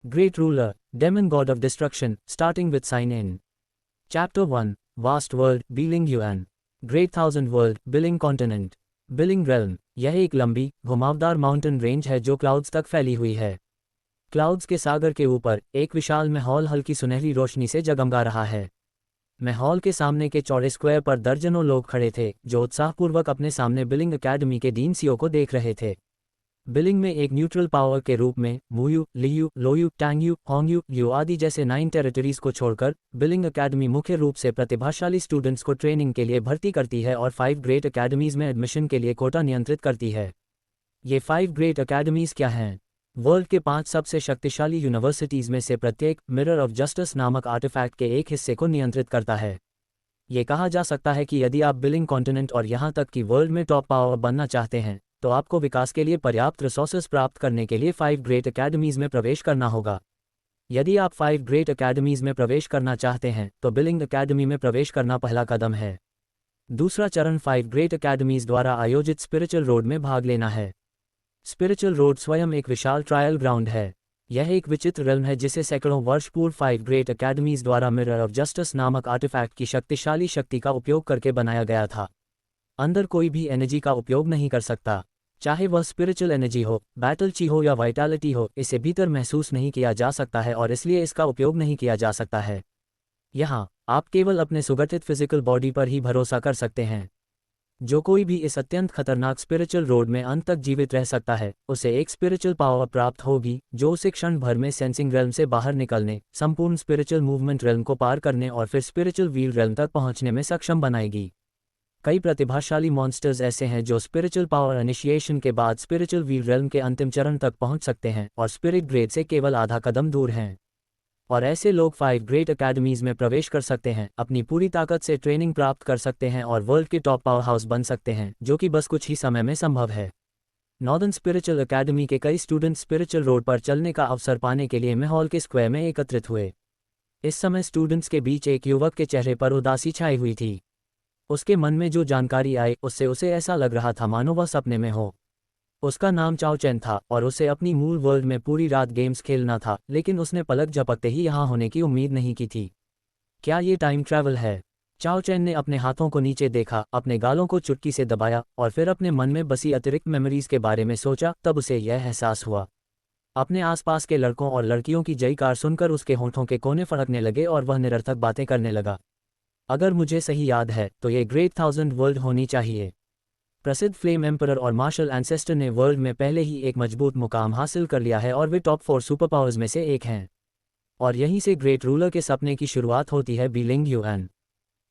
Great Ruler, Demon God of Destruction, starting with Sign In. Chapter 1, Vast World, Biling Yuan. Great Thousand World, Biling Continent. Billing realm, यह एक लंबी, घुमावदार mountain range है जो clouds तक फैली हुई है। क्लाउड्स के सागर के ऊपर, एक विशाल महल हल्की सुनहरी रोशनी से जगमगा रहा है। महल के सामने के चौड़े स्क्वायर पर दर्जनों लोग खड़े थे, जो उत्साहपूर्वक अपने सामने बिलिंग अकेडमी के डीन सीओ को देख रहे थे। बिलिंग में एक न्यूट्रल पावर के रूप में मुयू, लियू, लोयू, टैंगयू, होंगयू, यू आदि जैसे 9 टेरिटरीज को छोड़कर बिलिंग अकेडमी मुख्य रूप से प्रतिभाशाली स्टूडेंट्स को ट्रेनिंग के लिए भर्ती करती है और 5 ग्रेट अकेडमीज में एडमिशन के लिए कोटा नियंत्रित करती है। ये 5 ग्रेट अकेडमीज क्या हैं? वर्ल्ड के 5 सबसे शक्तिशाली यूनिवर्सिटीज में से प्रत्येक मिरर ऑफ जस्टिस नामक आर्टिफैक्ट के एक हिस्से को नियंत्रित करता है। ये कहा जा सकता है कि यदि आप बिलिंग कॉन्टिनेंट और यहाँ तक कि वर्ल्ड में टॉप पावर बनना चाहते हैं, तो आपको विकास के लिए पर्याप्त रिसोर्सेज प्राप्त करने के लिए 5 ग्रेट अकेडमीज में प्रवेश करना होगा। यदि आप 5 ग्रेट अकेडमीज में प्रवेश करना चाहते हैं, तो बिलिंग अकेडमी में प्रवेश करना पहला कदम है। दूसरा चरण 5 ग्रेट अकेडमीज द्वारा आयोजित स्पिरिचुअल रोड में भाग लेना है। स्पिरिचुअल रोड स्वयं एक विशाल ट्रायल ग्राउंड है। यह एक विचित्र रेल्म है जिसे सैकड़ों वर्ष पूर्व 5 ग्रेट अकेडमीज द्वारा मिरर ऑफ जस्टिस नामक आर्टिफैक्ट की शक्तिशाली शक्ति का उपयोग करके बनाया गया था। अंदर कोई भी एनर्जी का उपयोग नहीं कर सकता, चाहे वह स्पिरिचुअल एनर्जी हो, बैटल ची हो या वाइटैलिटी हो, इसे भीतर महसूस नहीं किया जा सकता है और इसलिए इसका उपयोग नहीं किया जा सकता है। यहाँ आप केवल अपने सुगठित फिजिकल बॉडी पर ही भरोसा कर सकते हैं। जो कोई भी इस अत्यंत खतरनाक स्पिरिचुअल रोड में अंत तक जीवित रह सकता है, उसे एक स्पिरिचुअल पावर प्राप्त होगी जो उसे क्षण भर में सेंसिंग रेल्म से बाहर निकलने, संपूर्ण स्पिरिचुअल मूवमेंट रेल्म को पार करने और फिर स्पिरिचुअल व्हील रेल्म तक पहुंचने में सक्षम बनाएगी। कई प्रतिभाशाली मॉन्स्टर्स ऐसे हैं जो स्पिरिचुअल पावर इनिशिएशन के बाद स्पिरिचुअल व्हील रेल्म के अंतिम चरण तक पहुंच सकते हैं और स्पिरिट ग्रेड से केवल आधा कदम दूर हैं। और ऐसे लोग 5 ग्रेट अकेडमीज में प्रवेश कर सकते हैं, अपनी पूरी ताकत से ट्रेनिंग प्राप्त कर सकते हैं और वर्ल्ड के टॉप पावर हाउस बन सकते हैं, जो कि बस कुछ ही समय में संभव है। नॉर्दर्न स्पिरिचुअल अकेडमी के कई स्टूडेंट स्पिरिचुअल रोड पर चलने का अवसर पाने के लिए महल के स्क्वायर में एकत्रित हुए। इस समय स्टूडेंट्स के बीच एक युवक के चेहरे पर उदासी छाई हुई थी। उसके मन में जो जानकारी आई उससे उसे ऐसा लग रहा था मानो वह सपने में हो। उसका नाम चाओ चैन था और उसे अपनी मूल वर्ल्ड में पूरी रात गेम्स खेलना था, लेकिन उसने पलक झपकते ही यहाँ होने की उम्मीद नहीं की थी। क्या ये टाइम ट्रैवल है? चाओ चैन ने अपने हाथों को नीचे देखा, अपने गालों को चुटकी से दबाया और फिर अपने मन में बसी अतिरिक्त मेमोरीज के बारे में सोचा। तब उसे यह एहसास हुआ। अपने आसपास के लड़कों और लड़कियों की जयकार सुनकर उसके होंठों के कोने फड़कने लगे और वह निरर्थक बातें करने लगा। अगर मुझे सही याद है तो ये ग्रेट 1000 वर्ल्ड होनी चाहिए। प्रसिद्ध फ्लेम एम्परर और मार्शल एंसेस्टर ने वर्ल्ड में पहले ही एक मजबूत मुकाम हासिल कर लिया है और वे टॉप 4 सुपर पावर्स में से एक हैं। और यहीं से ग्रेट रूलर के सपने की शुरुआत होती है। Billing yuan.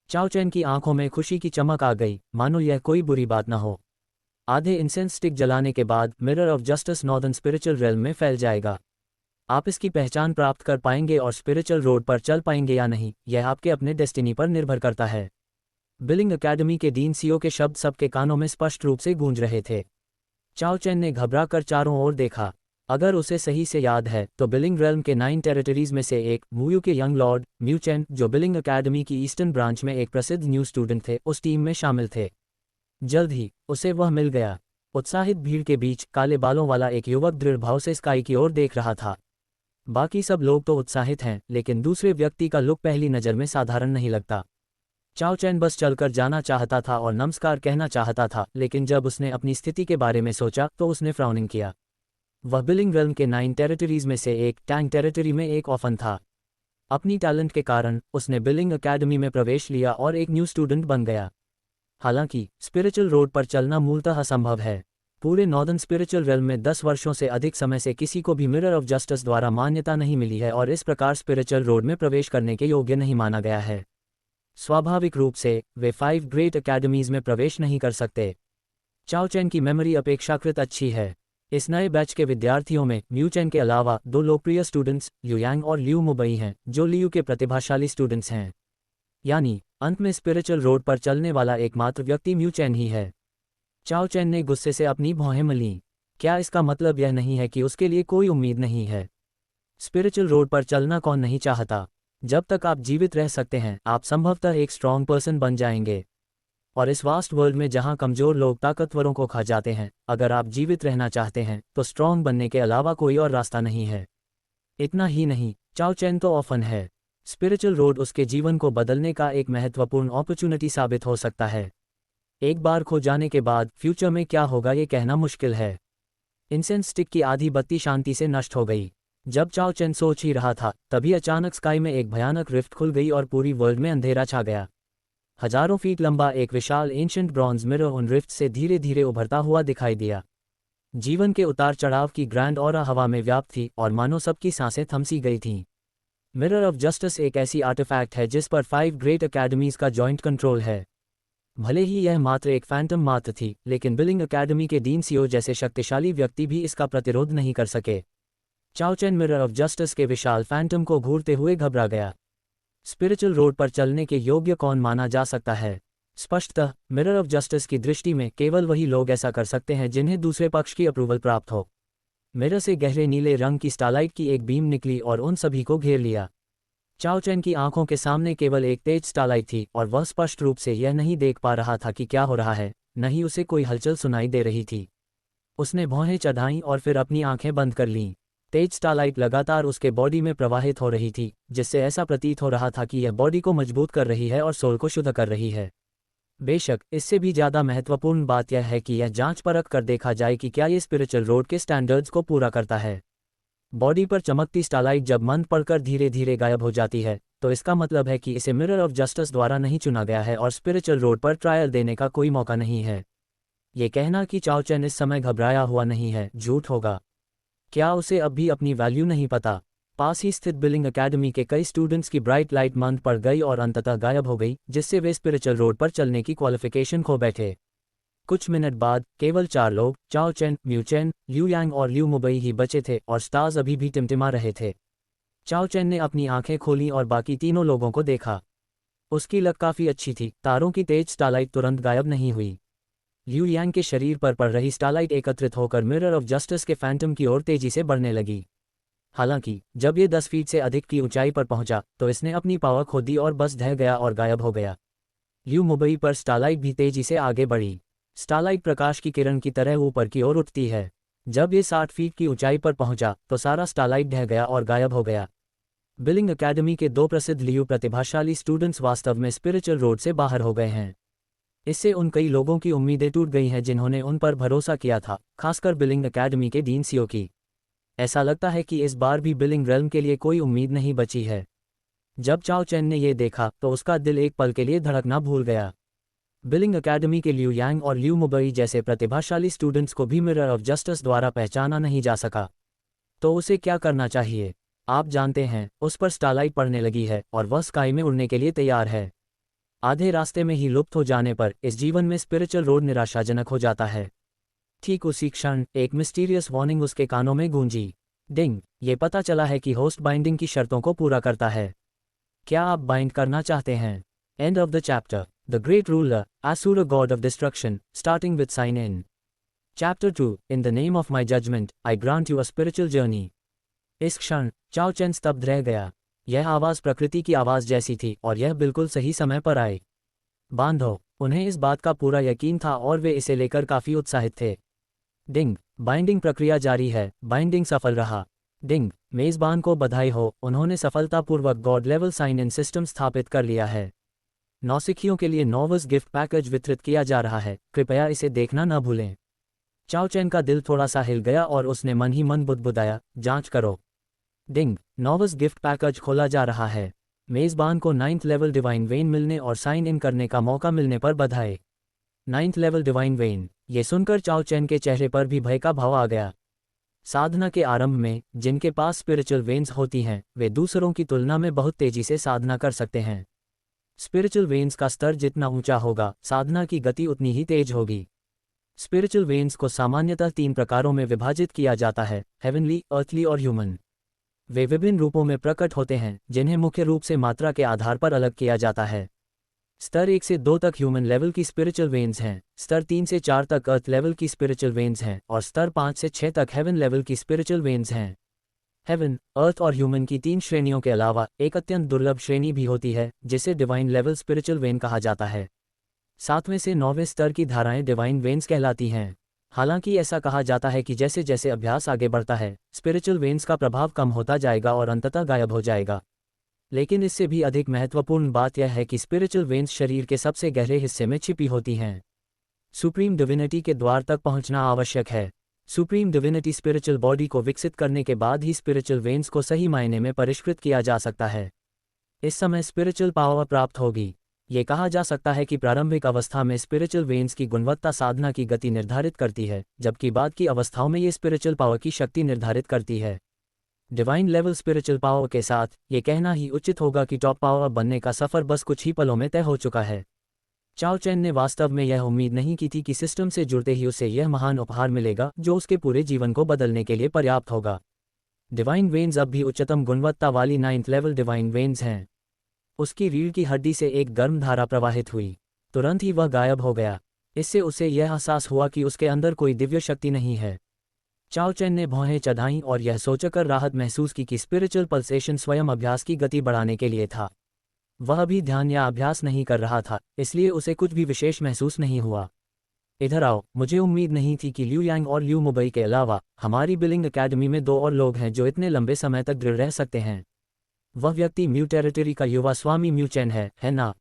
चाओ चैन की आंखों में खुशी की चमक आ गई, मानो यह कोई बुरी बात न हो। आधे इंसेंस स्टिक जलाने के बाद mirror of justice northern spiritual realm में फैल जाएगा। आप इसकी पहचान प्राप्त कर पाएंगे और स्पिरिचुअल रोड पर चल पाएंगे या नहीं, यह आपके अपने डेस्टिनी पर निर्भर करता है। बिलिंग अकेडमी के डीन सीओ के शब्द सबके कानों में स्पष्ट रूप से गूंज रहे थे। चाओ चैन ने घबराकर चारों ओर देखा। अगर उसे सही से याद है तो बिलिंग रेल्म के 9 टेरिटरीज में से एक मुयू के यंग लॉर्ड म्यू चैन, जो बिलिंग अकेडमी की ईस्टर्न ब्रांच में एक प्रसिद्ध न्यू स्टूडेंट थे, उस टीम में शामिल थे। जल्द ही उसे वह मिल गया। उत्साहित भीड़ के बीच काले बालों वाला एक युवक दृढ़ भाव से स्काई की ओर देख रहा था। बाकी सब लोग तो उत्साहित हैं, लेकिन दूसरे व्यक्ति का लुक पहली नज़र में साधारण नहीं लगता। चाओ चैन बस चलकर जाना चाहता था और नमस्कार कहना चाहता था, लेकिन जब उसने अपनी स्थिति के बारे में सोचा तो उसने फ्राउनिंग किया। वह बिलिंग रेल्म के 9 टेरिटरीज में से एक टैंग टेरिटरी में एक ऑफन था। अपनी टैलेंट के कारण उसने बिलिंग अकेडमी में प्रवेश लिया और एक न्यू स्टूडेंट बन गया। हालांकि स्पिरिचुअल रोड पर चलना मूलतः असंभव है। पूरे नॉर्दर्न स्पिरिचुअल रेल्म में 10 वर्षों से अधिक समय से किसी को भी मिरर ऑफ जस्टिस द्वारा मान्यता नहीं मिली है और इस प्रकार स्पिरिचुअल रोड में प्रवेश करने के योग्य नहीं माना गया है। स्वाभाविक रूप से वे 5 ग्रेट अकेडमीज में प्रवेश नहीं कर सकते। चाओ चैन की मेमोरी अपेक्षाकृत अच्छी है। इस नए बैच के विद्यार्थियों में म्यू चैन के अलावा 2 लोकप्रिय स्टूडेंट्स लियू यांग और लियू मुबई हैं, जो लियू के प्रतिभाशाली स्टूडेंट्स हैं। यानी अंत में स्पिरिचुअल रोड पर चलने वाला एकमात्र व्यक्ति म्यू चैन ही है। चाओ चैन ने गुस्से से अपनी भौहें मलीं। क्या इसका मतलब यह नहीं है कि उसके लिए कोई उम्मीद नहीं है? स्पिरिचुअल रोड पर चलना कौन नहीं चाहता? जब तक आप जीवित रह सकते हैं, आप संभवतः एक स्ट्रॉन्ग पर्सन बन जाएंगे। और इस वास्ट वर्ल्ड में जहां कमजोर लोग ताकतवरों को खा जाते हैं, अगर आप जीवित रहना चाहते हैं तो स्ट्रॉन्ग बनने के अलावा कोई और रास्ता नहीं है। इतना ही नहीं, चाओ चैन तो ऑफन है। स्पिरिचुअल रोड उसके जीवन को बदलने का एक महत्वपूर्ण अपॉर्चुनिटी साबित हो सकता है। एक बार खो जाने के बाद फ्यूचर में क्या होगा ये कहना मुश्किल है। इंसेंस स्टिक की आधी बत्ती शांति से नष्ट हो गई। जब चाओ चैन सोच ही रहा था, तभी अचानक स्काई में एक भयानक रिफ्ट खुल गई और पूरी वर्ल्ड में अंधेरा छा गया। हजारों फीट लंबा एक विशाल एंशिएंट ब्रॉन्ज मिरर उन रिफ्ट से धीरे धीरे उभरता हुआ दिखाई दिया। जीवन के उतार चढ़ाव की ग्रैंड ऑरा हवा में व्याप्त थी और मानो सबकी सांसें थमसी गई थीं। मिरर ऑफ जस्टिस एक ऐसी आर्टिफैक्ट है जिस पर 5 ग्रेट अकेडमीज का जॉइंट कंट्रोल है। भले ही यह मात्र एक फैंटम मात्र थी, लेकिन बिलिंग अकेडमी के डीन सीओ जैसे शक्तिशाली व्यक्ति भी इसका प्रतिरोध नहीं कर सके। चाओ चैन मिरर ऑफ जस्टिस के विशाल फैंटम को घूरते हुए घबरा गया। स्पिरिचुअल रोड पर चलने के योग्य कौन माना जा सकता है? स्पष्टतः मिरर ऑफ जस्टिस की दृष्टि में केवल वही लोग ऐसा कर सकते हैं जिन्हें दूसरे पक्ष की अप्रूवल प्राप्त हो। मिरर से गहरे नीले रंग की स्टारलाइट की एक बीम निकली और उन सभी को घेर लिया। चाओ चैन की आंखों के सामने केवल एक तेज स्टारलाइट थी और वह स्पष्ट रूप से यह नहीं देख पा रहा था कि क्या हो रहा है, न ही उसे कोई हलचल सुनाई दे रही थी। उसने भौहें चढ़ाईं और फिर अपनी आंखें बंद कर लीं। तेज स्टारलाइट लगातार उसके बॉडी में प्रवाहित हो रही थी, जिससे ऐसा प्रतीत हो रहा था कि यह बॉडी को मजबूत कर रही है और सोल को शुद्ध कर रही है। बेशक इससे भी ज़्यादा महत्वपूर्ण बात यह है कि यह जांच परख कर देखा जाए कि क्या ये स्पिरिचुअल रोड के स्टैंडर्ड्स को पूरा करता है। बॉडी पर चमकती स्टारलाइट जब मंद पड़कर धीरे धीरे गायब हो जाती है, तो इसका मतलब है कि इसे मिरर ऑफ जस्टिस द्वारा नहीं चुना गया है और स्पिरिचुअल रोड पर ट्रायल देने का कोई मौका नहीं है। ये कहना कि चाओ चैन इस समय घबराया हुआ नहीं है, झूठ होगा। क्या उसे अब भी अपनी वैल्यू नहीं पता? पास ही स्थित बिलिंग अकेडमी के कई स्टूडेंट्स की ब्राइट लाइट मंद पड़ गई और अंततः गायब हो गई, जिससे वे स्पिरिचुअल रोड पर चलने की क्वालिफिकेशन खो बैठे। कुछ मिनट बाद केवल 4 लोग, चाओ चैन, म्यू चैन, लिu यांग और लिu मुबई ही बचे थे और स्टार्स अभी भी टिमटिमा रहे थे। चाओ चैन ने अपनी आंखें खोलीं और बाकी तीनों लोगों को देखा। उसकी लक काफ़ी अच्छी थी, तारों की तेज स्टारलाइट तुरंत गायब नहीं हुई। लिu यांग के शरीर पर पड़ रही स्टारलाइट एकत्रित होकर मिरर ऑफ जस्टिस के फैंटम की ओर तेजी से बढ़ने लगी। हालांकि जब ये 10 फीट से अधिक की ऊंचाई पर पहुंचा, तो इसने अपनी पावर खो दी और बस ढह गया और गायब हो गया। लिu मुबई पर स्टारलाइट भी तेजी से आगे बढ़ी। स्टारलाइट प्रकाश की किरण की तरह ऊपर की ओर उठती है। जब ये 60 फीट की ऊंचाई पर पहुंचा, तो सारा स्टारलाइट ढह गया और गायब हो गया। बिलिंग अकेडमी के 2 प्रसिद्ध लिu प्रतिभाशाली स्टूडेंट्स वास्तव में स्पिरिचुअल रोड से बाहर हो गए हैं। इससे उन कई लोगों की उम्मीदें टूट गई हैं जिन्होंने उन पर भरोसा किया था, खासकर बिलिंग अकेडमी के डीन सीओ की। ऐसा लगता है कि इस बार भी बिलिंग रेल्म के लिए कोई उम्मीद नहीं बची है। जब चाओ चैन ने यह देखा, तो उसका दिल एक पल के लिए धड़कना भूल गया। बिलिंग अकेडमी के लिu यांग और लिu मुबई जैसे प्रतिभाशाली स्टूडेंट्स को भी मिरर ऑफ जस्टिस द्वारा पहचाना नहीं जा सका। तो उसे क्या करना चाहिए? आप जानते हैं, उस पर स्टारलाइट पड़ने लगी है और वह स्काई में उड़ने के लिए तैयार है। आधे रास्ते में ही लुप्त हो जाने पर इस जीवन में स्पिरिचुअल रोड निराशाजनक हो जाता है। ठीक उसी क्षण एक मिस्टीरियस वार्निंग उसके कानों में गूंजी। डिंग! ये पता चला है कि होस्ट बाइंडिंग की शर्तों को पूरा करता है। क्या आप बाइंड करना चाहते हैं? End of the chapter. The Great Ruler, Asura God of Destruction, starting with sign in. Chapter 2, In the name of my judgment, I grant you a spiritual journey. इस क्षण चाओ चैन स्तब्ध रह गया। यह आवाज़ प्रकृति की आवाज़ जैसी थी और यह बिल्कुल सही समय पर आई। बांधो! उन्हें इस बात का पूरा यकीन था और वे इसे लेकर काफ़ी उत्साहित थे। डिंग! बाइंडिंग प्रक्रिया जारी है, बाइंडिंग सफल रहा। डिंग! मेज़बान को बधाई हो, उन्होंने सफलतापूर्वक god level sign in system स्थापित कर लिया है। नौसिखियों के लिए नॉवस गिफ्ट पैकेज वितरित किया जा रहा है, कृपया इसे देखना न भूलें। चाओ चैन का दिल थोड़ा सा हिल गया और उसने मन ही मन बुदबुदाया, जांच करो। डिंग! नॉवस गिफ्ट पैकेज खोला जा रहा है। मेज़बान को 9th लेवल डिवाइन वेन मिलने और साइन इन करने का मौका मिलने पर बधाई। 9th लेवल डिवाइन वेन, ये सुनकर चाओ चैन के चेहरे पर भी भय का भाव आ गया। साधना के आरंभ में जिनके पास स्पिरिचुअल वेन्स होती हैं, वे दूसरों की तुलना में बहुत तेजी से साधना कर सकते हैं। स्पिरिचुअल वेन्स का स्तर जितना ऊंचा होगा, साधना की गति उतनी ही तेज होगी। स्पिरिचुअल वेन्स को सामान्यतः 3 प्रकारों में विभाजित किया जाता है, हेवनली, अर्थली और ह्यूमन। वे विभिन्न रूपों में प्रकट होते हैं, जिन्हें मुख्य रूप से मात्रा के आधार पर अलग किया जाता है। स्तर 1 से 2 तक ह्यूमन लेवल की स्पिरिचुअल वेन्स हैं, स्तर 3 से 4 तक अर्थ लेवल की स्पिरिचुअल वेन्स हैं और स्तर 5 से 6 तक हेवन लेवल की स्पिरिचुअल वेन्स हैं। हेवन, अर्थ और ह्यूमन की 3 श्रेणियों के अलावा एक अत्यंत दुर्लभ श्रेणी भी होती है, जिसे डिवाइन लेवल स्पिरिचुअल वेन कहा जाता है। 7वें से 9वें स्तर की धाराएं डिवाइन वेन्स कहलाती हैं। हालांकि ऐसा कहा जाता है कि जैसे जैसे अभ्यास आगे बढ़ता है, स्पिरिचुअल वेन्स का प्रभाव कम होता जाएगा और अंततः गायब हो जाएगा। लेकिन इससे भी अधिक महत्वपूर्ण बात यह है कि स्पिरिचुअल वेन्स शरीर के सबसे गहरे हिस्से में छिपी होती हैं। सुप्रीम डिविनिटी के द्वार तक पहुंचना आवश्यक है। सुप्रीम डिविनिटी स्पिरिचुअल बॉडी को विकसित करने के बाद ही स्पिरिचुअल वेन्स को सही मायने में परिष्कृत किया जा सकता है। इस समय स्पिरिचुअल पावर प्राप्त होगी। ये कहा जा सकता है कि प्रारंभिक अवस्था में स्पिरिचुअल वेन्स की गुणवत्ता साधना की गति निर्धारित करती है, जबकि बाद की अवस्थाओं में ये स्पिरिचुअल पावर की शक्ति निर्धारित करती है। डिवाइन लेवल स्पिरिचुअल पावर के साथ ये कहना ही उचित होगा कि टॉप पावर बनने का सफ़र बस कुछ ही पलों में तय हो चुका है। चाओ चैन ने वास्तव में यह उम्मीद नहीं की थी कि सिस्टम से जुड़ते ही उसे यह महान उपहार मिलेगा जो उसके पूरे जीवन को बदलने के लिए पर्याप्त होगा। डिवाइन वेन्स अब भी उच्चतम गुणवत्ता वाली 9th लेवल डिवाइन वेन्स हैं। उसकी रीढ़ की हड्डी से एक गर्म धारा प्रवाहित हुई। तुरंत ही वह गायब हो गया। इससे उसे यह एहसास हुआ कि उसके अंदर कोई दिव्य शक्ति नहीं है। चाओ चैन ने भौहें चढ़ाईं और यह सोचकर राहत महसूस की कि स्पिरिचुअल पल्सेशन स्वयं अभ्यास की गति बढ़ाने के लिए था। वह भी ध्यान या अभ्यास नहीं कर रहा था, इसलिए उसे कुछ भी विशेष महसूस नहीं हुआ। इधर आओ, मुझे उम्मीद नहीं थी कि लिu यांग और लिu मुबई के अलावा हमारी बिलिंग अकेडमी में 2 और लोग हैं जो इतने लंबे समय तक दृढ़ रह सकते हैं। वह व्यक्ति म्यू टेरिटरी का युवा स्वामी म्यू चैन है ना?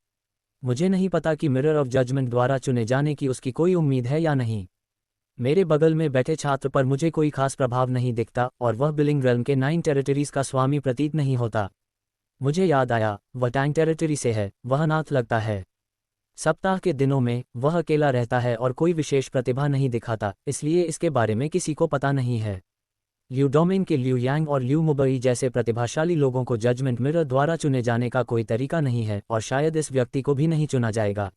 मुझे नहीं पता कि मिरर ऑफ जजमेंट द्वारा चुने जाने की उसकी कोई उम्मीद है या नहीं। मेरे बगल में बैठे छात्र पर मुझे कोई खास प्रभाव नहीं दिखता और वह बिलिंग रेल्म के 9 टेरिटरीज का स्वामी प्रतीत नहीं होता। मुझे याद आया, वह टैंग टेरिटरी से है। वह नाथ लगता है। सप्ताह के दिनों में वह अकेला रहता है और कोई विशेष प्रतिभा नहीं दिखाता, इसलिए इसके बारे में किसी को पता नहीं है। लिu डोमेन के लिu यांग और लिu मुबई जैसे प्रतिभाशाली लोगों को जजमेंट मिरर द्वारा चुने जाने का कोई तरीका नहीं है और शायद इस व्यक्ति को भी नहीं चुना जाएगा।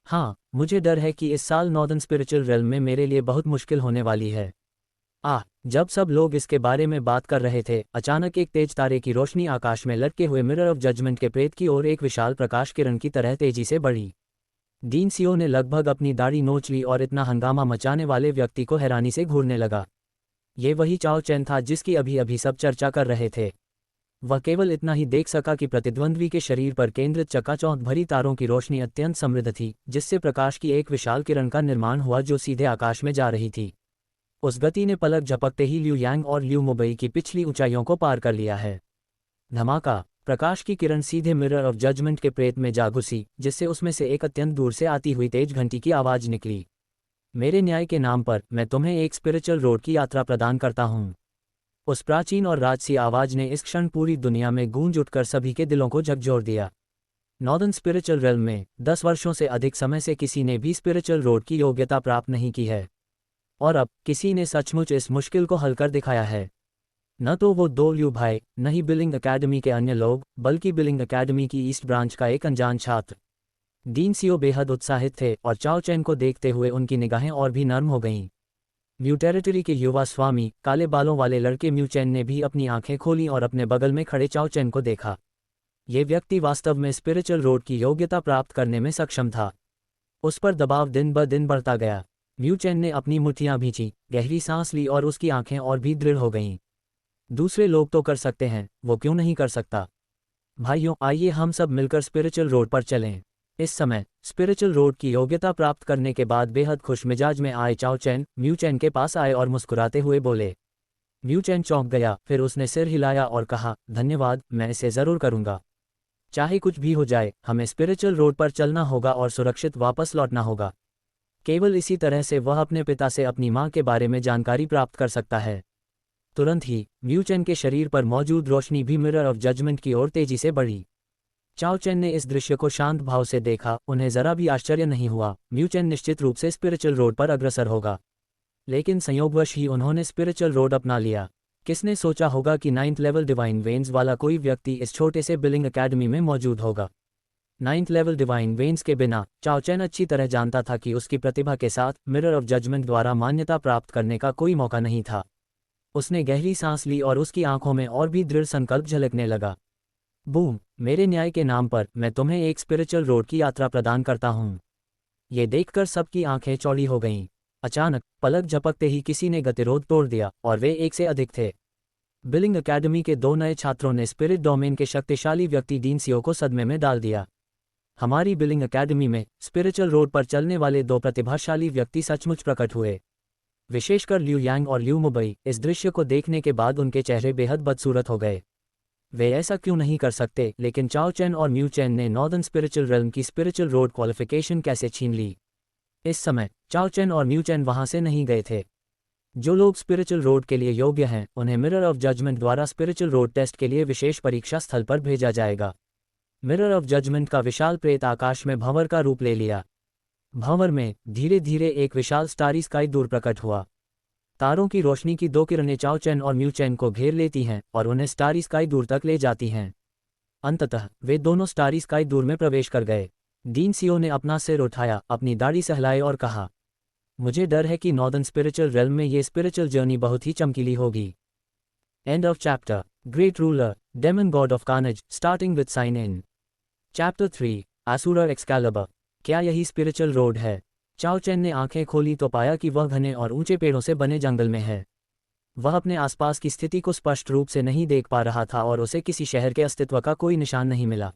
हाँ, मुझे डर है कि इस साल नॉर्दर्न स्पिरिचुअल रेल्म में मेरे लिए बहुत मुश्किल होने वाली है। जब सब लोग इसके बारे में बात कर रहे थे, अचानक एक तेज तारे की रोशनी आकाश में लटके हुए मिरर ऑफ जजमेंट के प्रेत की ओर एक विशाल प्रकाश किरण की तरह तेजी से बढ़ी। डीन सियो ने लगभग अपनी दाढ़ी नोच ली और इतना हंगामा मचाने वाले व्यक्ति को हैरानी से घूरने लगा। ये वही चाओ चैन था जिसकी अभी अभी सब चर्चा कर रहे थे। वह केवल इतना ही देख सका कि प्रतिद्वंद्वी के शरीर पर केंद्रित चकाचौंध भरी तारों की रोशनी अत्यंत समृद्ध थी, जिससे प्रकाश की एक विशाल किरण का निर्माण हुआ जो सीधे आकाश में जा रही थी। उस गति ने पलक झपकते ही लिu यांग और लिu मुबई की पिछली ऊंचाइयों को पार कर लिया है। धमाका! प्रकाश की किरण सीधे मिरर ऑफ जजमेंट के प्रेत में जा घुसी, जिससे उसमें से एक अत्यंत दूर से आती हुई तेज घंटी की आवाज निकली। मेरे न्याय के नाम पर मैं तुम्हें एक स्पिरिचुअल रोड की यात्रा प्रदान करता हूँ। उस प्राचीन और राजसी आवाज ने इस क्षण पूरी दुनिया में गूंज उठकर सभी के दिलों को झकझोर दिया। नॉर्दर्न स्पिरिचुअल रेल्म में 10 वर्षों से अधिक समय से किसी ने भी स्पिरिचुअल रोड की योग्यता प्राप्त नहीं की है, और अब किसी ने सचमुच इस मुश्किल को हल कर दिखाया है। न तो वो 2 लिu भाई, न ही बिलिंग अकेडमी के अन्य लोग, बल्कि बिलिंग अकेडमी की ईस्ट ब्रांच का एक अनजान छात्र। डीन सियो बेहद उत्साहित थे और चाओ चैन को देखते हुए उनकी निगाहें और भी नर्म हो गईं। म्यू टेरिटरी के युवा स्वामी, काले बालों वाले लड़के म्यू चैन ने भी अपनी आंखें खोलीं और अपने बगल में खड़े चाओ चैन को देखा। ये व्यक्ति वास्तव में स्पिरिचुअल रोड की योग्यता प्राप्त करने में सक्षम था। उस पर दबाव दिन ब दिन बढ़ता गया। म्यू चैन ने अपनी मुट्ठियां भींची, गहरी सांस ली और उसकी आंखें और भी दृढ़ हो गईं। दूसरे लोग तो कर सकते हैं, वो क्यों नहीं कर सकता? भाइयों, आइए हम सब मिलकर स्पिरिचुअल रोड पर चलें। इस समय स्पिरिचुअल रोड की योग्यता प्राप्त करने के बाद बेहद खुश मिजाज में आए चाओ चैन म्यू चैन के पास आए और मुस्कुराते हुए बोले। म्यू चैन चौंक गया, फिर उसने सिर हिलाया और कहा, धन्यवाद, मैं इसे जरूर करूंगा। चाहे कुछ भी हो जाए, हमें स्पिरिचुअल रोड पर चलना होगा और सुरक्षित वापस लौटना होगा। केवल इसी तरह से वह अपने पिता से अपनी मां के बारे में जानकारी प्राप्त कर सकता है। तुरंत ही म्यू चैन के शरीर पर मौजूद रोशनी भी मिरर ऑफ जजमेंट की ओर तेजी से बढ़ी। चाओ चैन ने इस दृश्य को शांत भाव से देखा। उन्हें जरा भी आश्चर्य नहीं हुआ। म्यू चैन निश्चित रूप से स्पिरिचुअल रोड पर अग्रसर होगा, लेकिन संयोगवश ही उन्होंने स्पिरिचुअल रोड अपना लिया। किसने सोचा होगा कि 9th लेवल डिवाइन वेन्स वाला कोई व्यक्ति इस छोटे से बिलिंग अकेडमी में मौजूद होगा। 9th लेवल डिवाइन वेन्स के बिना चाओ चैन अच्छी तरह जानता था कि उसकी प्रतिभा के साथ मिरर ऑफ जजमेंट द्वारा मान्यता प्राप्त करने का कोई मौका नहीं था। उसने गहरी सांस ली और उसकी आंखों में और भी दृढ़ संकल्प झलकने लगा। बूम! मेरे न्याय के नाम पर मैं तुम्हें एक स्पिरिचुअल रोड की यात्रा प्रदान करता हूँ। ये देखकर सबकी आंखें चौड़ी हो गईं। अचानक पलक झपकते ही किसी ने गतिरोध तोड़ दिया और वे एक से अधिक थे। बिलिंग अकेडमी के 2 नए छात्रों ने स्पिरिट डोमेन के शक्तिशाली व्यक्ति डीन सियो को सदमे में डाल दिया। हमारी बिलिंग अकेडमी में स्पिरिचुअल रोड पर चलने वाले 2 प्रतिभाशाली व्यक्ति सचमुच प्रकट हुए। विशेषकर लिu यांग और लिu मुबई इस दृश्य को देखने के बाद उनके चेहरे बेहद बदसूरत हो गए। वे ऐसा क्यों नहीं कर सकते, लेकिन चाओ चैन और म्यू चैन ने नॉर्दर्न स्पिरिचुअल रेल्म की स्पिरिचुअल रोड क्वालिफिकेशन कैसे छीन ली? इस समय चाओ चैन और म्यू चैन वहां से नहीं गए थे। जो लोग स्पिरिचुअल रोड के लिए योग्य हैं उन्हें मिरर ऑफ जजमेंट द्वारा स्पिरिचुअल रोड टेस्ट के लिए विशेष परीक्षा स्थल पर भेजा जाएगा। मिरर ऑफ जजमेंट का विशाल प्रेत आकाश में भंवर का रूप ले लिया। भंवर में धीरे धीरे एक विशाल स्टारी स्काई दूर प्रकट हुआ। तारों की रोशनी की दो किरणें चाओ चैन और म्यू चैन को घेर लेती हैं और उन्हें स्टारी स्काई दूर तक ले जाती हैं। अंततः वे दोनों स्टारी स्काई दूर में प्रवेश कर गए। डीन सीओ ने अपना सिर उठाया, अपनी दाढ़ी सहलाए और कहा, मुझे डर है कि नॉर्दर्न स्पिरिचुअल रेल्म में ये स्पिरिचुअल जर्नी बहुत ही चमकीली होगी। End of chapter. Great ruler, demon god of carnage, starting with sign in. Chapter 3, Asura Excalibur. क्या यही स्पिरिचुअल रोड है? चाओ चैन ने आंखें खोली तो पाया कि वह घने और ऊंचे पेड़ों से बने जंगल में है। वह अपने आसपास की स्थिति को स्पष्ट रूप से नहीं देख पा रहा था और उसे किसी शहर के अस्तित्व का कोई निशान नहीं मिला।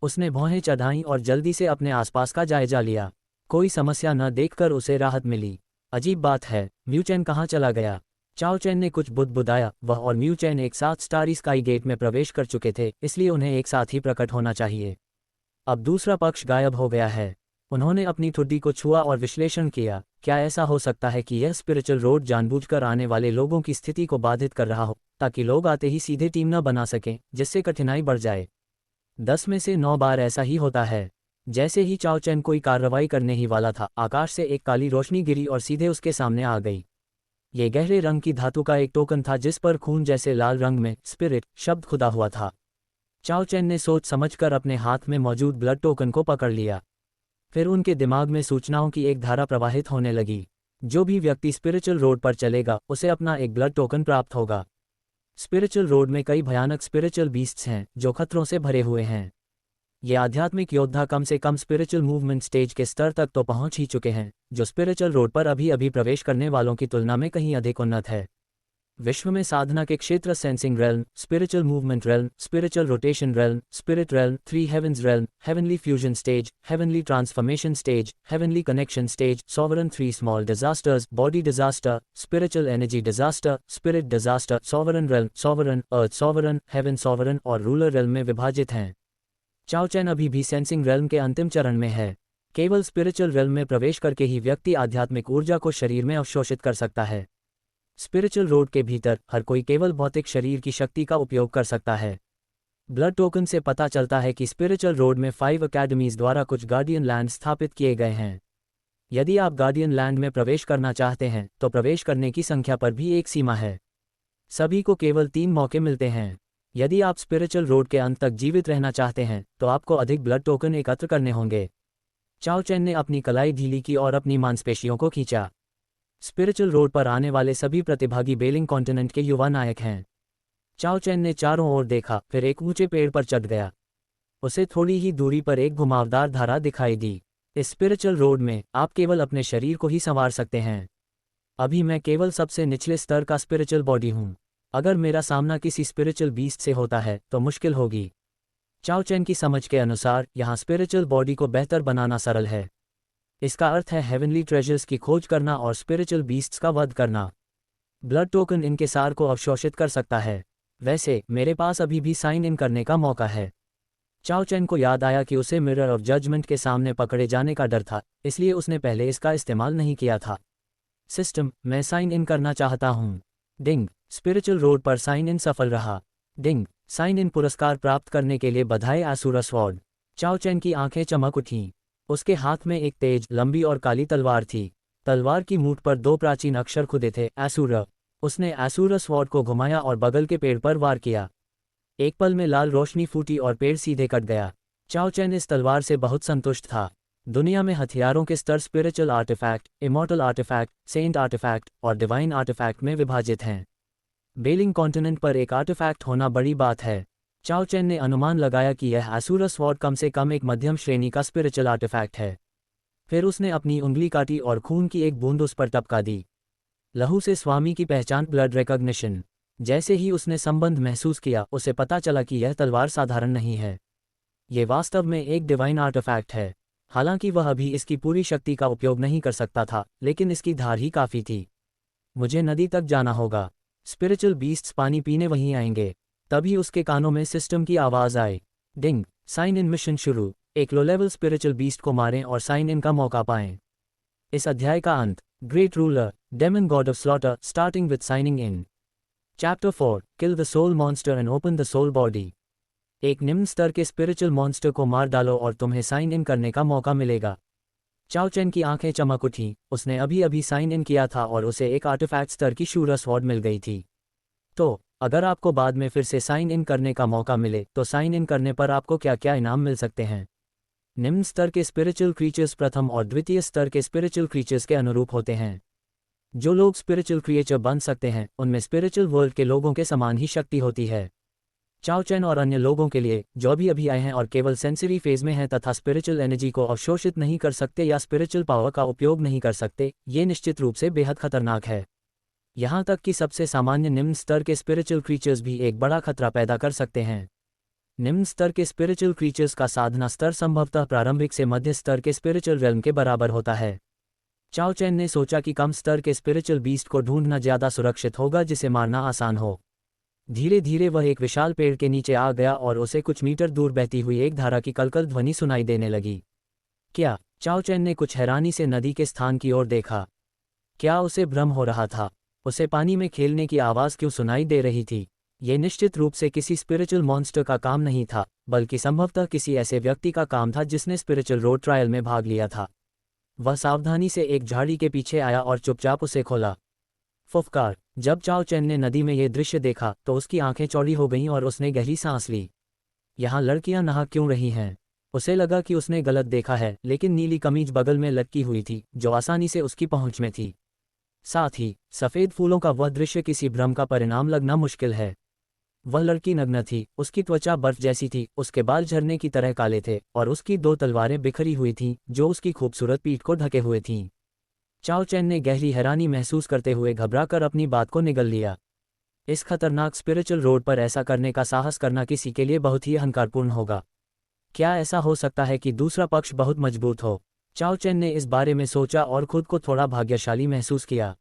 उसने भौहें चढ़ाईं और जल्दी से अपने आसपास का जायजा लिया। कोई समस्या न देखकर उसे राहत मिली। अजीब बात है, म्यू चैन कहाँ चला गया? चाओ चैन ने कुछ बुदबुदाया। वह और म्यू चैन एक साथ स्टारी स्काई गेट में प्रवेश कर चुके थे, इसलिए उन्हें एक साथ ही प्रकट होना चाहिए। अब दूसरा पक्ष गायब हो गया है। उन्होंने अपनी ठुड्डी को छुआ और विश्लेषण किया। क्या ऐसा हो सकता है कि यह स्पिरिचुअल रोड जानबूझकर आने वाले लोगों की स्थिति को बाधित कर रहा हो, ताकि लोग आते ही सीधे टीम न बना सकें, जिससे कठिनाई बढ़ जाए? 10 में से 9 बार ऐसा ही होता है। जैसे ही चाओ चैन कोई कार्रवाई करने ही वाला था, आकाश से एक काली रोशनी गिरी और सीधे उसके सामने आ गई। ये गहरे रंग की धातु का एक टोकन था जिस पर खून जैसे लाल रंग में स्पिरिट शब्द खुदा हुआ था। चाओ चैन ने सोच समझकर अपने हाथ में मौजूद ब्लड टोकन को पकड़ लिया। फिर उनके दिमाग में सूचनाओं की एक धारा प्रवाहित होने लगी। जो भी व्यक्ति स्पिरिचुअल रोड पर चलेगा उसे अपना एक ब्लड टोकन प्राप्त होगा। स्पिरिचुअल रोड में कई भयानक स्पिरिचुअल बीस्ट्स हैं जो खतरों से भरे हुए हैं। ये आध्यात्मिक योद्धा कम से कम स्पिरिचुअल मूवमेंट स्टेज के स्तर तक तो पहुंच ही चुके हैं, जो स्पिरिचुअल रोड पर अभी अभी प्रवेश करने वालों की तुलना में कहीं अधिक उन्नत है। विश्व में साधना के क्षेत्र sensing realm, spiritual movement realm, spiritual rotation realm, spirit realm, 3 heavens realm, heavenly fusion stage, heavenly transformation stage, heavenly connection stage, sovereign 3 small disasters, body disaster, spiritual energy disaster, spirit disaster, sovereign realm, sovereign, earth sovereign, heaven sovereign और ruler realm में विभाजित हैं। चाओ चैन अभी भी sensing realm के अंतिम चरण में है। केवल स्पिरिचुअल रेल्म में प्रवेश करके ही व्यक्ति आध्यात्मिक ऊर्जा को शरीर में अवशोषित कर सकता है। स्पिरिचुअल रोड के भीतर हर कोई केवल भौतिक शरीर की शक्ति का उपयोग कर सकता है। ब्लड टोकन से पता चलता है कि स्पिरिचुअल रोड में 5 अकेडमीज द्वारा कुछ गार्डियन लैंड स्थापित किए गए हैं। यदि आप गार्डियन लैंड में प्रवेश करना चाहते हैं तो प्रवेश करने की संख्या पर भी एक सीमा है। सभी को केवल 3 मौके मिलते हैं। यदि आप स्पिरिचुअल रोड के अंत तक जीवित रहना चाहते हैं तो आपको अधिक ब्लड टोकन एकत्र करने होंगे। चाओ चैन ने अपनी कलाई ढीली की और अपनी मांसपेशियों को खींचा। स्पिरिचुअल रोड पर आने वाले सभी प्रतिभागी बेलिंग कॉन्टिनेंट के युवा नायक हैं। चाओ चैन ने चारों ओर देखा, फिर एक ऊंचे पेड़ पर चढ़ गया। उसे थोड़ी ही दूरी पर एक घुमावदार धारा दिखाई दी। इस स्पिरिचुअल रोड में आप केवल अपने शरीर को ही संवार सकते हैं। अभी मैं केवल सबसे निचले स्तर का स्पिरिचुअल बॉडी हूँ। अगर मेरा सामना किसी स्पिरिचुअल बीस्ट से होता है तो मुश्किल होगी। चाओ चैन की समझ के अनुसार यहाँ स्पिरिचुअल बॉडी को बेहतर बनाना सरल है। इसका अर्थ है हेवनली ट्रेजर्स की खोज करना और स्पिरिचुअल बीस्ट्स का वध करना। ब्लड टोकन इनके सार को अवशोषित कर सकता है। वैसे मेरे पास अभी भी साइन इन करने का मौका है। चाओ चैन को याद आया कि उसे मिरर ऑफ जजमेंट के सामने पकड़े जाने का डर था, इसलिए उसने पहले इसका इस्तेमाल नहीं किया था। सिस्टम, मैं साइन इन करना चाहता हूँ। डिंग, स्पिरिचुअल रोड पर साइन इन सफल रहा। डिंग, साइन इन पुरस्कार प्राप्त करने के लिए बधाई आसुरा स्वॉर्ड। चाओ चैन की आंखें चमक उठीं। उसके हाथ में एक तेज, लंबी और काली तलवार थी। तलवार की मूठ पर 2 प्राचीन अक्षर खुदे थे, एसुरा। उसने एसुरा स्वॉर्ड को घुमाया और बगल के पेड़ पर वार किया। एक पल में लाल रोशनी फूटी और पेड़ सीधे कट गया। चाओ चैन इस तलवार से बहुत संतुष्ट था। दुनिया में हथियारों के स्तर spiritual artifact, immortal artifact, saint artifact और डिवाइन आर्टिफैक्ट में विभाजित हैं। बेलिंग कॉन्टिनेंट पर एक आर्टिफैक्ट होना बड़ी बात है। चाओ चैन ने अनुमान लगाया कि यह एसुरा स्वॉर्ड कम से कम एक मध्यम श्रेणी का स्पिरिचुअल आर्टिफैक्ट है। फिर उसने अपनी उंगली काटी और खून की एक बूंद उस पर टपका दी। लहू से स्वामी की पहचान, ब्लड रिकॉग्निशन। जैसे ही उसने संबंध महसूस किया, उसे पता चला कि यह तलवार साधारण नहीं है। ये वास्तव में एक डिवाइन आर्टिफैक्ट है। हालांकि वह अभी इसकी पूरी शक्ति का उपयोग नहीं कर सकता था, लेकिन इसकी धार ही काफ़ी थी। मुझे नदी तक जाना होगा। स्पिरिचुअल बीस्ट्स पानी पीने वहीं आएंगे। तभी उसके कानों में सिस्टम की आवाज़ आए। डिंग, साइन इन मिशन शुरू। एक लो लेवल स्पिरिचुअल बीस्ट को मारें और साइन इन का मौका पाएं। इस अध्याय का अंत। Great ruler, demon god of slaughter, starting with signing in. Chapter 4, kill the soul monster and open the soul body. एक निम्न स्तर के स्पिरिचुअल मॉन्स्टर को मार डालो और तुम्हें साइन इन करने का मौका मिलेगा। चाओ चैन की आंखें चमक उठीं। उसने अभी अभी साइन इन किया था और उसे एक आर्टिफैक्ट स्तर की शूरा स्वॉर्ड मिल गई थी। तो अगर आपको बाद में फिर से साइन इन करने का मौका मिले तो साइन इन करने पर आपको क्या क्या इनाम मिल सकते हैं। निम्न स्तर के स्पिरिचुअल क्रीचर्स प्रथम और द्वितीय स्तर के स्पिरिचुअल क्रीचर्स के अनुरूप होते हैं। जो लोग स्पिरिचुअल क्रिएचर बन सकते हैं उनमें स्पिरिचुअल वर्ल्ड के लोगों के समान ही शक्ति होती है। चाओ चैन और अन्य लोगों के लिए जो अभी आए हैं और केवल सेंसरी फेज में हैं तथा स्पिरिचुअल एनर्जी को अवशोषित नहीं कर सकते या स्पिरिचुअल पावर का उपयोग नहीं कर सकते, ये निश्चित रूप से बेहद खतरनाक है। यहाँ तक कि सबसे सामान्य निम्न स्तर के स्पिरिचुअल क्रीचर्स भी एक बड़ा खतरा पैदा कर सकते हैं। निम्न स्तर के स्पिरिचुअल क्रीचर्स का साधना स्तर संभवतः प्रारंभिक से मध्य स्तर के स्पिरिचुअल रेल्म के बराबर होता है। चाओ चैन ने सोचा कि कम स्तर के स्पिरिचुअल बीस्ट को ढूंढना ज़्यादा सुरक्षित होगा जिसे मारना आसान हो। धीरे धीरे वह एक विशाल पेड़ के नीचे आ गया और उसे कुछ मीटर दूर बहती हुई एक धारा की कलकल ध्वनि सुनाई देने लगी। क्या? चाओ चैन ने कुछ हैरानी से नदी के स्थान की ओर देखा। क्या उसे भ्रम हो रहा था? उसे पानी में खेलने की आवाज़ क्यों सुनाई दे रही थी? ये निश्चित रूप से किसी स्पिरिचुअल मॉन्स्टर का काम नहीं था, बल्कि संभवतः किसी ऐसे व्यक्ति का काम था जिसने स्पिरिचुअल रोड ट्रायल में भाग लिया था। वह सावधानी से एक झाड़ी के पीछे आया और चुपचाप उसे खोला। फुफकार। जब चाओ चैन ने नदी में ये दृश्य देखा तो उसकी आंखें चौड़ी हो गईं और उसने गहरी सांस ली। यहाँ लड़कियां नहा क्यों रही हैं? उसे लगा कि उसने गलत देखा है, लेकिन नीली कमीज बगल में लटकी हुई थी जो आसानी से उसकी पहुंच में थी। साथ ही सफ़ेद फूलों का वह दृश्य किसी भ्रम का परिणाम लगना मुश्किल है। वह लड़की नग्न थी, उसकी त्वचा बर्फ जैसी थी, उसके बाल झरने की तरह काले थे और उसकी 2 तलवारें बिखरी हुई थीं जो उसकी खूबसूरत पीठ को ढके हुए थीं। चाओ चैन ने गहरी हैरानी महसूस करते हुए घबराकर अपनी बात को निगल लिया। इस खतरनाक स्पिरिचुअल रोड पर ऐसा करने का साहस करना किसी के लिए बहुत ही अहंकारपूर्ण होगा। क्या ऐसा हो सकता है कि दूसरा पक्ष बहुत मजबूत हो? चाओ चैन ने इस बारे में सोचा और खुद को थोड़ा भाग्यशाली महसूस किया।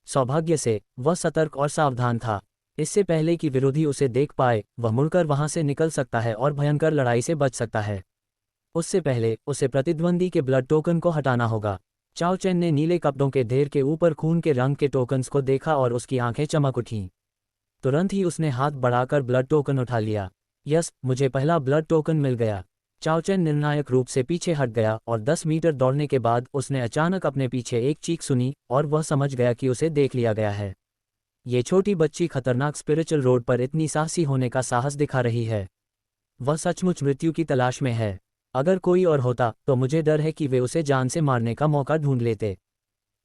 सौभाग्य से वह सतर्क और सावधान था। इससे पहले कि विरोधी उसे देख पाए, वह मुड़कर वहां से निकल सकता है और भयंकर लड़ाई से बच सकता है। उससे पहले उसे प्रतिद्वंदी के ब्लड टोकन को हटाना होगा। चाओ चैन ने नीले कपड़ों के ढेर के ऊपर खून के रंग के टोकन्स को देखा और उसकी आंखें चमक उठीं। तुरंत ही उसने हाथ बढ़ाकर ब्लड टोकन उठा लिया। यस, मुझे पहला ब्लड टोकन मिल गया। चाओ चैन निर्णायक रूप से पीछे हट गया और 10 मीटर दौड़ने के बाद उसने अचानक अपने पीछे एक चीख सुनी और वह समझ गया कि उसे देख लिया गया है। ये छोटी बच्ची खतरनाक स्पिरिचुअल रोड पर इतनी साहसी होने का साहस दिखा रही है। वह सचमुच मृत्यु की तलाश में है। अगर कोई और होता तो मुझे डर है कि वे उसे जान से मारने का मौका ढूंढ लेते।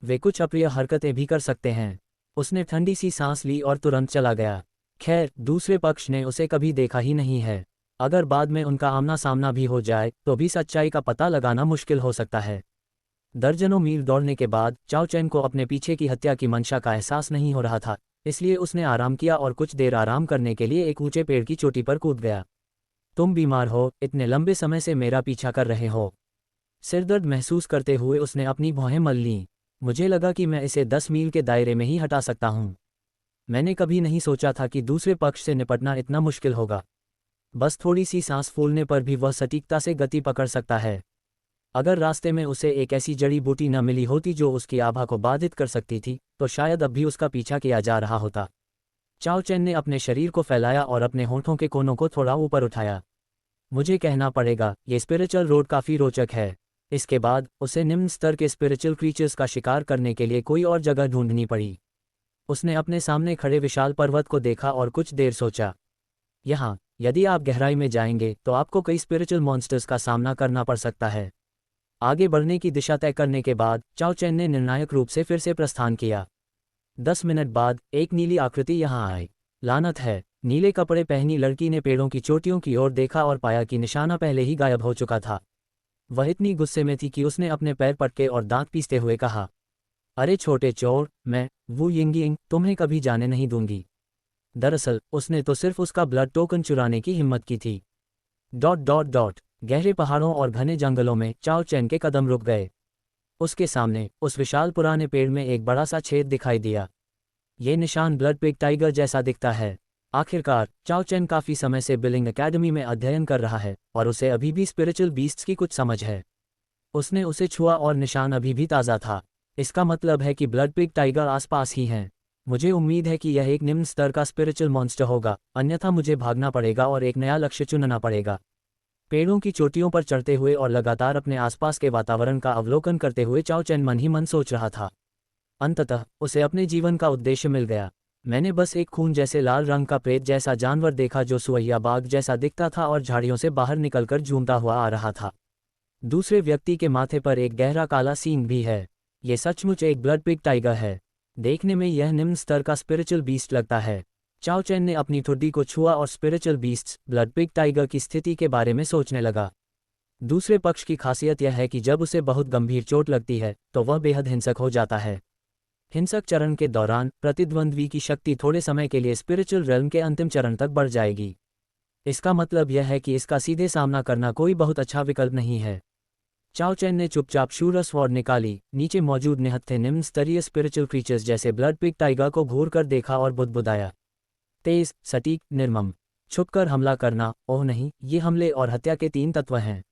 वे कुछ अप्रिय हरकतें भी कर सकते हैं। उसने ठंडी सी सांस ली और तुरंत चला गया। खैर, दूसरे पक्ष ने उसे कभी देखा ही नहीं है। अगर बाद में उनका आमना सामना भी हो जाए तो भी सच्चाई का पता लगाना मुश्किल हो सकता है। दर्जनों मील दौड़ने के बाद चाओ चैन को अपने पीछे की हत्या की मंशा का एहसास नहीं हो रहा था, इसलिए उसने आराम किया और कुछ देर आराम करने के लिए एक ऊंचे पेड़ की चोटी पर कूद गया। तुम बीमार हो, इतने लंबे समय से मेरा पीछा कर रहे हो। सिरदर्द महसूस करते हुए उसने अपनी भौहें मल लीं। मुझे लगा कि मैं इसे 10 मील के दायरे में ही हटा सकता हूँ। मैंने कभी नहीं सोचा था कि दूसरे पक्ष से निपटना इतना मुश्किल होगा। बस थोड़ी सी सांस फूलने पर भी वह सटीकता से गति पकड़ सकता है। अगर रास्ते में उसे एक ऐसी जड़ी बूटी न मिली होती जो उसकी आभा को बाधित कर सकती थी, तो शायद अब भी उसका पीछा किया जा रहा होता। चाओ चैन ने अपने शरीर को फैलाया और अपने होंठों के कोनों को थोड़ा ऊपर उठाया। मुझे कहना पड़ेगा, ये स्पिरिचुअल रोड काफ़ी रोचक है। इसके बाद उसे निम्न स्तर के स्पिरिचुअल क्रीचर्स का शिकार करने के लिए कोई और जगह ढूंढनी पड़ी। उसने अपने सामने खड़े विशाल पर्वत को देखा और कुछ देर सोचा। यहाँ, यदि आप गहराई में जाएंगे तो आपको कई स्पिरिचुअल मॉन्स्टर्स का सामना करना पड़ सकता है। आगे बढ़ने की दिशा तय करने के बाद चाओ चैन ने निर्णायक रूप से फिर से प्रस्थान किया। 10 मिनट बाद एक नीली आकृति यहाँ आई। लानत है! नीले कपड़े पहनी लड़की ने पेड़ों की चोटियों की ओर देखा और पाया कि निशाना पहले ही गायब हो चुका था। वह इतनी गुस्से में थी कि उसने अपने पैर पटके और दांत पीसते हुए कहा, अरे छोटे चोर, मैं वू यिंगिंग तुम्हें कभी जाने नहीं दूंगी। दरअसल उसने तो सिर्फ उसका ब्लड टोकन चुराने की हिम्मत की थी। ... गहरे पहाड़ों और घने जंगलों में चाओ चैन के कदम रुक गए। उसके सामने उस विशाल पुराने पेड़ में एक बड़ा सा छेद दिखाई दिया। ये निशान ब्लड पिग टाइगर जैसा दिखता है। आखिरकार चाओ चैन काफ़ी समय से बिलिंग एकेडमी में अध्ययन कर रहा है और उसे अभी भी स्पिरिचुअल बीस्ट्स की कुछ समझ है। उसने उसे छुआ और निशान अभी भी ताज़ा था। इसका मतलब है कि ब्लड पिग टाइगर आसपास ही हैं। मुझे उम्मीद है कि यह एक निम्न स्तर का स्पिरिचुअल मॉन्स्टर होगा, अन्यथा मुझे भागना पड़ेगा और एक नया लक्ष्य चुनना पड़ेगा। पेड़ों की चोटियों पर चढ़ते हुए और लगातार अपने आसपास के वातावरण का अवलोकन करते हुए चाओ चैन मन ही मन सोच रहा था। अंततः उसे अपने जीवन का उद्देश्य मिल गया। मैंने बस एक खून जैसे लाल रंग का प्रेत जैसा जानवर देखा जो सुअहिया बाघ जैसा दिखता था और झाड़ियों से बाहर निकलकर झूमता हुआ आ रहा था। दूसरे व्यक्ति के माथे पर एक गहरा काला सींग भी है। ये सचमुच एक ब्लड पिग टाइगर है। देखने में यह निम्न स्तर का स्पिरिचुअल बीस्ट लगता है। चाओ चैन ने अपनी ठुड्डी को छुआ और spiritual beasts blood pig tiger की स्थिति के बारे में सोचने लगा। दूसरे पक्ष की खासियत यह है कि जब उसे बहुत गंभीर चोट लगती है तो वह बेहद हिंसक हो जाता है। हिंसक चरण के दौरान प्रतिद्वंद्वी की शक्ति थोड़े समय के लिए स्पिरिचुअल रेल्म के अंतिम चरण तक बढ़ जाएगी। इसका मतलब यह है कि इसका सीधे सामना करना कोई बहुत अच्छा विकल्प नहीं है। चाओ चैन ने चुपचाप शूर स्वॉर्ड निकाली, नीचे मौजूद निहत्थे निम्न स्तरीय स्पिरिचुअल क्रीचर्स जैसे ब्लड पिग टाइगर को घूर कर देखा और बुदबुदाया। तेज, सटीक, निर्मम। छुपकर हमला करना, ओह नहीं, ये हमले और हत्या के 3 तत्व हैं।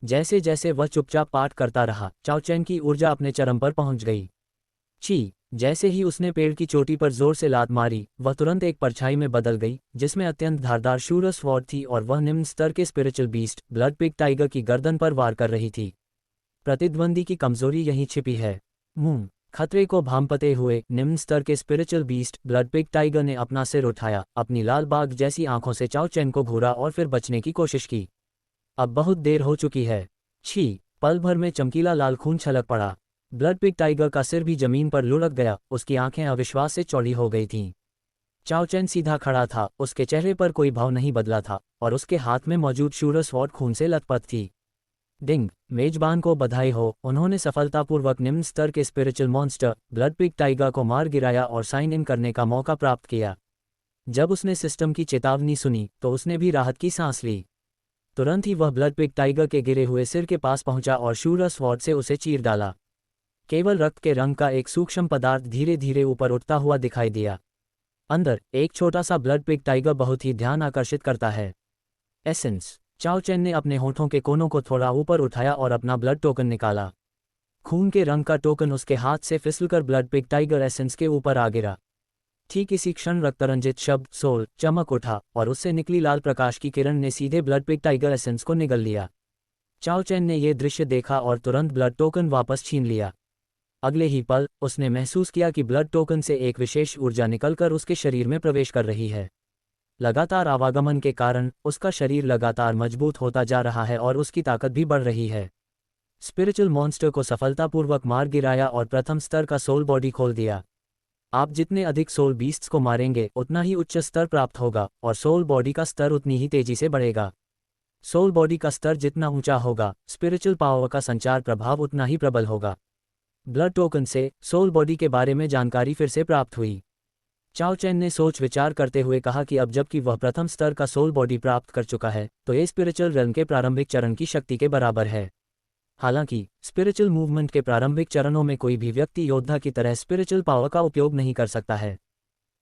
जैसे जैसे वह चुपचाप पाठ करता रहा, चाओ चैन की ऊर्जा अपने चरम पर पहुंच गई। ची! जैसे ही उसने पेड़ की चोटी पर जोर से लात मारी, वह तुरंत एक परछाई में बदल गई, जिसमें अत्यंत धारदार शूर स्वॉर्ड थी और वह निम्न स्तर के spiritual beast blood pig tiger की गर्दन पर वार कर रही थी। प्रतिद्वंदी की कमजोरी यहीं छिपी है। मुंह खतरे को भांपते हुए निम्न स्तर के spiritual beast blood pig tiger ने अपना सिर उठाया, अपनी लाल बाघ जैसी आंखों से चाओ चैन को घूरा और फिर बचने की कोशिश की। अब बहुत देर हो चुकी है। छी! पल भर में चमकीला लाल खून छलक पड़ा। ब्लड पिग टाइगर का सिर भी जमीन पर लुढ़क गया, उसकी आंखें अविश्वास से चौड़ी हो गई थीं। चाओ चैन सीधा खड़ा था, उसके चेहरे पर कोई भाव नहीं बदला था और उसके हाथ में मौजूद शूर स्वॉर्ड खून से लथपथ थी। डिंग! मेजबान को बधाई हो, उन्होंने सफलतापूर्वक निम्न स्तर के spiritual monster blood pig tiger को मार गिराया और साइन इन करने का मौका प्राप्त किया। जब उसने सिस्टम की चेतावनी सुनी तो उसने भी राहत की सांस ली। तुरंत ही वह ब्लड पिग टाइगर के गिरे हुए सिर के पास पहुंचा और शूर स्वॉर्ड से उसे चीर डाला। केवल रक्त के रंग का एक सूक्ष्म पदार्थ धीरे धीरे ऊपर उठता हुआ दिखाई दिया। अंदर एक छोटा सा ब्लड पिग टाइगर बहुत ही ध्यान आकर्षित करता है। एसेंस। चाओ चैन ने अपने होठों के कोनों को थोड़ा ऊपर उठाया और अपना ब्लड टोकन निकाला। खून के रंग का टोकन उसके हाथ से फिसलकर ब्लड पिग टाइगर एसेंस के ऊपर आ गिरा। ठीक इसी क्षण रक्तरंजित शब्द सोल चमक उठा और उससे निकली लाल प्रकाश की किरण ने सीधे ब्लड पिग टाइगर एसेंस को निगल लिया। चाओ चैन ने यह दृश्य देखा और तुरंत ब्लड टोकन वापस छीन लिया। अगले ही पल उसने महसूस किया कि ब्लड टोकन से एक विशेष ऊर्जा निकलकर उसके शरीर में प्रवेश कर रही है। लगातार आवागमन के कारण उसका शरीर लगातार मजबूत होता जा रहा है और उसकी ताकत भी बढ़ रही है। स्पिरिचुअल मॉन्स्टर को सफलतापूर्वक मार गिराया और प्रथम स्तर का सोल बॉडी खोल दिया। आप जितने अधिक सोल बीस्ट्स को मारेंगे उतना ही उच्च स्तर प्राप्त होगा और सोल बॉडी का स्तर उतनी ही तेजी से बढ़ेगा। सोल बॉडी का स्तर जितना ऊंचा होगा, स्पिरिचुअल पावर का संचार प्रभाव उतना ही प्रबल होगा। ब्लड टोकन से सोल बॉडी के बारे में जानकारी फिर से प्राप्त हुई। चाओ चैन ने सोच विचार करते हुए कहा कि अब जबकि वह प्रथम स्तर का सोल बॉडी प्राप्त कर चुका है तो ये स्पिरिचुअल रेल्म के प्रारंभिक चरण की शक्ति के बराबर है। हालांकि स्पिरिचुअल मूवमेंट के प्रारंभिक चरणों में कोई भी व्यक्ति योद्धा की तरह स्पिरिचुअल पावर का उपयोग नहीं कर सकता है।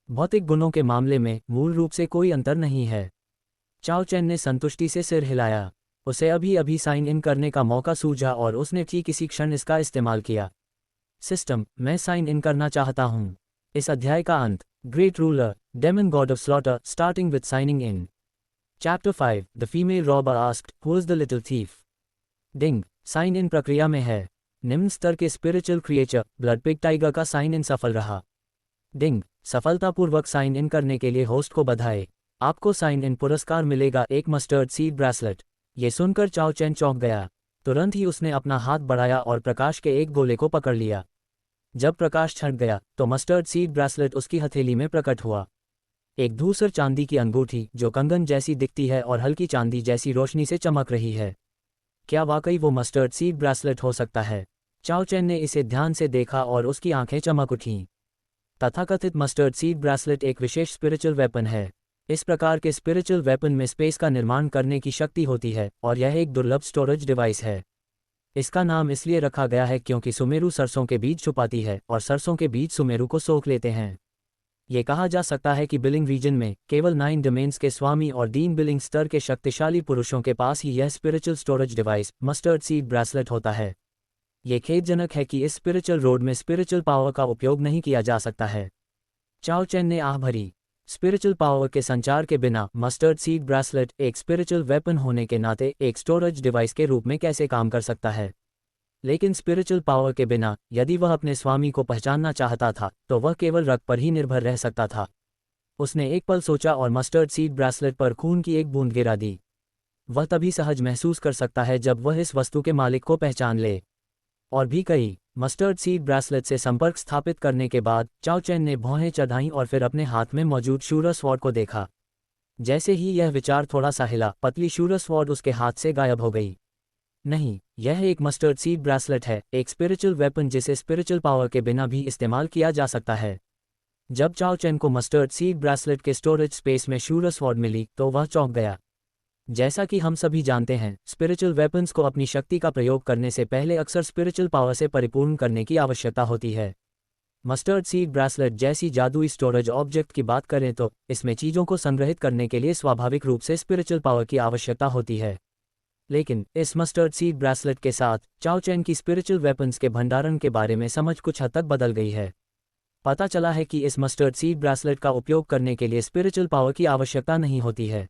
भौतिक गुणों के मामले में मूल रूप से कोई अंतर नहीं है। चाओ चैन ने संतुष्टि से सिर हिलाया। उसे अभी अभी साइन इन करने का मौका सूझा और उसने ठीक इसी क्षण इसका इस्तेमाल किया। सिस्टम, मैं साइन इन करना चाहता हूँ। इस अध्याय का अंत। Great ruler, demon god of slaughter, starting with signing in. Chapter 5, the female robber asked, who is the little thief? Ding! Sign in प्रक्रिया में है। निम्न स्तर के spiritual creature blood pig tiger का साइन इन सफल रहा। डिंग! सफलतापूर्वक साइन इन करने के लिए होस्ट को बधाई। आपको साइन इन पुरस्कार मिलेगा, एक मस्टर्ड सीड ब्रेसलेट। ये सुनकर चाओ चैन चौंक गया। तुरंत ही उसने अपना हाथ बढ़ाया और प्रकाश के एक गोले को पकड़ लिया। जब प्रकाश छट गया तो मस्टर्ड सीड ब्रेसलेट उसकी हथेली में प्रकट हुआ। एक धूसर चांदी की अंगूठी जो कंगन जैसी दिखती है और हल्की चांदी जैसी रोशनी से चमक रही है। क्या वाकई वो मस्टर्ड सीड ब्रेसलेट हो सकता है? चाओ चैन ने इसे ध्यान से देखा और उसकी आंखें चमक उठीं। तथाकथित मस्टर्ड सीड ब्रेसलेट एक विशेष स्पिरिचुअल वेपन है। इस प्रकार के स्पिरिचुअल वेपन में स्पेस का निर्माण करने की शक्ति होती है और यह एक दुर्लभ स्टोरेज डिवाइस है। इसका नाम इसलिए रखा गया है क्योंकि सुमेरु सरसों के बीज छुपाती है और सरसों के बीज सुमेरु को सोख लेते हैं। ये कहा जा सकता है कि बिलिंग रीजन में केवल 9 डोमेन्स के स्वामी और डीन बिलिंग स्तर के शक्तिशाली पुरुषों के पास ही यह spiritual storage device mustard seed bracelet होता है। ये खेदजनक है कि इस स्पिरिचुअल रोड में स्पिरिचुअल पावर का उपयोग नहीं किया जा सकता है। चाओ चैन ने आह भरी। स्पिरिचुअल पावर के संचार के बिना मस्टर्ड सीड ब्रेसलेट एक स्पिरिचुअल वेपन होने के नाते एक स्टोरेज डिवाइस के रूप में कैसे काम कर सकता है। लेकिन स्पिरिचुअल पावर के बिना यदि वह अपने स्वामी को पहचानना चाहता था तो वह केवल रग पर ही निर्भर रह सकता था। उसने एक पल सोचा और मस्टर्ड सीड ब्रेसलेट पर खून की एक बूंद गिरा दी। वह तभी सहज महसूस कर सकता है जब वह इस वस्तु के मालिक को पहचान ले। और भी कई मस्टर्ड सीड ब्रेसलेट से संपर्क स्थापित करने के बाद चाओ चैन ने भौहें चढ़ाईं और फिर अपने हाथ में मौजूद शूरर स्वॉर्ड को देखा। जैसे ही यह विचार थोड़ा सा हिला, पतली शूरर स्वॉर्ड उसके हाथ से गायब हो गई। नहीं, यह एक मस्टर्ड सीड ब्रेसलेट है, एक स्पिरिचुअल वेपन जिसे स्पिरिचुअल पावर के बिना भी इस्तेमाल किया जा सकता है। जब चाओ चैन को मस्टर्ड सीड ब्रेसलेट के स्टोरेज स्पेस में शूरर स्वॉर्ड मिली तो वह चौंक गया। जैसा कि हम सभी जानते हैं, स्पिरिचुअल वेपन्स को अपनी शक्ति का प्रयोग करने से पहले अक्सर स्पिरिचुअल पावर से परिपूर्ण करने की आवश्यकता होती है। मस्टर्ड सीड ब्रेसलेट जैसी जादुई स्टोरेज ऑब्जेक्ट की बात करें तो इसमें चीज़ों को संग्रहित करने के लिए स्वाभाविक रूप से स्पिरिचुअल पावर की आवश्यकता होती है। लेकिन इस मस्टर्ड सीड ब्रेसलेट के साथ चाओ चैन की स्पिरिचुअल वेपन्स के भंडारण के बारे में समझ कुछ हद तक बदल गई है। पता चला है कि इस मस्टर्ड सीड ब्रेसलेट का उपयोग करने के लिए स्पिरिचुअल पावर की आवश्यकता नहीं होती है।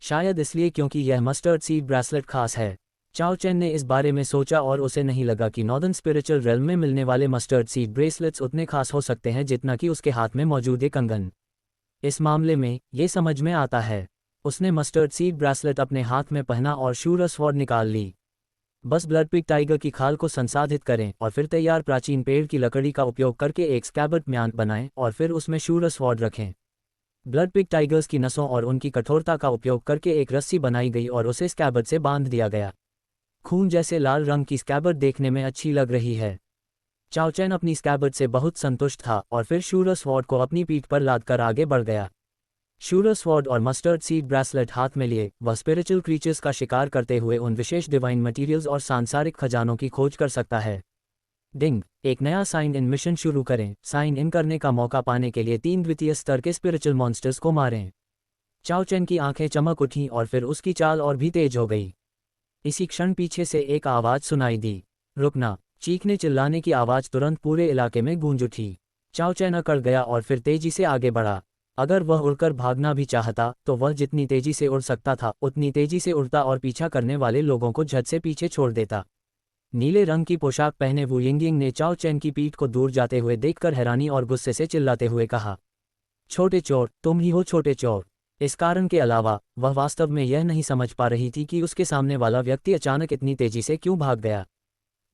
शायद इसलिए क्योंकि यह मस्टर्ड सीड ब्रेसलेट खास है। चाओ चैन ने इस बारे में सोचा और उसे नहीं लगा कि नॉर्दर्न स्पिरिचुअल रेल्म में मिलने वाले मस्टर्ड सीड ब्रेसलेट्स उतने खास हो सकते हैं जितना कि उसके हाथ में मौजूद एक कंगन। इस मामले में ये समझ में आता है। उसने मस्टर्ड सीड ब्रेसलेट अपने हाथ में पहना और शूरर स्वॉर्ड निकाल ली। बस ब्लड पिग टाइगर की खाल को संसाधित करें और फिर तैयार प्राचीन पेड़ की लकड़ी का उपयोग करके एक स्कैबर्ड म्यान बनाएं और फिर उसमें शूरर स्वॉर्ड रखें। ब्लड पिग टाइगर्स की नसों और उनकी कठोरता का उपयोग करके एक रस्सी बनाई गई और उसे स्कैबर्ड से बांध दिया गया। खून जैसे लाल रंग की स्कैबर्ड देखने में अच्छी लग रही है। चाओ चैन अपनी स्कैबर्ड से बहुत संतुष्ट था और फिर शूरर स्वॉर्ड को अपनी पीठ पर लादकर आगे बढ़ गया। शूरर स्वॉर्ड और मस्टर्ड सीड ब्रेसलेट हाथ में लिए वह स्पिरिचुअल क्रीचर्स का शिकार करते हुए उन विशेष डिवाइन मटेरियल्स और सांसारिक खजानों की खोज कर सकता है। डिंग, एक नया साइन इन मिशन शुरू करें। साइन इन करने का मौका पाने के लिए 3 द्वितीय स्तर के स्पिरिचुअल मॉन्स्टर्स को मारें। चाओ चैन की आंखें चमक उठीं और फिर उसकी चाल और भी तेज हो गई। इसी क्षण पीछे से एक आवाज़ सुनाई दी। रुकना! चीखने चिल्लाने की आवाज़ तुरंत पूरे इलाके में गूंज उठी। चाओ चैन अकड़ गया और फिर तेजी से आगे बढ़ा। अगर वह उड़कर भागना भी चाहता तो वह जितनी तेजी से उड़ सकता था उतनी तेजी से उड़ता और पीछा करने वाले लोगों को झट से पीछे छोड़ देता। नीले रंग की पोशाक पहने वू यिंगयिंग ने चाओ चैन की पीठ को दूर जाते हुए देखकर हैरानी और गुस्से से चिल्लाते हुए कहा, छोटे चोर, तुम ही हो छोटे चोर। इस कारण के अलावा वह वास्तव में यह नहीं समझ पा रही थी कि उसके सामने वाला व्यक्ति अचानक इतनी तेजी से क्यों भाग गया।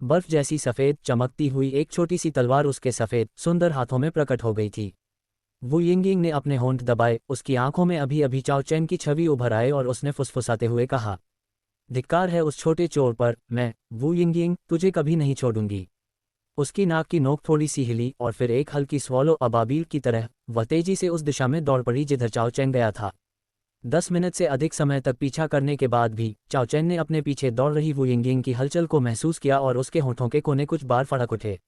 बर्फ जैसी सफ़ेद चमकती हुई एक छोटी सी तलवार उसके सफ़ेद सुंदर हाथों में प्रकट हो गई थी। वू यिंगयिंग ने अपने होंठ दबाए। उसकी आंखों में अभी अभी चाओ चैन की छवि उभर आए और उसने फुसफुसाते हुए कहा, धिक्कार है उस छोटे चोर पर। मैं, वू यिंगयिंग, तुझे कभी नहीं छोड़ूंगी। उसकी नाक की नोक थोड़ी सी हिली और फिर एक हल्की स्वॉलो अबाबील की तरह वह तेजी से उस दिशा में दौड़ पड़ी जिधर चाओ चैन गया था। 10 मिनट से अधिक समय तक पीछा करने के बाद भी चाओ चैन ने अपने पीछे दौड़ रही वू यिंगयिंग की हलचल को महसूस किया और उसके होठों के कोने कुछ बार फड़क उठे।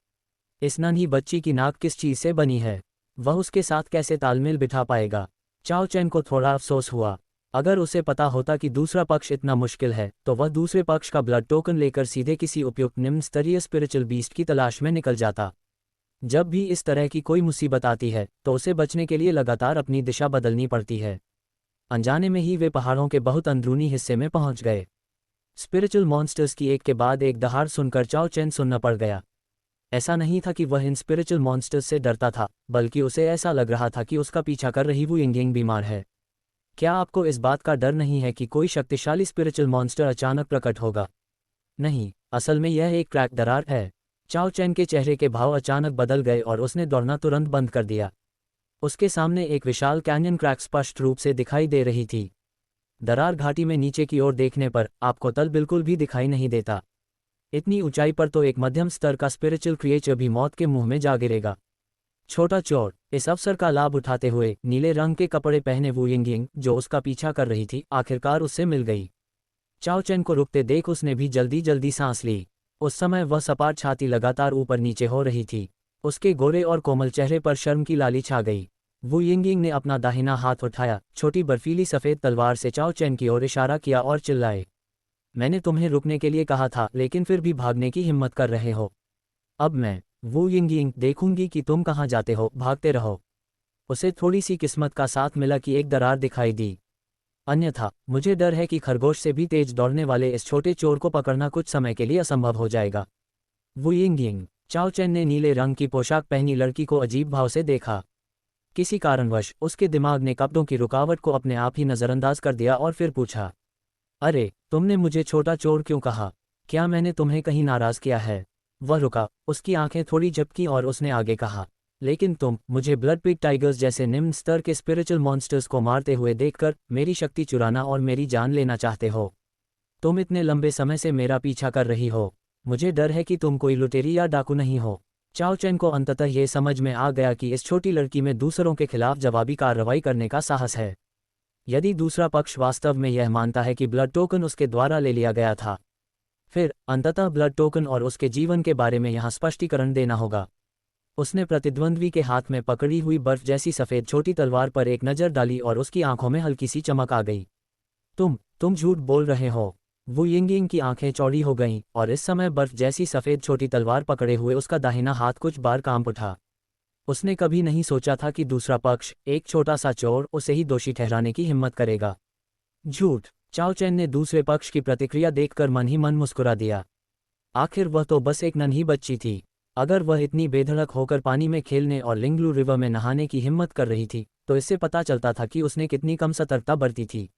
इस नन्ही बच्ची की नाक किस चीज़ से बनी है? वह उसके साथ कैसे तालमेल बिठा पाएगा? चाओ चैन को थोड़ा अफसोस हुआ। अगर उसे पता होता कि दूसरा पक्ष इतना मुश्किल है तो वह दूसरे पक्ष का ब्लड टोकन लेकर सीधे किसी उपयुक्त निम्न स्तरीय स्पिरिचुअल बीस्ट की तलाश में निकल जाता। जब भी इस तरह की कोई मुसीबत आती है तो उसे बचने के लिए लगातार अपनी दिशा बदलनी पड़ती है। अनजाने में ही वे पहाड़ों के बहुत अंदरूनी हिस्से में पहुंच गए। स्पिरिचुअल मॉन्स्टर्स की एक के बाद एक दहाड़ सुनकर चाओ चैन सुनना पड़ गया। ऐसा नहीं था कि वह इन स्पिरिचुअल मॉन्स्टर्स से डरता था, बल्कि उसे ऐसा लग रहा था कि उसका पीछा कर रही वू यिंगयिंग बीमार है। क्या आपको इस बात का डर नहीं है कि कोई शक्तिशाली स्पिरिचुअल मॉन्स्टर अचानक प्रकट होगा? नहीं, असल में यह एक क्रैक दरार है। चाओ चैन के चेहरे के भाव अचानक बदल गए और उसने दौड़ना तुरंत बंद कर दिया। उसके सामने एक विशाल कैन्यन क्रैक स्पष्ट रूप से दिखाई दे रही थी। दरार घाटी में नीचे की ओर देखने पर आपको तल बिल्कुल भी दिखाई नहीं देता। इतनी ऊंचाई पर तो एक मध्यम स्तर का स्पिरिचुअल क्रिएचर भी मौत के मुंह में जा गिरेगा। छोटा चोर! इस अवसर का लाभ उठाते हुए नीले रंग के कपड़े पहने वू यिंगयिंग, जो उसका पीछा कर रही थी, आखिरकार उससे मिल गई। चाओ चैन को रुकते देख उसने भी जल्दी जल्दी सांस ली। उस समय वह सपाट छाती लगातार ऊपर नीचे हो रही थी। उसके गोरे और कोमल चेहरे पर शर्म की लाली छा गई। वू यिंगिंग ने अपना दाहिना हाथ उठाया, छोटी बर्फीली सफ़ेद तलवार से चाओ चैन की ओर इशारा किया और चिल्लाए, मैंने तुम्हें रुकने के लिए कहा था, लेकिन फिर भी भागने की हिम्मत कर रहे हो। अब मैं, वू यिंगिंग, देखूंगी कि तुम कहाँ जाते हो, भागते रहो। उसे थोड़ी सी किस्मत का साथ मिला कि एक दरार दिखाई दी। अन्यथा मुझे डर है कि खरगोश से भी तेज दौड़ने वाले इस छोटे चोर को पकड़ना कुछ समय के लिए असंभव हो जाएगा। वू यिंगिंग। चाओ चैन ने नीले रंग की पोशाक पहनी लड़की को अजीब भाव से देखा। किसी कारणवश उसके दिमाग ने कपड़ों की रुकावट को अपने आप ही नज़रअंदाज कर दिया और फिर पूछा, अरे तुमने मुझे छोटा चोर क्यों कहा? क्या मैंने तुम्हें कहीं नाराज़ किया है? वह रुका, उसकी आंखें थोड़ी झपकी और उसने आगे कहा, लेकिन तुम मुझे ब्लड पिग टाइगर्स जैसे निम्न स्तर के स्पिरिचुअल मॉन्स्टर्स को मारते हुए देखकर मेरी शक्ति चुराना और मेरी जान लेना चाहते हो। तुम इतने लंबे समय से मेरा पीछा कर रही हो। मुझे डर है कि तुम कोई लुटेरी या डाकू नहीं हो। चाओ चैन को अंततः ये समझ में आ गया कि इस छोटी लड़की में दूसरों के खिलाफ जवाबी कार्रवाई करने का साहस है। यदि दूसरा पक्ष वास्तव में यह मानता है कि ब्लड टोकन उसके द्वारा ले लिया गया था, फिर अंततः ब्लड टोकन और उसके जीवन के बारे में यहाँ स्पष्टीकरण देना होगा। उसने प्रतिद्वंद्वी के हाथ में पकड़ी हुई बर्फ जैसी सफ़ेद छोटी तलवार पर एक नज़र डाली और उसकी आंखों में हल्की सी चमक आ गई। तुम झूठ बोल रहे हो। वू यिंगिंग की आंखें चौड़ी हो गईं और इस समय बर्फ जैसी सफ़ेद छोटी तलवार पकड़े हुए उसका दाहिना हाथ कुछ बार कांप उठा। उसने कभी नहीं सोचा था कि दूसरा पक्ष, एक छोटा सा चोर, उसे ही दोषी ठहराने की हिम्मत करेगा। झूठ। चाओ चैन ने दूसरे पक्ष की प्रतिक्रिया देखकर मन ही मन मुस्कुरा दिया। आखिर वह तो बस एक नन्ही बच्ची थी। अगर वह इतनी बेधड़क होकर पानी में खेलने और लिंगलू रिवर में नहाने की हिम्मत कर रही थी, तो इससे पता चलता था कि उसने कितनी कम सतर्कता बरती थी।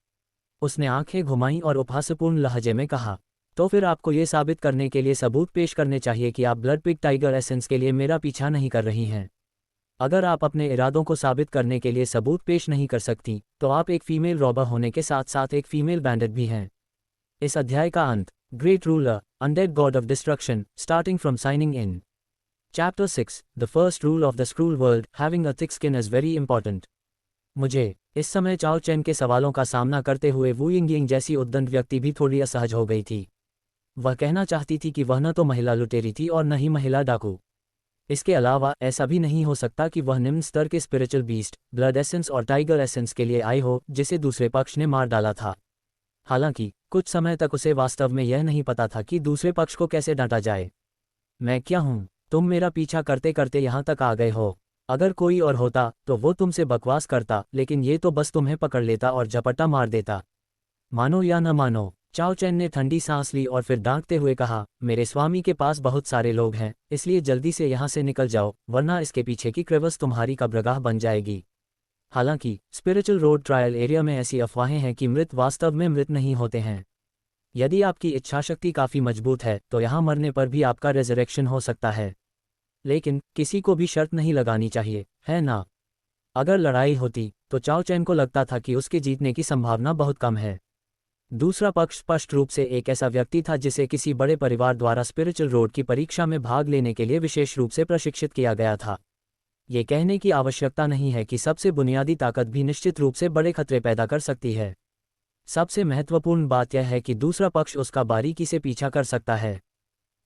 उसने आंखें घुमाईं और उपहासपूर्ण लहजे में कहा, तो फिर आपको ये साबित करने के लिए सबूत पेश करने चाहिए कि आप ब्लड पिग टाइगर एसेंस के लिए मेरा पीछा नहीं कर रही हैं। अगर आप अपने इरादों को साबित करने के लिए सबूत पेश नहीं कर सकती, तो आप एक फीमेल रॉबर होने के साथ साथ एक फीमेल बैंडिट भी हैं। इस अध्याय का अंत। Great ruler, undead god of destruction, starting from signing in. Chapter 6, the first rule of the cruel world, having a thick skin is very important. मुझे इस समय चाओ चैन के सवालों का सामना करते हुए वू यिंगिंग जैसी उद्दंड व्यक्ति भी थोड़ी असहज हो गई थी। वह कहना चाहती थी कि वह न तो महिला लुटेरी थी और न ही महिला डाकू। इसके अलावा ऐसा भी नहीं हो सकता कि वह निम्न स्तर के स्पिरिचुअल बीस्ट, ब्लड एसेंस और टाइगर एसेंस के लिए आई हो, जिसे दूसरे पक्ष ने मार डाला था। हालांकि कुछ समय तक उसे वास्तव में यह नहीं पता था कि दूसरे पक्ष को कैसे डांटा जाए। मैं क्या हूँ? तुम मेरा पीछा करते करते यहाँ तक आ गए हो। अगर कोई और होता तो वो तुमसे बकवास करता, लेकिन ये तो बस तुम्हें पकड़ लेता और झपट्टा मार देता। मानो या न मानो। चाओ चैन ने ठंडी सांस ली और फिर डांटते हुए कहा, मेरे स्वामी के पास बहुत सारे लोग हैं, इसलिए जल्दी से यहाँ से निकल जाओ, वरना इसके पीछे की क्रेवस तुम्हारी कब्रगाह बन जाएगी। हालांकि स्पिरिचुअल रोड ट्रायल एरिया में ऐसी अफवाहें हैं कि मृत वास्तव में मृत नहीं होते हैं। यदि आपकी इच्छाशक्ति काफ़ी मजबूत है तो यहाँ मरने पर भी आपका रेजरेक्शन हो सकता है। लेकिन किसी को भी शर्त नहीं लगानी चाहिए, है ना? अगर लड़ाई होती तो चाओ चैन को लगता था कि उसके जीतने की संभावना बहुत कम है। दूसरा पक्ष स्पष्ट रूप से एक ऐसा व्यक्ति था जिसे किसी बड़े परिवार द्वारा स्पिरिचुअल रोड की परीक्षा में भाग लेने के लिए विशेष रूप से प्रशिक्षित किया गया था। ये कहने की आवश्यकता नहीं है कि सबसे बुनियादी ताकत भी निश्चित रूप से बड़े खतरे पैदा कर सकती है। सबसे महत्वपूर्ण बात यह है कि दूसरा पक्ष उसका बारीकी से पीछा कर सकता है।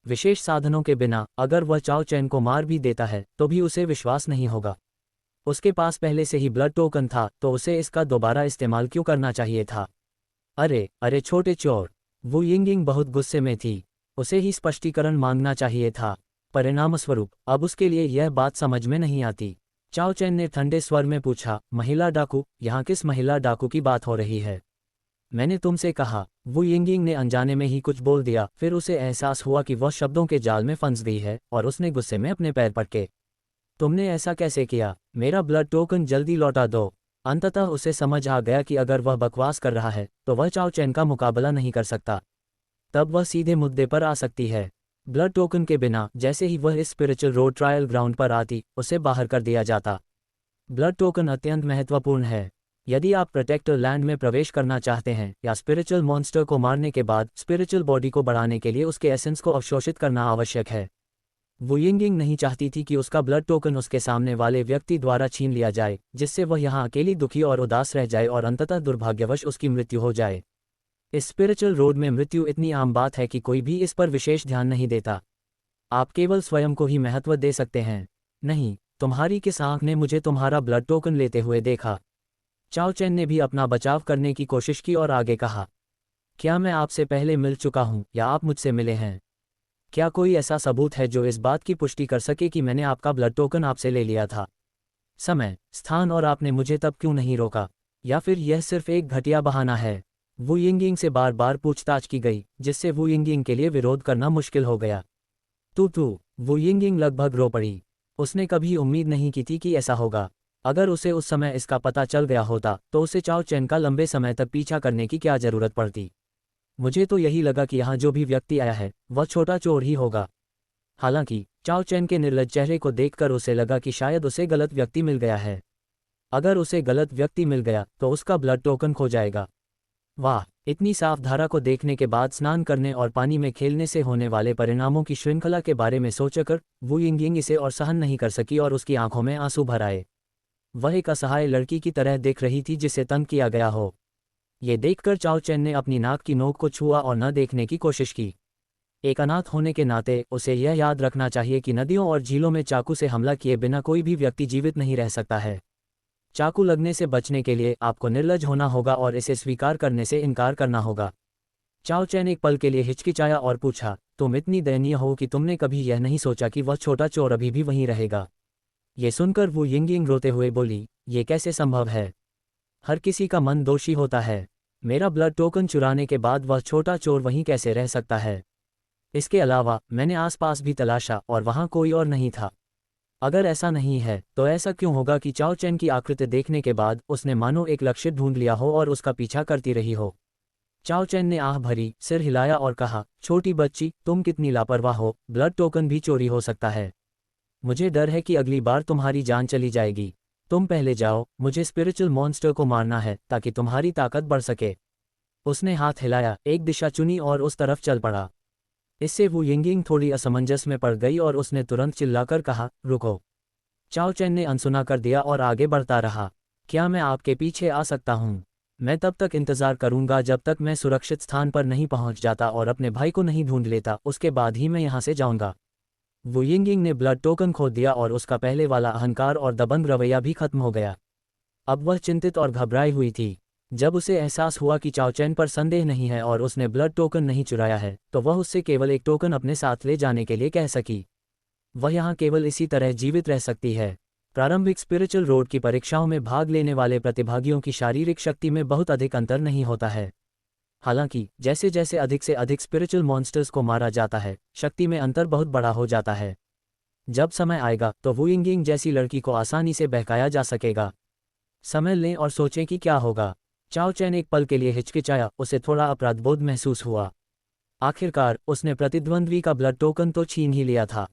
विशेष साधनों के बिना अगर वह चाओ चैन को मार भी देता है तो भी उसे विश्वास नहीं होगा। उसके पास पहले से ही ब्लड टोकन था, तो उसे इसका दोबारा इस्तेमाल क्यों करना चाहिए था? अरे अरे छोटे चोर। वू यिंगिंग बहुत गुस्से में थी। उसे ही स्पष्टीकरण मांगना चाहिए था। परिणामस्वरूप अब उसके लिए यह बात समझ में नहीं आती। चाओ चैन ने ठंडे स्वर में पूछा, महिला डाकू? यहाँ किस महिला डाकू की बात हो रही है? मैंने तुमसे कहा। वू यिंगिंग ने अनजाने में ही कुछ बोल दिया, फिर उसे एहसास हुआ कि वह शब्दों के जाल में फंस गई है और उसने गुस्से में अपने पैर पटके। तुमने ऐसा कैसे किया? मेरा ब्लड टोकन जल्दी लौटा दो। अंततः उसे समझ आ गया कि अगर वह बकवास कर रहा है तो वह चाओ चैन का मुकाबला नहीं कर सकता। तब वह सीधे मुद्दे पर आ सकती है। ब्लड टोकन के बिना जैसे ही वह इस स्पिरिचुअल रोड ट्रायल ग्राउंड पर आती, उसे बाहर कर दिया जाता। ब्लड टोकन अत्यंत महत्वपूर्ण है। यदि आप प्रोटेक्टर लैंड में प्रवेश करना चाहते हैं या स्पिरिचुअल मॉन्स्टर को मारने के बाद स्पिरिचुअल बॉडी को बढ़ाने के लिए उसके एसेंस को अवशोषित करना आवश्यक है। वू यिंगिंग नहीं चाहती थी कि उसका ब्लड टोकन उसके सामने वाले व्यक्ति द्वारा छीन लिया जाए, जिससे वह यहाँ अकेली, दुखी और उदास रह जाए और अंततः दुर्भाग्यवश उसकी मृत्यु हो जाए। इस स्पिरिचुअल रोड में मृत्यु इतनी आम बात है कि कोई भी इस पर विशेष ध्यान नहीं देता। आप केवल स्वयं को ही महत्व दे सकते हैं। नहीं, तुम्हारी किस आंख ने मुझे तुम्हारा ब्लड टोकन लेते हुए देखा? चाओ चैन ने भी अपना बचाव करने की कोशिश की और आगे कहा, क्या मैं आपसे पहले मिल चुका हूं या आप मुझसे मिले हैं? क्या कोई ऐसा सबूत है जो इस बात की पुष्टि कर सके कि मैंने आपका ब्लड टोकन आपसे ले लिया था? समय, स्थान और आपने मुझे तब क्यों नहीं रोका? या फिर यह सिर्फ एक घटिया बहाना है? वू यिंगिंग से बार बार पूछताछ की गई, जिससे वू यिंगिंग के लिए विरोध करना मुश्किल हो गया। तू वू यिंगिंग लगभग रो पड़ी। उसने कभी उम्मीद नहीं की थी कि ऐसा होगा। अगर उसे उस समय इसका पता चल गया होता तो उसे चाओ चैन का लंबे समय तक पीछा करने की क्या जरूरत पड़ती? मुझे तो यही लगा कि यहाँ जो भी व्यक्ति आया है वह छोटा चोर ही होगा। हालांकि चाओ चैन के निर्लज चेहरे को देखकर उसे लगा कि शायद उसे गलत व्यक्ति मिल गया है। अगर उसे गलत व्यक्ति मिल गया तो उसका ब्लड टोकन खो जाएगा। वाह, इतनी साफ धारा को देखने के बाद स्नान करने और पानी में खेलने से होने वाले परिणामों की श्रृंखला के बारे में सोचकर वू यिंगिंग इसे और सहन नहीं कर सकी और उसकी आंखों में आंसू भर आए। वह एक असहाय लड़की की तरह देख रही थी जिसे तंग किया गया हो। ये देखकर चाओ चैन ने अपनी नाक की नोक को छुआ और न देखने की कोशिश की। एक अनाथ होने के नाते उसे यह याद रखना चाहिए कि नदियों और झीलों में चाकू से हमला किए बिना कोई भी व्यक्ति जीवित नहीं रह सकता है। चाकू लगने से बचने के लिए आपको निर्लज होना होगा और इसे स्वीकार करने से इनकार करना होगा। चाओ चैन एक पल के लिए हिचकिचाया और पूछा, तुम इतनी दयनीय हो कि तुमने कभी यह नहीं सोचा कि वह छोटा चोर अभी भी वहीं रहेगा? ये सुनकर वू यिंगिंग रोते हुए बोली, ये कैसे संभव है? हर किसी का मन दोषी होता है। मेरा ब्लड टोकन चुराने के बाद वह छोटा चोर वहीं कैसे रह सकता है? इसके अलावा मैंने आसपास भी तलाशा और वहां कोई और नहीं था। अगर ऐसा नहीं है तो ऐसा क्यों होगा कि चाओ चैन की आकृति देखने के बाद उसने मानो एक लक्ष्य ढूंढ लिया हो और उसका पीछा करती रही हो। चाओ चैन ने आह भरी, सिर हिलाया और कहा, छोटी बच्ची, तुम कितनी लापरवाह हो, ब्लड टोकन भी चोरी हो सकता है। मुझे डर है कि अगली बार तुम्हारी जान चली जाएगी। तुम पहले जाओ, मुझे स्पिरिचुअल मॉन्स्टर को मारना है ताकि तुम्हारी ताकत बढ़ सके। उसने हाथ हिलाया, एक दिशा चुनी और उस तरफ चल पड़ा। इससे वू यिंगिंग थोड़ी असमंजस में पड़ गई और उसने तुरंत चिल्लाकर कहा, रुको। चाओ चैन ने अनसुना कर दिया और आगे बढ़ता रहा। क्या मैं आपके पीछे आ सकता हूँ? मैं तब तक इंतजार करूंगा जब तक मैं सुरक्षित स्थान पर नहीं पहुंच जाता और अपने भाई को नहीं ढूंढ लेता, उसके बाद ही मैं यहाँ से जाऊंगा। वू यिंगिंग ने ब्लड टोकन खो दिया और उसका पहले वाला अहंकार और दबंग रवैया भी खत्म हो गया। अब वह चिंतित और घबराई हुई थी। जब उसे एहसास हुआ कि चाओ चैन पर संदेह नहीं है और उसने ब्लड टोकन नहीं चुराया है, तो वह उससे केवल एक टोकन अपने साथ ले जाने के लिए कह सकी। वह यहाँ केवल इसी तरह जीवित रह सकती है। प्रारंभिक स्पिरिचुअल रोड की परीक्षाओं में भाग लेने वाले प्रतिभागियों की शारीरिक शक्ति में बहुत अधिक अंतर नहीं होता है। हालांकि जैसे जैसे अधिक से अधिक स्पिरिचुअल मॉन्स्टर्स को मारा जाता है, शक्ति में अंतर बहुत बड़ा हो जाता है। जब समय आएगा तो वू यिंगिंग जैसी लड़की को आसानी से बहकाया जा सकेगा। समय लें और सोचें कि क्या होगा। चाओ चैन एक पल के लिए हिचकिचाया, उसे थोड़ा अपराधबोध महसूस हुआ। आखिरकार उसने प्रतिद्वंद्वी का ब्लड टोकन तो छीन ही लिया था।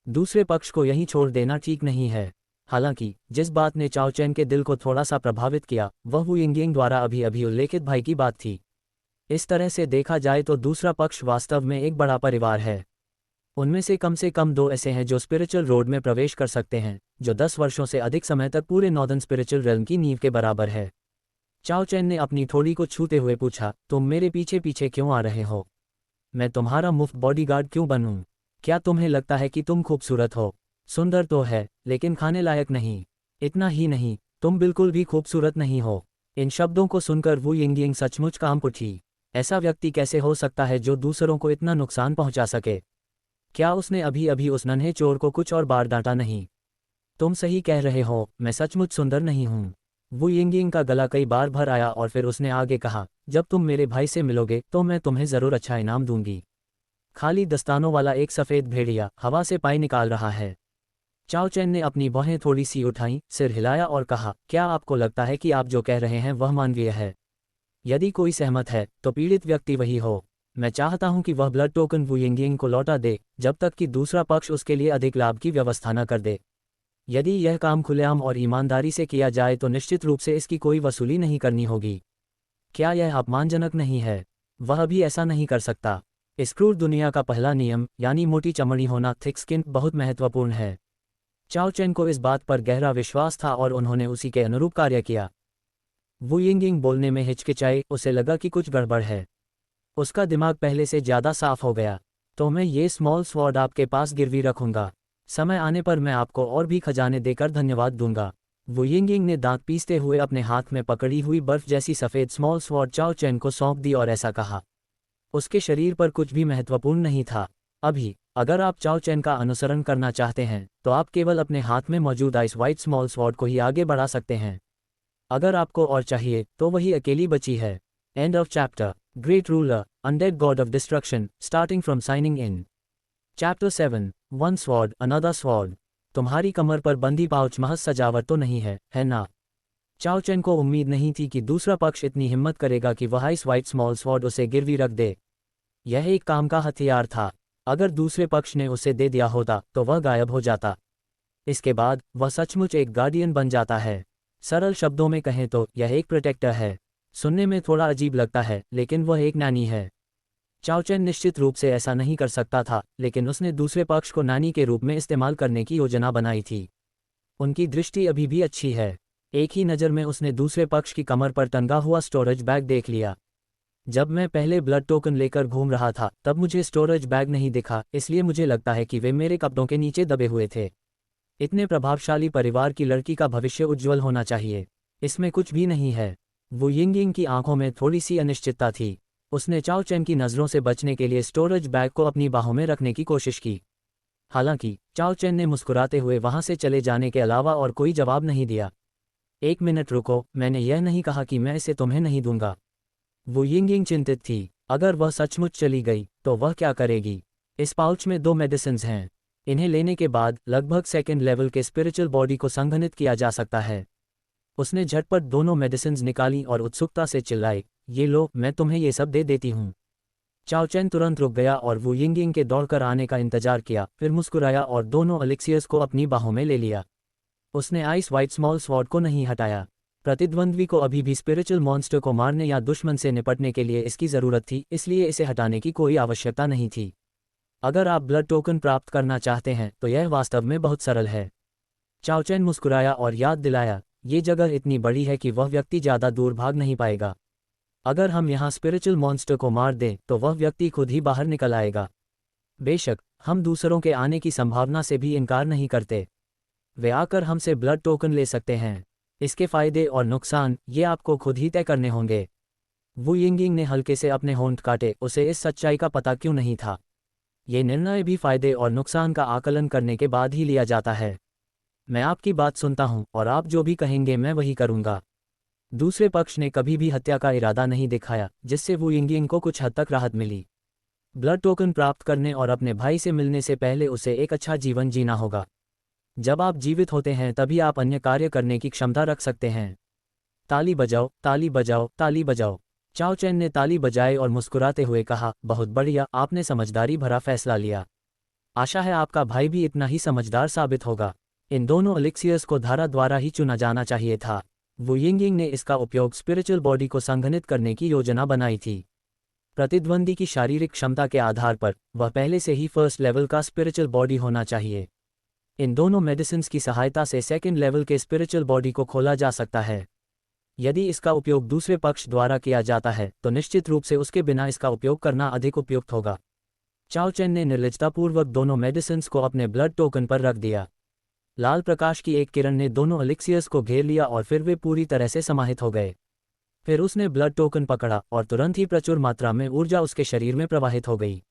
दूसरे पक्ष को यहीं छोड़ देना ठीक नहीं है। हालांकि जिस बात ने चाओ चैन के दिल को थोड़ा सा प्रभावित किया वह वू यिंगिंग द्वारा अभी अभी उल्लेखित भाई की बात थी। इस तरह से देखा जाए तो दूसरा पक्ष वास्तव में एक बड़ा परिवार है। उनमें से कम 2 ऐसे हैं जो स्पिरिचुअल रोड में प्रवेश कर सकते हैं, जो 10 वर्षों से अधिक समय तक पूरे नॉर्दर्न स्पिरिचुअल रेल्म की नींव के बराबर है। चाओ चैन ने अपनी थोड़ी को छूते हुए पूछा, तुम मेरे पीछे पीछे क्यों आ रहे हो? मैं तुम्हारा मुफ्त बॉडीगार्ड क्यों बनूं? क्या तुम्हें लगता है कि तुम खूबसूरत हो? सुंदर तो है, लेकिन खाने लायक नहीं। इतना ही नहीं, तुम बिल्कुल भी खूबसूरत नहीं हो। इन शब्दों को सुनकर वू यिंगिंग सचमुच कांप उठी। ऐसा व्यक्ति कैसे हो सकता है जो दूसरों को इतना नुकसान पहुंचा सके? क्या उसने अभी अभी उस नन्हे चोर को कुछ और बार डांटा नहीं? तुम सही कह रहे हो, मैं सचमुच सुंदर नहीं हूँ। वू यिंगिंग का गला कई बार भर आया और फिर उसने आगे कहा, जब तुम मेरे भाई से मिलोगे तो मैं तुम्हें ज़रूर अच्छा इनाम दूंगी। खाली दस्तानों वाला एक सफ़ेद भेड़िया हवा से पाई निकाल रहा है। चाओ चैन ने अपनी बाहें थोड़ी सी उठाईं, सिर हिलाया और कहा, क्या आपको लगता है कि आप जो कह रहे हैं वह मानवीय है? यदि कोई सहमत है तो पीड़ित व्यक्ति वही हो। मैं चाहता हूं कि वह ब्लड टोकन वू यिंगिंग को लौटा दे जब तक कि दूसरा पक्ष उसके लिए अधिक लाभ की व्यवस्था न कर दे। यदि यह काम खुलेआम और ईमानदारी से किया जाए तो निश्चित रूप से इसकी कोई वसूली नहीं करनी होगी। क्या यह अपमानजनक नहीं है? वह भी ऐसा नहीं कर सकता। इस क्रूर दुनिया का पहला नियम यानी मोटी चमड़ी होना, थिक स्किन, बहुत महत्वपूर्ण है। चाओ चैन को इस बात पर गहरा विश्वास था और उन्होंने उसी के अनुरूप कार्य किया। वू यिंगिंग बोलने में हिचकिचाई, उसे लगा कि कुछ गड़बड़ है। उसका दिमाग पहले से ज़्यादा साफ हो गया। तो मैं ये स्मॉल स्वॉर्ड आपके पास गिरवी रखूंगा। समय आने पर मैं आपको और भी खजाने देकर धन्यवाद दूंगा। वू यिंगिंग ने दांत पीसते हुए अपने हाथ में पकड़ी हुई बर्फ जैसी सफ़ेद स्मॉल स्वॉर्ड चाओ चैन को सौंप दी और ऐसा कहा। उसके शरीर पर कुछ भी महत्वपूर्ण नहीं था। अभी अगर आप चाओ चैन का अनुसरण करना चाहते हैं तो आप केवल अपने हाथ में मौजूद आइस वाइट स्मॉल स्वॉर्ड को ही आगे बढ़ा सकते हैं। अगर आपको और चाहिए तो वही अकेली बची है। End of chapter. Great ruler, undead god of destruction, starting from signing in. Chapter 7, one sword another sword. तुम्हारी कमर पर बंदी पाउच महज सजावट तो नहीं है ना? चाओ चैन को उम्मीद नहीं थी कि दूसरा पक्ष इतनी हिम्मत करेगा कि वह आइस वाइट स्मॉल स्वॉर्ड उसे गिरवी रख दे। यह एक काम का हथियार था। अगर दूसरे पक्ष ने उसे दे दिया होता तो वह गायब हो जाता। इसके बाद वह सचमुच एक गार्डियन बन जाता है। सरल शब्दों में कहें तो यह एक प्रोटेक्टर है। सुनने में थोड़ा अजीब लगता है लेकिन वह एक नानी है। चाओ चैन निश्चित रूप से ऐसा नहीं कर सकता था, लेकिन उसने दूसरे पक्ष को नानी के रूप में इस्तेमाल करने की योजना बनाई थी। उनकी दृष्टि अभी भी अच्छी है। एक ही नज़र में उसने दूसरे पक्ष की कमर पर टंगा हुआ स्टोरेज बैग देख लिया। जब मैं पहले ब्लड टोकन लेकर घूम रहा था तब मुझे स्टोरेज बैग नहीं दिखा, इसलिए मुझे लगता है कि वे मेरे कपड़ों के नीचे दबे हुए थे। इतने प्रभावशाली परिवार की लड़की का भविष्य उज्ज्वल होना चाहिए। इसमें कुछ भी नहीं है। वू यिंगिंग की आंखों में थोड़ी सी अनिश्चितता थी। उसने चाओ चैन की नज़रों से बचने के लिए स्टोरेज बैग को अपनी बाहों में रखने की कोशिश की। हालांकि चाओ चैन ने मुस्कुराते हुए वहां से चले जाने के अलावा और कोई जवाब नहीं दिया। एक मिनट रुको, मैंने यह नहीं कहा कि मैं इसे तुम्हें नहीं दूंगा। वू यिंगिंग चिंतित थी। अगर वह सचमुच चली गई तो वह क्या करेगी? इस पाउच में 2 मेडिसिन्स हैं। इन्हें लेने के बाद लगभग सेकेंड लेवल के स्पिरिचुअल बॉडी को संघनित किया जा सकता है। उसने झटपट दोनों मेडिसिन्स निकाली और उत्सुकता से चिल्लाई, ये लो, मैं तुम्हें ये सब दे देती हूँ। चाओ चैन तुरंत रुक गया और वू यिंगिंग के दौड़कर आने का इंतजार किया, फिर मुस्कुराया और दोनों एलिक्सियर्स को अपनी बाहों में ले लिया। उसने आइस वाइट स्मॉल स्वॉर्ड को नहीं हटाया। प्रतिद्वंद्वी को अभी भी स्पिरिचुअल मॉन्स्टर को मारने या दुश्मन से निपटने के लिए इसकी ज़रूरत थी, इसलिए इसे हटाने की कोई आवश्यकता नहीं थी। अगर आप ब्लड टोकन प्राप्त करना चाहते हैं तो यह वास्तव में बहुत सरल है। चाओ चैन मुस्कुराया और याद दिलाया, ये जगह इतनी बड़ी है कि वह व्यक्ति ज़्यादा दूर भाग नहीं पाएगा। अगर हम यहाँ स्पिरिचुअल मॉन्स्टर को मार दें तो वह व्यक्ति खुद ही बाहर निकल आएगा। बेशक हम दूसरों के आने की संभावना से भी इनकार नहीं करते। वे आकर हमसे ब्लड टोकन ले सकते हैं। इसके फायदे और नुकसान ये आपको खुद ही तय करने होंगे। वू यिंगिंग ने हल्के से अपने होंठ काटे। उसे इस सच्चाई का पता क्यों नहीं था। ये निर्णय भी फायदे और नुकसान का आकलन करने के बाद ही लिया जाता है। मैं आपकी बात सुनता हूं और आप जो भी कहेंगे मैं वही करूंगा। दूसरे पक्ष ने कभी भी हत्या का इरादा नहीं दिखाया, जिससे वू यिंगिंग को कुछ हद तक राहत मिली। ब्लड टोकन प्राप्त करने और अपने भाई से मिलने से पहले उसे एक अच्छा जीवन जीना होगा। जब आप जीवित होते हैं तभी आप अन्य कार्य करने की क्षमता रख सकते हैं। ताली बजाओ, ताली बजाओ, ताली बजाओ। चाओ चैन ने ताली बजाई और मुस्कुराते हुए कहा, बहुत बढ़िया, आपने समझदारी भरा फैसला लिया। आशा है आपका भाई भी इतना ही समझदार साबित होगा। इन दोनों एलिक्सियर्स को धारा द्वारा ही चुना जाना चाहिए था। वू यिंगिंग ने इसका उपयोग स्पिरिचुअल बॉडी को संघनित करने की योजना बनाई थी। प्रतिद्वंदी की शारीरिक क्षमता के आधार पर वह पहले से ही फर्स्ट लेवल का स्पिरिचुअल बॉडी होना चाहिए। इन दोनों मेडिसिन्स की सहायता से सेकेंड लेवल के स्पिरिचुअल बॉडी को खोला जा सकता है। यदि इसका उपयोग दूसरे पक्ष द्वारा किया जाता है तो निश्चित रूप से उसके बिना इसका उपयोग करना अधिक उपयुक्त होगा। चाओ चैन ने निर्लजतापूर्वक दोनों मेडिसिन्स को अपने ब्लड टोकन पर रख दिया। लाल प्रकाश की एक किरण ने दोनों एलिक्सियर्स को घेर लिया और फिर वे पूरी तरह से समाहित हो गए। फिर उसने ब्लड टोकन पकड़ा और तुरंत ही प्रचुर मात्रा में ऊर्जा उसके शरीर में प्रवाहित हो गई।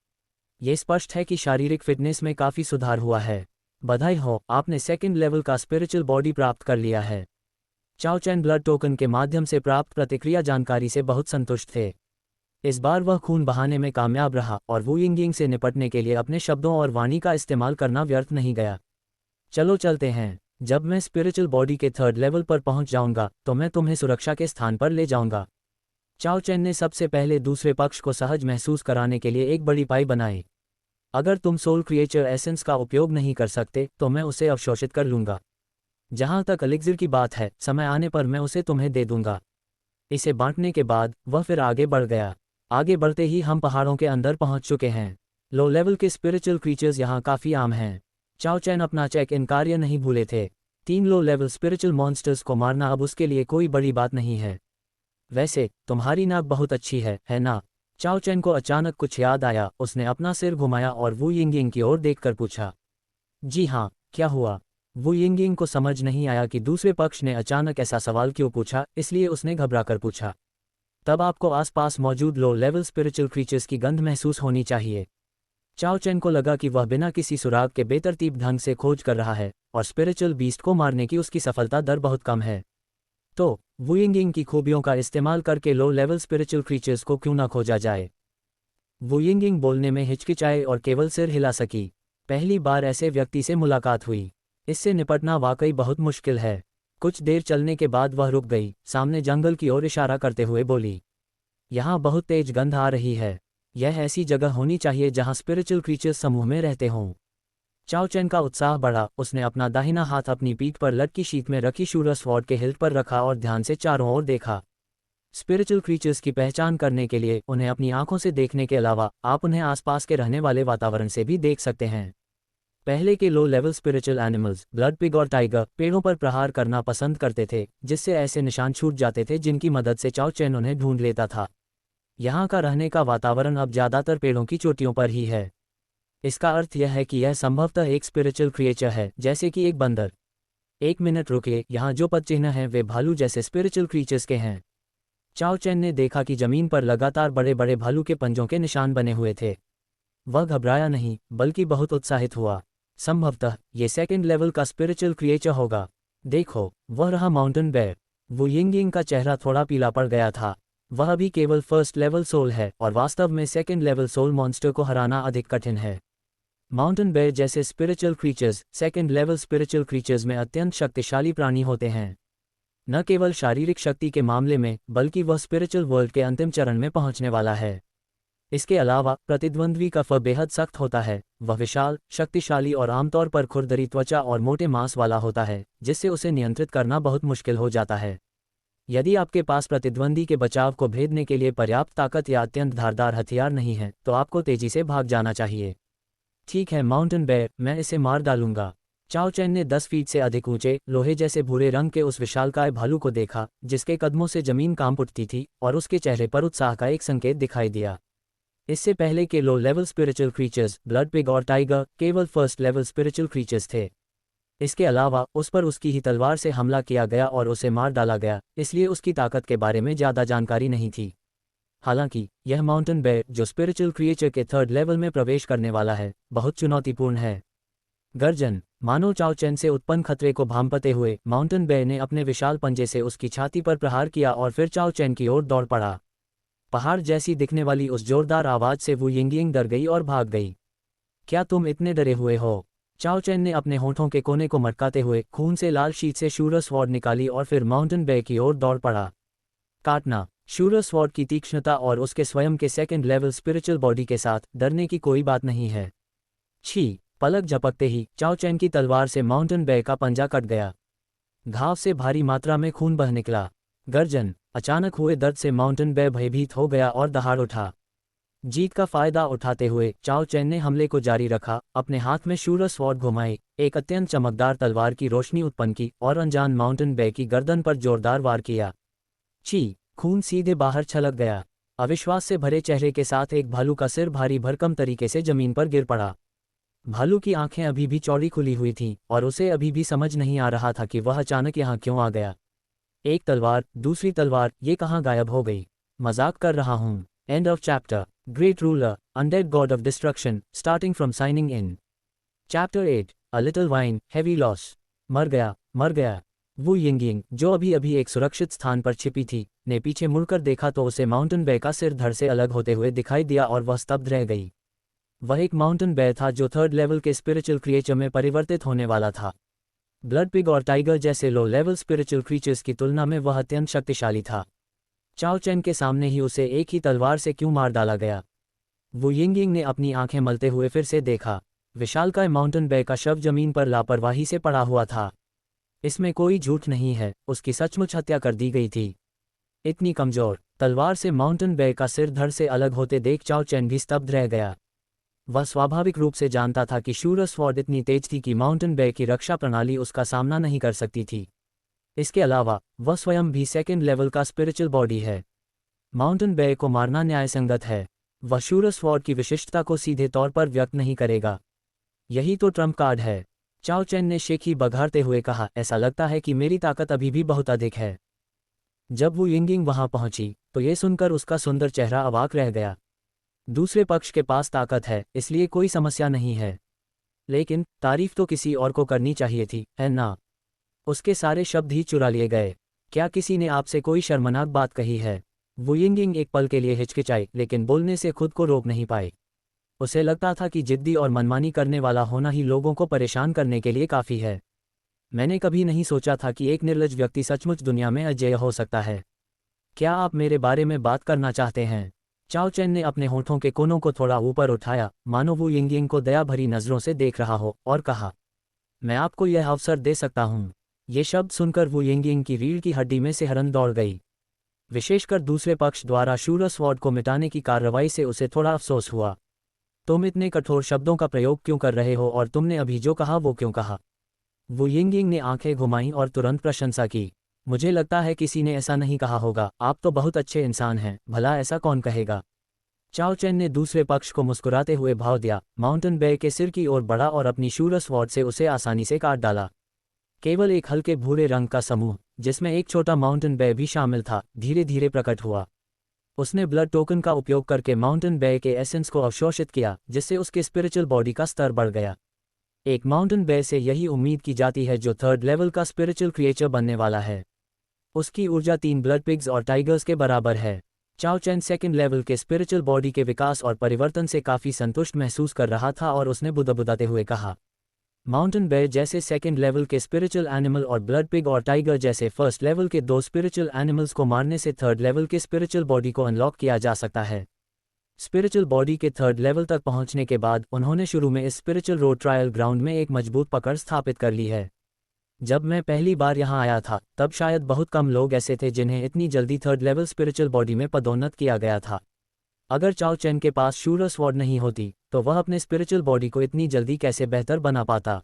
ये स्पष्ट है कि शारीरिक फिटनेस में काफ़ी सुधार हुआ है। बधाई हो, आपने सेकेंड लेवल का स्पिरिचुअल बॉडी प्राप्त कर लिया है। चाओ चैन ब्लड टोकन के माध्यम से प्राप्त प्रतिक्रिया जानकारी से बहुत संतुष्ट थे। इस बार वह खून बहाने में कामयाब रहा और वू यिंगिंग से निपटने के लिए अपने शब्दों और वाणी का इस्तेमाल करना व्यर्थ नहीं गया। चलो चलते हैं। जब मैं स्पिरिचुअल बॉडी के 3rd लेवल पर पहुंच जाऊंगा तो मैं तुम्हें सुरक्षा के स्थान पर ले जाऊंगा। चाओ चैन ने सबसे पहले दूसरे पक्ष को सहज महसूस कराने के लिए एक बड़ी पाई बनाई। अगर तुम सोल क्रिएचर एसेंस का उपयोग नहीं कर सकते तो मैं उसे अवशोषित कर लूंगा। जहां तक एलिक्सिर की बात है, समय आने पर मैं उसे तुम्हें दे दूंगा। इसे बांटने के बाद वह फिर आगे बढ़ गया। आगे बढ़ते ही हम पहाड़ों के अंदर पहुंच चुके हैं। लो लेवल के स्पिरिचुअल क्रीचर्स यहाँ काफ़ी आम हैं। चाओ चैन अपना चेक इन कार्य नहीं भूले थे। 3 लो लेवल स्पिरिचुअल मॉन्स्टर्स को मारना अब उसके लिए कोई बड़ी बात नहीं है। वैसे तुम्हारी नाक बहुत अच्छी है ना? चाओ चैन को अचानक कुछ याद आया। उसने अपना सिर घुमाया और वू यिंगिंग की ओर देखकर पूछा। जी हाँ, क्या हुआ? वू यिंगिंग को समझ नहीं आया कि दूसरे पक्ष ने अचानक ऐसा सवाल क्यों पूछा, इसलिए उसने घबराकर पूछा। तब आपको आसपास मौजूद लो लेवल स्पिरिचुअल क्रीचर्स की गंध महसूस होनी चाहिए। चाओ चैन को लगा कि वह बिना किसी सुराग के बेतरतीब ढंग से खोज कर रहा है, और स्पिरिचुअल बीस्ट को मारने की उसकी सफलता दर बहुत कम है। तो वू यिंगिंग की खूबियों का इस्तेमाल करके लो लेवल स्पिरिचुअल क्रीचर्स को क्यों ना खोजा जाए? वू यिंगिंग बोलने में हिचकिचाए और केवल सिर हिला सकी। पहली बार ऐसे व्यक्ति से मुलाकात हुई। इससे निपटना वाकई बहुत मुश्किल है। कुछ देर चलने के बाद वह रुक गई, सामने जंगल की ओर इशारा करते हुए बोली, यहाँ बहुत तेज गंध आ रही है। यह ऐसी जगह होनी चाहिए जहाँ स्पिरिचुअल क्रीचर्स समूह में रहते हों। चाओ चैन का उत्साह बढ़ा, उसने अपना दाहिना हाथ अपनी पीठ पर लटकी शीट में रखी शूरस स्वॉर्ड के हिल्ट पर रखा और ध्यान से चारों ओर देखा। स्पिरिचुअल क्रीचर्स की पहचान करने के लिए उन्हें अपनी आंखों से देखने के अलावा आप उन्हें आसपास के रहने वाले वातावरण से भी देख सकते हैं। पहले के low level spiritual animals blood pig और टाइगर पेड़ों पर प्रहार करना पसंद करते थे, जिससे ऐसे निशान छूट जाते थे जिनकी मदद से चाओ चैन उन्हें ढूंढ लेता था। यहाँ का रहने का वातावरण अब ज़्यादातर पेड़ों की चोटियों पर ही है। इसका अर्थ यह है कि यह संभवतः एक स्पिरिचुअल क्रिएचर है, जैसे कि एक बंदर। एक मिनट रुकिए, यहाँ जो पदचिह्न हैं वे भालू जैसे स्पिरिचुअल क्रीचर्स के हैं। चाओ चैन ने देखा कि जमीन पर लगातार बड़े बड़े भालू के पंजों के निशान बने हुए थे। वह घबराया नहीं, बल्कि बहुत उत्साहित हुआ। संभवतः ये सेकंड लेवल का स्पिरिचुअल क्रिएचर होगा। देखो, वह रहा माउंटेन बेयर। वू यिंगिंग का चेहरा थोड़ा पीला पड़ गया था। वह अभी केवल फर्स्ट लेवल सोल है, और वास्तव में सेकंड लेवल सोल मॉन्स्टर को हराना अधिक कठिन है। माउंटेन बेयर जैसे spiritual creatures second level spiritual creatures में अत्यंत शक्तिशाली प्राणी होते हैं। न केवल शारीरिक शक्ति के मामले में, बल्कि वह स्पिरिचुअल वर्ल्ड के अंतिम चरण में पहुंचने वाला है। इसके अलावा प्रतिद्वंद्वी का फर बेहद सख्त होता है। वह विशाल, शक्तिशाली और आमतौर पर खुरदरी त्वचा और मोटे मांस वाला होता है, जिससे उसे नियंत्रित करना बहुत मुश्किल हो जाता है। यदि आपके पास प्रतिद्वंदी के बचाव को भेदने के लिए पर्याप्त ताकत या अत्यंत धारदार हथियार नहीं है, तो आपको तेजी से भाग जाना चाहिए। ठीक है माउंटेन बेयर, मैं इसे मार डालूंगा। चाओ चैन ने 10 फीट से अधिक ऊंचे, लोहे जैसे भूरे रंग के उस विशालकाय भालू को देखा, जिसके कदमों से जमीन कांप उठती थी, और उसके चेहरे पर उत्साह का एक संकेत दिखाई दिया। इससे पहले के low level spiritual creatures blood pig और टाइगर केवल फर्स्ट लेवल स्पिरिचुअल क्रीचर्स थे। इसके अलावा उस पर उसकी ही तलवार से हमला किया गया और उसे मार डाला गया, इसलिए उसकी ताकत के बारे में ज़्यादा जानकारी नहीं थी। हालांकि यह माउंटेन बेयर, जो स्पिरिचुअल क्रिएचर के थर्ड लेवल में प्रवेश करने वाला है, बहुत चुनौतीपूर्ण है। गर्जन, मानो चाओ चैन से उत्पन्न खतरे को भांपते हुए माउंटेन बेयर ने अपने विशाल पंजे से उसकी छाती पर प्रहार किया और फिर चाओ चैन की ओर दौड़ पड़ा। पहाड़ जैसी दिखने वाली उस जोरदार आवाज से वू यिंगिंग डर गई और भाग गई। क्या तुम इतने डरे हुए हो? चाओ चैन ने अपने होठों के कोने को मटकाते हुए खून से लाल शीट से शूरस स्वॉर्ड निकाली और फिर माउंटेन बेयर की ओर दौड़ पड़ा। काटना। शूरस स्वॉर्ड की तीक्ष्णता और उसके स्वयं के सेकंड लेवल स्पिरिचुअल बॉडी के साथ डरने की कोई बात नहीं है। छी! पलक झपकते ही चाओ चैन की तलवार से माउंटेन बेयर का पंजा कट गया। घाव से भारी मात्रा में खून बह निकला। गर्जन। अचानक हुए दर्द से माउंटेन बेयर भयभीत हो गया और दहाड़ उठा। जीत का फायदा उठाते हुए चाओ चैन ने हमले को जारी रखा, अपने हाथ में शूरस स्वॉर्ड घुमाई, एक अत्यंत चमकदार तलवार की रोशनी उत्पन्न की और अनजान माउंटेन बेयर की गर्दन पर जोरदार वार किया। छी! खून सीधे बाहर छलक गया। अविश्वास से भरे चेहरे के साथ एक भालू का सिर भारी भरकम तरीके से जमीन पर गिर पड़ा। भालू की आंखें अभी भी चौड़ी खुली हुई थीं, और उसे अभी भी समझ नहीं आ रहा था कि वह अचानक यहाँ क्यों आ गया। एक तलवार, दूसरी तलवार, ये कहाँ गायब हो गई? मजाक कर रहा हूँ। And of chapter. Great ruler, undead god of destruction, starting from signing in. Chapter 8, a little wine, heavy loss. मर गया, मर गया। वू यिंगिंग, जो अभी अभी एक सुरक्षित स्थान पर छिपी थी, ने पीछे मुड़कर देखा तो उसे माउंटेन बेयर का सिर धड़ से अलग होते हुए दिखाई दिया और वह स्तब्ध रह गई। वह एक माउंटेन बेयर था जो थर्ड लेवल के स्पिरिचुअल क्रिएचर में परिवर्तित होने वाला था। ब्लड पिग और टाइगर जैसे लो लेवल स्पिरिचुअल क्रीचर्स की तुलना में वह अत्यंत शक्तिशाली था। चाओ चैन के सामने ही उसे एक ही तलवार से क्यों मार डाला गया? वू यिंगिंग ने अपनी आंखें मलते हुए फिर से देखा। विशालकाय माउंटेन बेयर का शव जमीन पर लापरवाही से पड़ा हुआ था। इसमें कोई झूठ नहीं है, उसकी सचमुच हत्या कर दी गई थी। इतनी कमजोर तलवार से माउंटेन बेयर का सिर धड़ से अलग होते देख चाओ चैन भी स्तब्ध रह गया। वह स्वाभाविक रूप से जानता था कि शूरस स्वॉर्ड इतनी तेज थी कि माउंटेन बेयर की रक्षा प्रणाली उसका सामना नहीं कर सकती थी। इसके अलावा वह स्वयं भी सेकंड लेवल का स्पिरिचुअल बॉडी है। माउंटेन बेयर को मारना न्यायसंगत है। वह शूरस स्वॉर्ड की विशिष्टता को सीधे तौर पर व्यक्त नहीं करेगा। यही तो ट्रम्प कार्ड है। चाओ चैन ने शेखी बघारते हुए कहा, ऐसा लगता है कि मेरी ताकत अभी भी बहुत अधिक है। जब वू यिंगिंग वहां पहुंची तो ये सुनकर उसका सुंदर चेहरा अवाक रह गया। दूसरे पक्ष के पास ताकत है, इसलिए कोई समस्या नहीं है। लेकिन तारीफ तो किसी और को करनी चाहिए थी, है ना? उसके सारे शब्द ही चुरा लिए गए। क्या किसी ने आपसे कोई शर्मनाक बात कही है? वू यिंगिंग एक पल के लिए हिचकिचाई, लेकिन बोलने से खुद को रोक नहीं पाई। उसे लगता था कि जिद्दी और मनमानी करने वाला होना ही लोगों को परेशान करने के लिए काफ़ी है। मैंने कभी नहीं सोचा था कि एक निर्लज्ज व्यक्ति सचमुच दुनिया में अजेय हो सकता है। क्या आप मेरे बारे में बात करना चाहते हैं? चाओ चैन ने अपने होठों के कोनों को थोड़ा ऊपर उठाया, मानो वू यिंगिंग को दया भरी नज़रों से देख रहा हो, और कहा, मैं आपको यह अवसर दे सकता हूँ। ये शब्द सुनकर वू यिंगिंग की रीढ़ की हड्डी में सिहरन दौड़ गई। विशेषकर दूसरे पक्ष द्वारा शूरर स्वॉर्ड को मिटाने की कार्रवाई से उसे थोड़ा अफसोस हुआ। तुम इतने कठोर शब्दों का प्रयोग क्यों कर रहे हो, और तुमने अभी जो कहा वो क्यों कहा? वू यिंगिंग ने आंखें घुमाईं और तुरंत प्रशंसा की। मुझे लगता है किसी ने ऐसा नहीं कहा होगा, आप तो बहुत अच्छे इंसान हैं, भला ऐसा कौन कहेगा? चाओ चैन ने दूसरे पक्ष को मुस्कुराते हुए भाव दिया, माउंटेन बेयर के सिर की ओर बढ़ा और अपनी शूरर स्वॉर्ड से उसे आसानी से काट डाला। केवल एक हल्के भूरे रंग का समूह, जिसमें एक छोटा माउंटेन बेयर भी शामिल था, धीरे धीरे प्रकट हुआ। उसने ब्लड टोकन का उपयोग करके माउंटेन बेयर के एसेंस को अवशोषित किया, जिससे उसके स्पिरिचुअल बॉडी का स्तर बढ़ गया। एक माउंटेन बेयर से यही उम्मीद की जाती है जो थर्ड लेवल का स्पिरिचुअल क्रिएचर बनने वाला है। उसकी ऊर्जा 3 ब्लड पिग्स और टाइगर्स के बराबर है। चाओ चैन सेकंड लेवल के स्पिरिचुअल बॉडी के विकास और परिवर्तन से काफ़ी संतुष्ट महसूस कर रहा था और उसने बुदबुदाते हुए कहा, माउंटेन बेयर जैसे सेकंड लेवल के स्पिरिचुअल एनिमल और ब्लड पिग और टाइगर जैसे फर्स्ट लेवल के 2 स्पिरिचुअल एनिमल्स को मारने से थर्ड लेवल के स्पिरिचुअल बॉडी को अनलॉक किया जा सकता है। स्पिरिचुअल बॉडी के थर्ड लेवल तक पहुंचने के बाद उन्होंने शुरू में इस स्पिरिचुअल रोड ट्रायल ग्राउंड में एक मजबूत पकड़ स्थापित कर ली है। जब मैं पहली बार यहां आया था तब शायद बहुत कम लोग ऐसे थे जिन्हें इतनी जल्दी थर्ड लेवल स्पिरिचुअल बॉडी में पदोन्नत किया गया था। अगर चाओ चैन के पास शूरर स्वॉर्ड नहीं होती तो वह अपने स्पिरिचुअल बॉडी को इतनी जल्दी कैसे बेहतर बना पाता?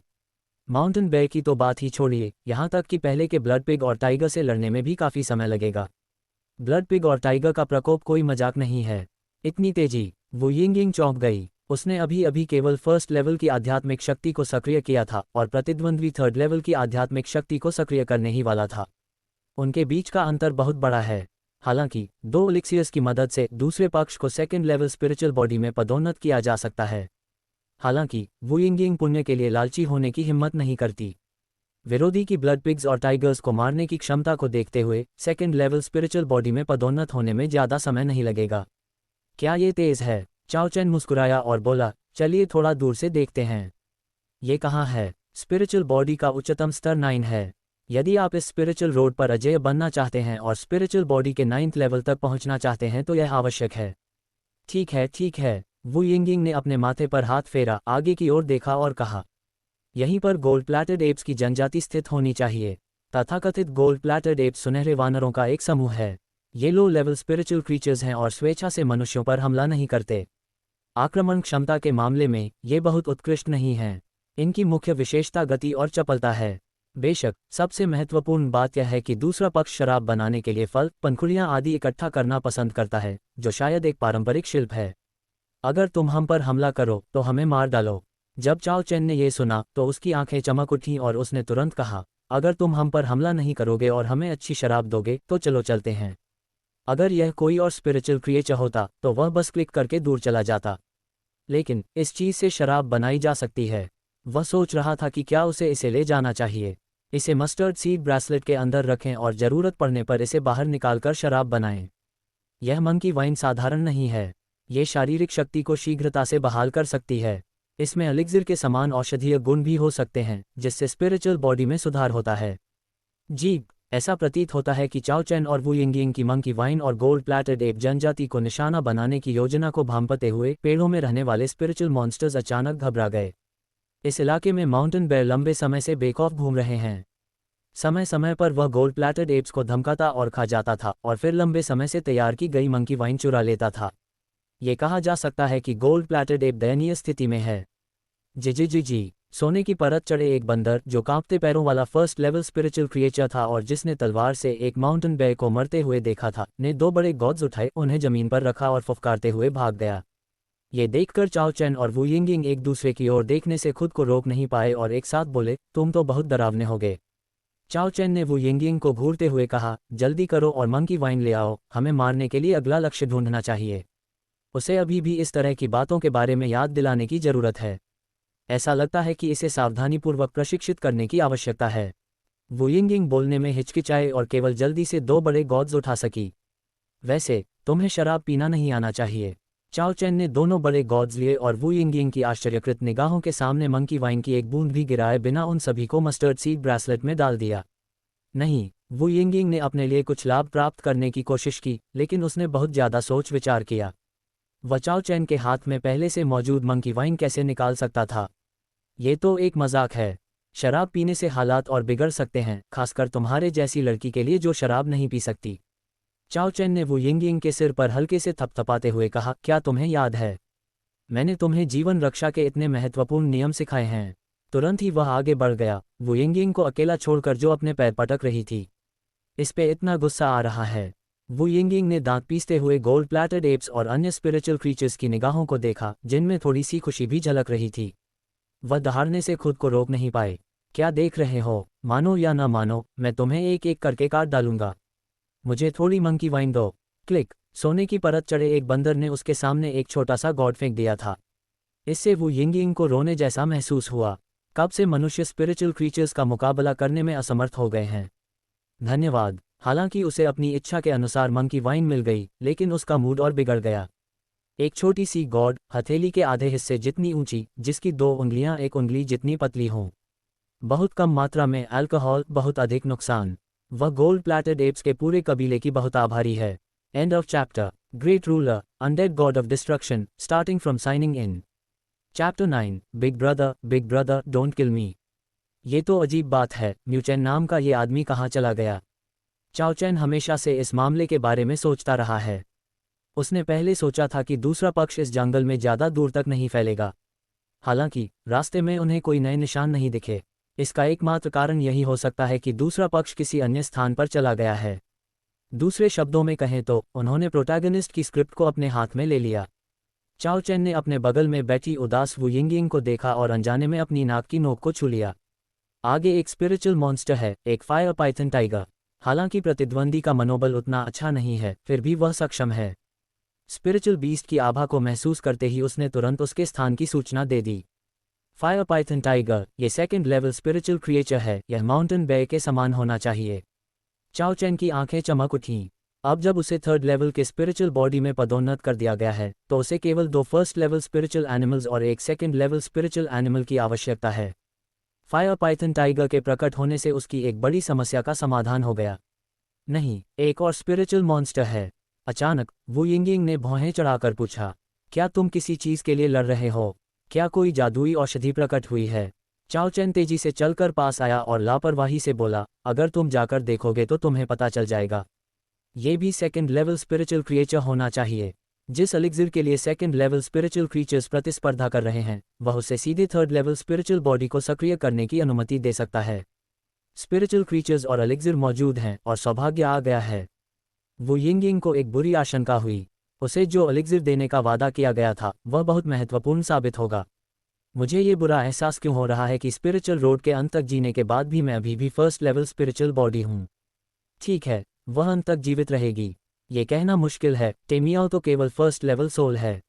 माउंटेन बेयर की तो बात ही छोड़िए, यहाँ तक कि पहले के ब्लड पिग और टाइगर से लड़ने में भी काफ़ी समय लगेगा। ब्लड पिग और टाइगर का प्रकोप कोई मजाक नहीं है। इतनी तेजी! वो यिंगिंग चौंक गई। उसने अभी अभी केवल फर्स्ट लेवल की आध्यात्मिक शक्ति को सक्रिय किया था और प्रतिद्वंद्वी थर्ड लेवल की आध्यात्मिक शक्ति को सक्रिय करने ही वाला था। उनके बीच का अंतर बहुत बड़ा है। हालांकि 2 एलिक्सियर्स की मदद से दूसरे पक्ष को सेकेंड लेवल स्पिरिचुअल बॉडी में पदोन्नत किया जा सकता है। हालांकि वू यिंगिंग पुण्य के लिए लालची होने की हिम्मत नहीं करती। विरोधी की ब्लड पिग्स और टाइगर्स को मारने की क्षमता को देखते हुए सेकेंड लेवल स्पिरिचुअल बॉडी में पदोन्नत होने में ज़्यादा समय नहीं लगेगा। क्या ये तेज़ है? चाओ चैन मुस्कुराया और बोला, चलिए थोड़ा दूर से देखते हैं। ये कहाँ है? स्पिरिचुअल बॉडी का उच्चतम स्तर 9 है। यदि आप इस स्पिरिचुअल रोड पर अजेय बनना चाहते हैं और स्पिरिचुअल बॉडी के 9th लेवल तक पहुंचना चाहते हैं तो यह आवश्यक है। ठीक है, ठीक है। वू यिंगिंग ने अपने माथे पर हाथ फेरा, आगे की ओर देखा और कहा, यहीं पर गोल्ड प्लैटेड एप्स की जनजाति स्थित होनी चाहिए। तथाकथित गोल्ड प्लैटेड एप्स सुनहरे वानरों का एक समूह है। ये लो लेवल स्पिरिचुअल क्रीचर्स हैं और स्वेच्छा से मनुष्यों पर हमला नहीं करते। आक्रमण क्षमता के मामले में ये बहुत उत्कृष्ट नहीं हैं। इनकी मुख्य विशेषता गति और चपलता है। बेशक सबसे महत्वपूर्ण बात यह है कि दूसरा पक्ष शराब बनाने के लिए फल, पंखुड़ियाँ आदि इकट्ठा करना पसंद करता है, जो शायद एक पारंपरिक शिल्प है। अगर तुम हम पर हमला करो तो हमें मार डालो। जब चाओ चैन ने यह सुना तो उसकी आंखें चमक उठीं और उसने तुरंत कहा, अगर तुम हम पर हमला नहीं करोगे और हमें अच्छी शराब दोगे तो चलो चलते हैं। अगर यह कोई और स्पिरिचुअल क्रिएचर होता तो वह बस क्लिक करके दूर चला जाता। लेकिन इस चीज़ से शराब बनाई जा सकती है। वह सोच रहा था कि क्या उसे इसे ले जाना चाहिए। इसे मस्टर्ड सीड ब्रेसलेट के अंदर रखें और ज़रूरत पड़ने पर इसे बाहर निकालकर शराब बनाएं। यह मंकी वाइन साधारण नहीं है। ये शारीरिक शक्ति को शीघ्रता से बहाल कर सकती है। इसमें एलिक्सिर के समान औषधीय गुण भी हो सकते हैं, जिससे स्पिरिचुअल बॉडी में सुधार होता है। जी, ऐसा प्रतीत होता है कि चाओ चैन और वू यिंगिंग की मंकी वाइन और गोल्ड प्लैटेड एप जनजाति को निशाना बनाने की योजना को भांपते हुए पेड़ों में रहने वाले स्पिरिचुअल मॉन्स्टर्स अचानक घबरा गए। इस इलाके में माउंटेन बेयर लंबे समय से बेखौफ घूम रहे हैं। समय समय पर वह गोल्ड प्लैटेड एप्स को धमकाता और खा जाता था और फिर लंबे समय से तैयार की गई मंकी वाइन चुरा लेता था। ये कहा जा सकता है कि गोल्ड प्लैटेड एप दयनीय स्थिति में है। जी, सोने की परत चढ़े एक बंदर जो कांपते पैरों वाला फर्स्ट लेवल स्पिरिचुअल क्रिएचर था और जिसने तलवार से एक माउंटेन बेयर को मरते हुए देखा था, ने 2 बड़े गॉड्स उठाए, उन्हें जमीन पर रखा और फुफकारते हुए भाग गया। ये देखकर चाओ चैन और वू यिंगिंग एक दूसरे की ओर देखने से खुद को रोक नहीं पाए और एक साथ बोले, तुम तो बहुत डरावने होगे। चाओ चैन ने वू यिंगिंग को घूरते हुए कहा, जल्दी करो और मंकी वाइन ले आओ, हमें मारने के लिए अगला लक्ष्य ढूंढना चाहिए। उसे अभी भी इस तरह की बातों के बारे में याद दिलाने की जरूरत है। ऐसा लगता है कि इसे सावधानीपूर्वक प्रशिक्षित करने की आवश्यकता है। वू यिंगिंग बोलने में हिचकिचाए और केवल जल्दी से 2 बड़े गॉड्स उठा सकी। वैसे तुम्हें शराब पीना नहीं आना चाहिए। चाओ चैन ने दोनों बड़े गॉड्स लिए और वू यिंगिंग की आश्चर्यकृत निगाहों के सामने मंकी वाइन की एक बूंद भी गिराए बिना उन सभी को मस्टर्ड सीड ब्रेसलेट में डाल दिया। नहीं, वू यिंगिंग ने अपने लिए कुछ लाभ प्राप्त करने की कोशिश की, लेकिन उसने बहुत ज़्यादा सोच विचार किया। वह चाओ चैन के हाथ में पहले से मौजूद मंकी वाइन कैसे निकाल सकता था? ये तो एक मजाक है। शराब पीने से हालात और बिगड़ सकते हैं, खासकर तुम्हारे जैसी लड़की के लिए जो शराब नहीं पी सकती। चाओ चैन ने वू यिंगिंग के सिर पर हल्के से थपथपाते हुए कहा, क्या तुम्हें याद है? मैंने तुम्हें जीवन रक्षा के इतने महत्वपूर्ण नियम सिखाए हैं। तुरंत ही वह आगे बढ़ गया, वू यिंगिंग को अकेला छोड़कर जो अपने पैर पटक रही थी। इस पे इतना गुस्सा आ रहा है। वू यिंगिंग ने दांत पीसते हुए गोल्ड प्लैटेड एप्स और अन्य स्पिरिचुअल क्रीचर्स की निगाहों को देखा, जिनमें थोड़ी सी खुशी भी झलक रही थी। वह दहाड़ने से खुद को रोक नहीं पाए। क्या देख रहे हो? मानो या ना मानो, मैं तुम्हें एक एक करके काट डालूंगा। मुझे थोड़ी मंकी वाइन दो। क्लिक। सोने की परत चढ़े एक बंदर ने उसके सामने एक छोटा सा गॉड फेंक दिया था। इससे वू यिंगिंग को रोने जैसा महसूस हुआ। कब से मनुष्य स्पिरिचुअल क्रीचर्स का मुकाबला करने में असमर्थ हो गए हैं। धन्यवाद। हालांकि उसे अपनी इच्छा के अनुसार मंकी वाइन मिल गई, लेकिन उसका मूड और बिगड़ गया। एक छोटी सी गॉड, हथेली के आधे हिस्से जितनी ऊंची, जिसकी 2 उंगलियां 1 उंगली जितनी पतली हों। बहुत कम मात्रा में अल्कोहल, बहुत अधिक नुकसान। वह गोल्ड प्लैटेड एप्स के पूरे कबीले की बहुत आभारी है। End of chapter. Great ruler, undead god of destruction, starting from signing in. Chapter 9, big brother don't kill me. ये तो अजीब बात है, म्यूचेन नाम का ये आदमी कहाँ चला गया? चाओ चैन हमेशा से इस मामले के बारे में सोचता रहा है। उसने पहले सोचा था कि दूसरा पक्ष इस जंगल में ज़्यादा दूर तक नहीं फैलेगा। हालांकि रास्ते में उन्हें कोई नए निशान नहीं दिखे। इसका एकमात्र कारण यही हो सकता है कि दूसरा पक्ष किसी अन्य स्थान पर चला गया है। दूसरे शब्दों में कहें तो उन्होंने प्रोटैगनिस्ट की स्क्रिप्ट को अपने हाथ में ले लिया। चाओ चैन ने अपने बगल में बैठी उदास वू यिंगिंग को देखा और अनजाने में अपनी नाक की नोक को छू लिया। आगे एक स्पिरिचुअल मॉन्स्टर है, एक फायर पाइथन टाइगर। हालांकि प्रतिद्वंदी का मनोबल उतना अच्छा नहीं है, फिर भी वह सक्षम है। स्पिरिचुअल बीस्ट की आभा को महसूस करते ही उसने तुरंत उसके स्थान की सूचना दे दी। फायर पाइथन टाइगर, ये 2nd लेवल स्पिरिचुअल क्रिएचर है, यह माउंटेन बेयर के समान होना चाहिए। चाओ चैन की आंखें चमक उठीं। अब जब उसे 3rd लेवल के स्पिरिचुअल बॉडी में पदोन्नत कर दिया गया है, तो उसे केवल 2 1st लेवल स्पिरिचुअल एनिमल्स और एक 2nd लेवल स्पिरिचुअल एनिमल की आवश्यकता है। फायर पाइथन टाइगर के प्रकट होने से उसकी एक बड़ी समस्या का समाधान हो गया। नहीं, एक और स्पिरिचुअल मॉन्स्टर है। अचानक वू यिंगिंग ने भौहें चढ़ाकर पूछा, क्या तुम किसी चीज़ के लिए लड़ रहे हो? क्या कोई जादुई औषधि प्रकट हुई है? चाओ चैन तेजी से चलकर पास आया और लापरवाही से बोला, अगर तुम जाकर देखोगे तो तुम्हें पता चल जाएगा। ये भी 2nd लेवल स्पिरिचुअल क्रिएचर होना चाहिए। जिस एलिक्सिर के लिए 2nd लेवल स्पिरिचुअल क्रीचर्स प्रतिस्पर्धा कर रहे हैं, वह उसे सीधे 3rd लेवल स्पिरिचुअल बॉडी को सक्रिय करने की अनुमति दे सकता है। स्पिरिचुअल क्रीचर्स और एलिक्सिर मौजूद हैं और सौभाग्य आ गया है। वू यिंगिंग को एक बुरी आशंका हुई। उसे जो एलिक्सिर देने का वादा किया गया था, वह बहुत महत्वपूर्ण साबित होगा। मुझे ये बुरा एहसास क्यों हो रहा है कि स्पिरिचुअल रोड के अंत तक जीने के बाद भी मैं अभी भी 1st लेवल स्पिरिचुअल बॉडी हूँ। ठीक है, वह अंत तक जीवित रहेगी। ये कहना मुश्किल है, टेमियाओ तो केवल 1st लेवल सोल है।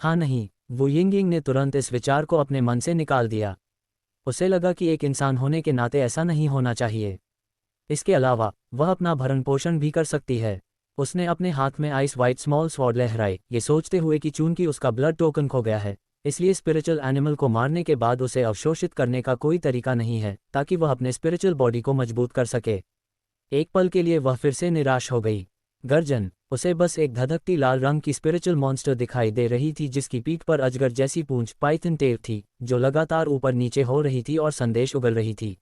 हाँ नहीं, वू यिंगिंग ने तुरंत इस विचार को अपने मन से निकाल दिया। उसे लगा कि एक इंसान होने के नाते ऐसा नहीं होना चाहिए। इसके अलावा वह अपना भरण पोषण भी कर सकती है। उसने अपने हाथ में आइस वाइट स्मॉल स्वॉर्ड लहराई, ये सोचते हुए कि चूंकि उसका ब्लड टोकन खो गया है, इसलिए स्पिरिचुअल एनिमल को मारने के बाद उसे अवशोषित करने का कोई तरीका नहीं है, ताकि वह अपने स्पिरिचुअल बॉडी को मजबूत कर सके। एक पल के लिए वह फिर से निराश हो गई। गर्जन, उसे बस एक धधकती लाल रंग की स्पिरिचुअल मॉन्स्टर दिखाई दे रही थी, जिसकी पीठ पर अजगर जैसी पूंछ पाइथन टेल थी, जो लगातार ऊपर नीचे हो रही थी और संदेश उगल रही थी।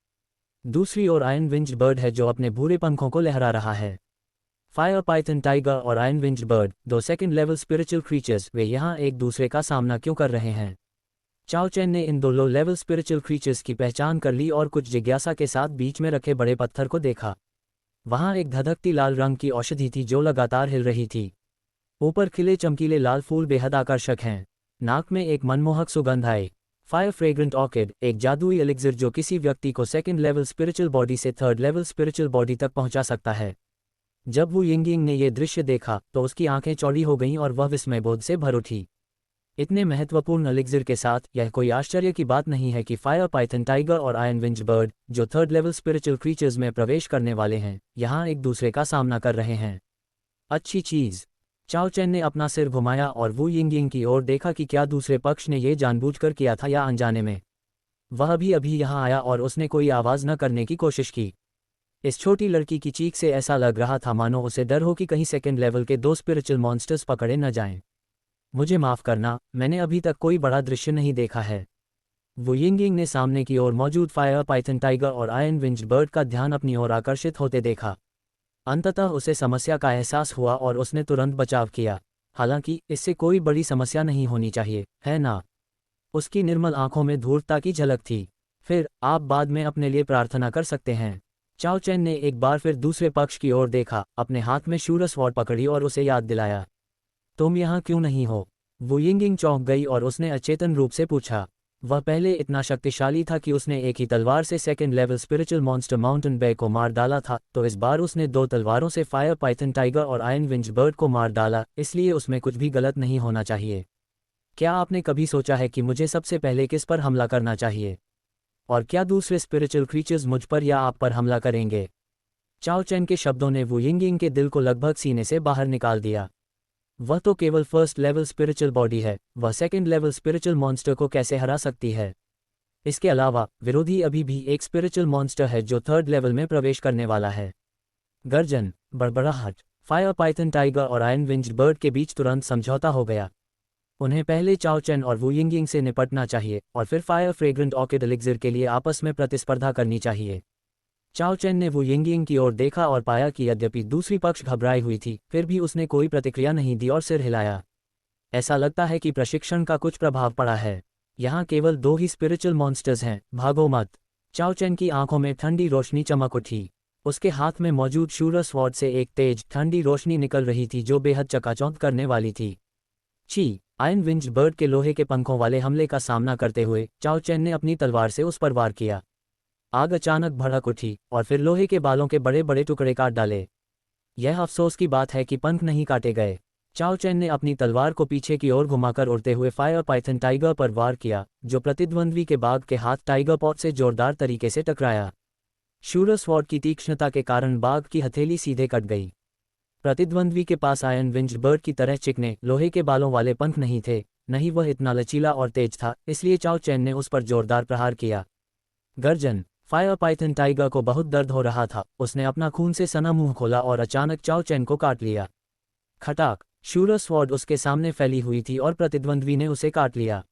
दूसरी ओर आयरन विंज्ड बर्ड है, जो अपने भूरे पंखों को लहरा रहा है। फायर पाइथन टाइगर और iron winged bird, 2 2nd level spiritual creatures, वे यहाँ एक दूसरे का सामना क्यों कर रहे हैं? चाओ चैन ने इन 2 लो लेवल स्पिरिचुअल क्रीचर्स की पहचान कर ली और कुछ जिज्ञासा के साथ बीच में रखे बड़े पत्थर को देखा। वहाँ एक धधकती लाल रंग की औषधि थी जो लगातार हिल रही थी। ऊपर खिले चमकीले लाल फूल बेहद आकर्षक हैं। नाक में एक मनमोहक सुगंध आई। फायर फ्रेग्रेंट ऑर्किड, एक जादुई एलिक्सिर जो किसी व्यक्ति को सेकंड लेवल स्पिरिचुअल बॉडी से थर्ड लेवल स्पिरिचुअल बॉडी तक पहुंचा सकता है। जब वू यिंगिंग ने यह दृश्य देखा तो उसकी आंखें चौड़ी हो गईं और वह विस्मयबोध से भर उठी। इतने महत्वपूर्ण एलिक्सिर के साथ यह कोई आश्चर्य की बात नहीं है कि फायर पाइथन टाइगर और आयरन विंग्ड बर्ड, जो थर्ड लेवल स्पिरिचुअल क्रीचर्स में प्रवेश करने वाले हैं, यहाँ एक दूसरे का सामना कर रहे हैं। अच्छी चीज़। चाओ चैन ने अपना सिर घुमाया और वू यिंगिंग की ओर देखा कि क्या दूसरे पक्ष ने यह जानबूझकर किया था या अनजाने में। वह भी अभी यहाँ आया और उसने कोई आवाज़ न करने की कोशिश की। इस छोटी लड़की की चीख से ऐसा लग रहा था मानो उसे डर हो कि कहीं सेकेंड लेवल के 2 स्पिरिचुअल मॉन्स्टर्स पकड़े न जाएं। मुझे माफ़ करना, मैंने अभी तक कोई बड़ा दृश्य नहीं देखा है। वू यिंगिंग ने सामने की ओर मौजूद फायर पाइथन टाइगर और आयरन विंग्ड बर्ड का ध्यान अपनी ओर आकर्षित होते देखा। अंततः उसे समस्या का एहसास हुआ और उसने तुरंत बचाव किया। हालांकि इससे कोई बड़ी समस्या नहीं होनी चाहिए, है ना? उसकी निर्मल आंखों में धूर्तता की झलक थी। फिर आप बाद में अपने लिए प्रार्थना कर सकते हैं। चाओ चैन ने एक बार फिर दूसरे पक्ष की ओर देखा, अपने हाथ में शूरस वॉर्ड पकड़ी और उसे याद दिलाया। तुम यहाँ क्यों नहीं हो? वू यिंगिंग चौंक गई और उसने अचेतन रूप से पूछा। वह पहले इतना शक्तिशाली था कि उसने एक ही तलवार से second level spiritual monster mountain bear को मार डाला था, तो इस बार उसने 2 तलवारों से फायर पाइथन टाइगर और आयरन विंग्ड बर्ड को मार डाला, इसलिए उसमें कुछ भी गलत नहीं होना चाहिए। क्या आपने कभी सोचा है कि मुझे सबसे पहले किस पर हमला करना चाहिए? और क्या दूसरे स्पिरिचुअल क्रीचर्स मुझ पर या आप पर हमला करेंगे? चाओ चैन के शब्दों ने वू यिंगिंग के दिल को लगभग सीने से बाहर निकाल दिया। वह तो केवल फर्स्ट लेवल स्पिरिचुअल बॉडी है, वह सेकंड लेवल स्पिरिचुअल मॉन्स्टर को कैसे हरा सकती है? इसके अलावा विरोधी अभी भी एक स्पिरिचुअल मॉन्स्टर है जो थर्ड लेवल में प्रवेश करने वाला है। गर्जन, बड़बड़ाहट। फायर पाइथन टाइगर और आयरन विंग्ड बर्ड के बीच तुरंत समझौता हो गया। उन्हें पहले चाओ चैन और वू यिंगिंग से निपटना चाहिए और फिर फायर फ्रेग्रेंट ऑर्किड एलिक्सिर के लिए आपस में प्रतिस्पर्धा करनी चाहिए। चाओ चैन ने वू यिंगिंग की ओर देखा और पाया कि यद्यपि दूसरी पक्ष घबराई हुई थी, फिर भी उसने कोई प्रतिक्रिया नहीं दी और सिर हिलाया। ऐसा लगता है कि प्रशिक्षण का कुछ प्रभाव पड़ा है। यहाँ केवल 2 ही स्पिरिचुअल मॉन्स्टर्स हैं, भागो मत। चाओ चैन की आंखों में ठंडी रोशनी चमक उठी। उसके हाथ में मौजूद शूरस वॉर्ड से एक तेज ठंडी रोशनी निकल रही थी जो बेहद चकाचौंध करने वाली थी। छी! आयरन विंग्ड बर्ड के लोहे के पंखों वाले हमले का सामना करते हुए चाओ चैन ने अपनी तलवार से उस पर वार किया। आग अचानक भड़क उठी और फिर लोहे के बालों के बड़े बड़े टुकड़े काट डाले। यह अफसोस की बात है कि पंख नहीं काटे गए। चाओ चैन ने अपनी तलवार को पीछे की ओर घुमाकर उड़ते हुए फायर पाइथन टाइगर पर वार किया, जो प्रतिद्वंद्वी के बाघ के हाथ टाइगर पॉट से जोरदार तरीके से टकराया। शूरस वॉर्ड की तीक्ष्णता के कारण बाघ की हथेली सीधे कट गई। प्रतिद्वंद्वी के पास आयरन विंग्ड बर्ड की तरह चिकने लोहे के बालों वाले पंख नहीं थे, नहीं वह इतना लचीला और तेज था, इसलिए चाओ चैन ने उस पर जोरदार प्रहार किया। गर्जन। फायर पाइथन टाइगर को बहुत दर्द हो रहा था, उसने अपना खून से सना मुंह खोला और अचानक चाओ चैन को काट लिया। खटाक। शूरस वॉर्ड उसके सामने फैली हुई थी और प्रतिद्वंद्वी ने उसे काट लिया।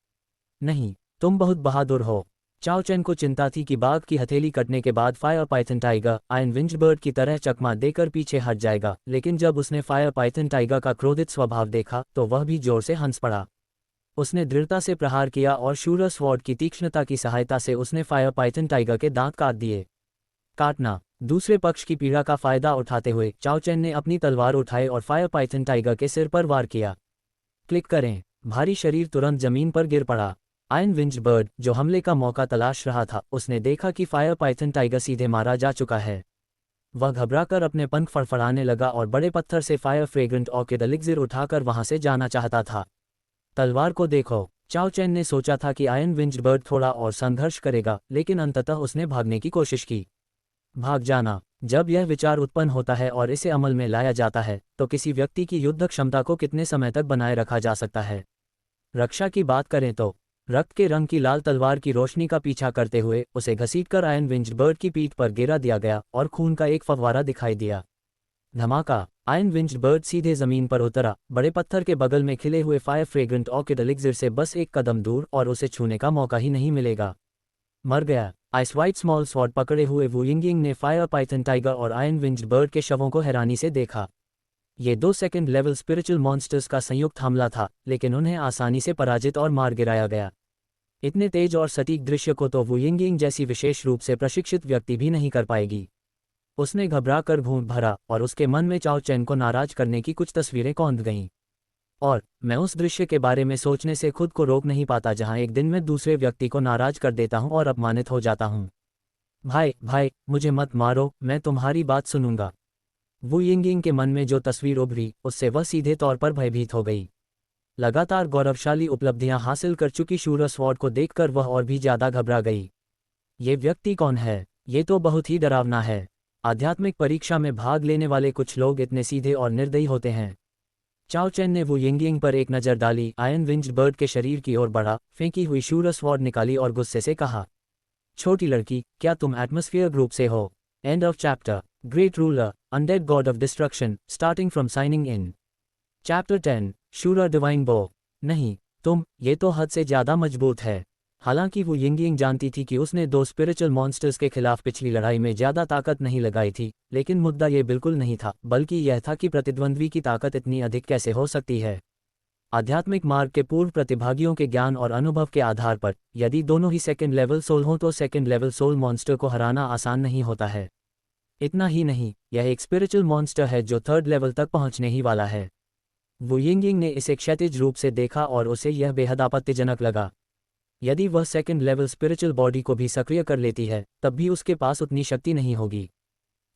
नहीं, तुम बहुत बहादुर हो। चाओ चैन को चिंता थी कि बाघ की हथेली कटने के बाद fire python tiger iron winged bird की तरह चकमा देकर पीछे हट जाएगा, लेकिन जब उसने फायर पाइथन टाइगर का क्रोधित स्वभाव देखा तो वह भी जोर से हंस पड़ा। उसने दृढ़ता से प्रहार किया और शूरस वॉर्ड की तीक्ष्णता की सहायता से उसने फायर पाइथन टाइगर के दांत काट दिए। काटना। दूसरे पक्ष की पीड़ा का फायदा उठाते हुए चाओ चैन ने अपनी तलवार उठाई और फायर पाइथन टाइगर के सिर पर वार किया। क्लिक करें। भारी शरीर तुरंत जमीन पर गिर पड़ा। आयरन विंग्ड बर्ड, जो हमले का मौका तलाश रहा था, उसने देखा कि फायर पाइथन टाइगर सीधे मारा जा चुका है। वह घबराकर अपने पंख फड़फड़ाने लगा और बड़े पत्थर से फायर फ्रेग्रेंट ऑर्किड एलिक्सिर उठाकर वहां से जाना चाहता था। तलवार को देखो। चाओ चैन ने सोचा था कि आयरन विंग्ड बर्ड थोड़ा और संघर्ष करेगा, लेकिन अंततः उसने भागने की कोशिश की। भाग जाना। जब यह विचार उत्पन्न होता है और इसे अमल में लाया जाता है, तो किसी व्यक्ति की युद्ध क्षमता को कितने समय तक बनाए रखा जा सकता है? रक्षा की बात करें तो रक्त के रंग की लाल तलवार की रोशनी का पीछा करते हुए उसे घसीटकर आयरन विंग्ड बर्ड की पीठ पर गिरा दिया गया और खून का एक फव्वारा दिखाई दिया। धमाका। आयरन विंग्ड बर्ड सीधे जमीन पर उतरा, बड़े पत्थर के बगल में खिले हुए फायर फ्रेग्रेंट ऑर्किड एलिक्सिर से बस एक कदम दूर, और उसे छूने का मौका ही नहीं मिलेगा। मर गया। आइस वाइट स्मॉल स्वॉर्ड पकड़े हुए वू यिंगिंग ने फायर पाइथन टाइगर और आयरन विंग्ड बर्ड के शवों को हैरानी से देखा। ये 2 सेकंड लेवल स्पिरिचुअल मॉन्स्टर्स का संयुक्त हमला था, लेकिन उन्हें आसानी से पराजित और मार गिराया गया। इतने तेज और सटीक दृश्य को तो वू यिंगिंग जैसी विशेष रूप से प्रशिक्षित व्यक्ति भी नहीं कर पाएगी। उसने घबराकर घूंट भरा और उसके मन में चाओ चैन को नाराज करने की कुछ तस्वीरें कौंध गईं। और मैं उस दृश्य के बारे में सोचने से खुद को रोक नहीं पाता जहां एक दिन मैं दूसरे व्यक्ति को नाराज कर देता हूं और अपमानित हो जाता हूं। भाई भाई, मुझे मत मारो, मैं तुम्हारी बात सुनूंगा। वू यिंगिंग के मन में जो तस्वीर उभरी उससे वह सीधे तौर पर भयभीत हो गई। लगातार गौरवशाली उपलब्धियां हासिल कर चुकी शूरर स्वॉर्ड को देखकर वह और भी ज्यादा घबरा गई। ये व्यक्ति कौन है? ये तो बहुत ही डरावना है। आध्यात्मिक परीक्षा में भाग लेने वाले कुछ लोग इतने सीधे और निर्दयी होते हैं। चाओ चैन ने वू यिंगिंग पर एक नज़र डाली, आयन विंज्ड बर्ड के शरीर की ओर बढ़ा, फेंकी हुई शूरर स्वॉर्ड निकाली और गुस्से से कहा, छोटी लड़की, क्या तुम एटमॉस्फेयर ग्रुप से हो? End of chapter. Great ruler, undead god of destruction, starting from signing in. Chapter 10, शूरर डिवाइन बो। नहीं, ये तो हद से ज़्यादा मजबूत है। हालांकि वो यिंगिंग जानती थी कि उसने 2 स्पिरिचुअल मॉन्स्टर्स के खिलाफ पिछली लड़ाई में ज़्यादा ताकत नहीं लगाई थी, लेकिन मुद्दा ये बिल्कुल नहीं था, बल्कि यह था कि प्रतिद्वंद्वी की ताकत इतनी अधिक कैसे हो सकती है। आध्यात्मिक मार्ग के पूर्व प्रतिभागियों के ज्ञान और अनुभव के आधार पर, यदि दोनों ही सेकेंड लेवल सोल हों तो सेकेंड लेवल सोल मॉन्स्टर को हराना आसान नहीं होता है। इतना ही नहीं, यह एक स्पिरिचुअल मॉन्स्टर है जो 3rd लेवल तक पहुंचने ही वाला है। वू यिंगिंग ने इसे क्षैतिज रूप से देखा और उसे यह बेहद आपत्तिजनक लगा। यदि वह सेकेंड लेवल स्पिरिचुअल बॉडी को भी सक्रिय कर लेती है, तब भी उसके पास उतनी शक्ति नहीं होगी।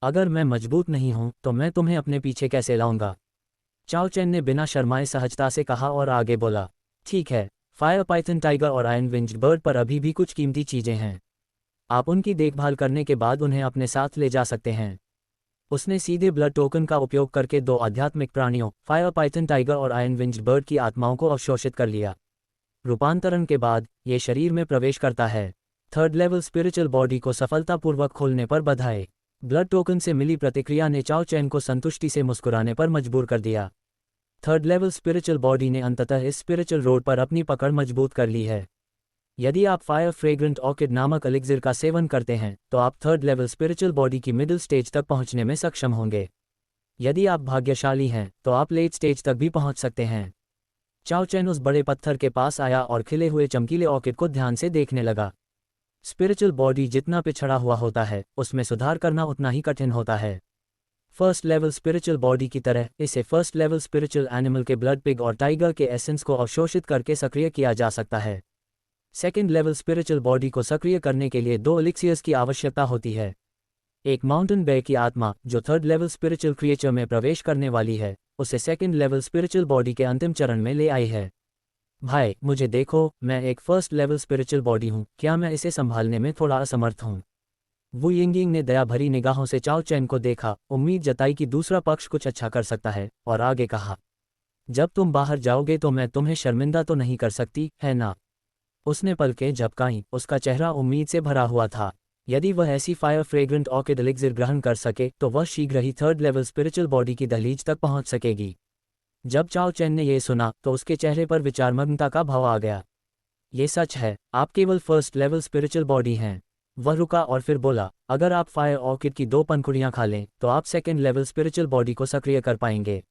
अगर मैं मजबूत नहीं हूं तो मैं तुम्हें अपने पीछे कैसे लाऊंगा? चाओ चैन ने बिना शर्माए सहजता से कहा और आगे बोला, ठीक है, फायर पाइथन टाइगर और आयन विंज्ड बर्ड पर अभी भी कुछ कीमती चीजें हैं। आप उनकी देखभाल करने के बाद उन्हें अपने साथ ले जा सकते हैं। उसने सीधे ब्लड टोकन का उपयोग करके 2 आध्यात्मिक प्राणियों, फायर पाइथन टाइगर और आयन विंज्ड बर्ड की आत्माओं को अवशोषित कर लिया। रूपांतरण के बाद ये शरीर में प्रवेश करता है। 3rd लेवल स्पिरिचुअल बॉडी को सफलतापूर्वक खोलने पर बधाई। ब्लड टोकन से मिली प्रतिक्रिया ने चाओ चैन को संतुष्टि से मुस्कुराने पर मजबूर कर दिया। 3rd लेवल स्पिरिचुअल बॉडी ने अंततः इस स्पिरिचुअल रोड पर अपनी पकड़ मजबूत कर ली है। यदि आप फायर फ्रेग्रेंट ऑर्किड नामक एलिक्सिर का सेवन करते हैं तो आप 3rd लेवल स्पिरिचुअल बॉडी की मिडिल स्टेज तक पहुंचने में सक्षम होंगे। यदि आप भाग्यशाली हैं तो आप लेट स्टेज तक भी पहुंच सकते हैं। चाओ चैन उस बड़े पत्थर के पास आया और खिले हुए चमकीले ऑर्किड को ध्यान से देखने लगा। स्पिरिचुअल बॉडी जितना पिछड़ा हुआ होता है, उसमें सुधार करना उतना ही कठिन होता है। 1st लेवल स्पिरिचुअल बॉडी की तरह इसे 1st लेवल स्पिरिचुअल एनिमल के ब्लड पिग और टाइगर के एसेंस को अवशोषित करके सक्रिय किया जा सकता है। 2nd लेवल स्पिरिचुअल बॉडी को सक्रिय करने के लिए 2 एलिक्सियर्स की आवश्यकता होती है। एक माउंटेन बेयर की आत्मा जो 3rd लेवल स्पिरिचुअल क्रिएचर में प्रवेश करने वाली है, उसे 2nd लेवल स्पिरिचुअल बॉडी के अंतिम चरण में ले आई है। भाई, मुझे देखो, मैं एक 1st लेवल स्पिरिचुअल बॉडी हूँ, क्या मैं इसे संभालने में थोड़ा असमर्थ हूँ? वू यिंगिंग ने दया भरी निगाहों से चाओ चैन को देखा, उम्मीद जताई कि दूसरा पक्ष कुछ अच्छा कर सकता है, और आगे कहा, जब तुम बाहर जाओगे तो मैं तुम्हें शर्मिंदा तो नहीं कर सकती, है ना? उसने पलकें झपकाईं, उसका चेहरा उम्मीद से भरा हुआ था। यदि वह ऐसी फायर फ्रेग्रेंट ऑर्किड एलिक्सिर ग्रहण कर सके तो वह शीघ्र ही 3rd लेवल स्पिरिचुअल बॉडी की दहलीज तक पहुंच सकेगी। जब चाओ चैन ने यह सुना तो उसके चेहरे पर विचारमग्नता का भाव आ गया। ये सच है, आप केवल 1st लेवल स्पिरिचुअल बॉडी हैं। वह रुका और फिर बोला, अगर आप फायर ऑर्किड की 2 पंखुड़ियां खा लें तो आप 2nd लेवल स्पिरिचुअल बॉडी को सक्रिय कर पाएंगे।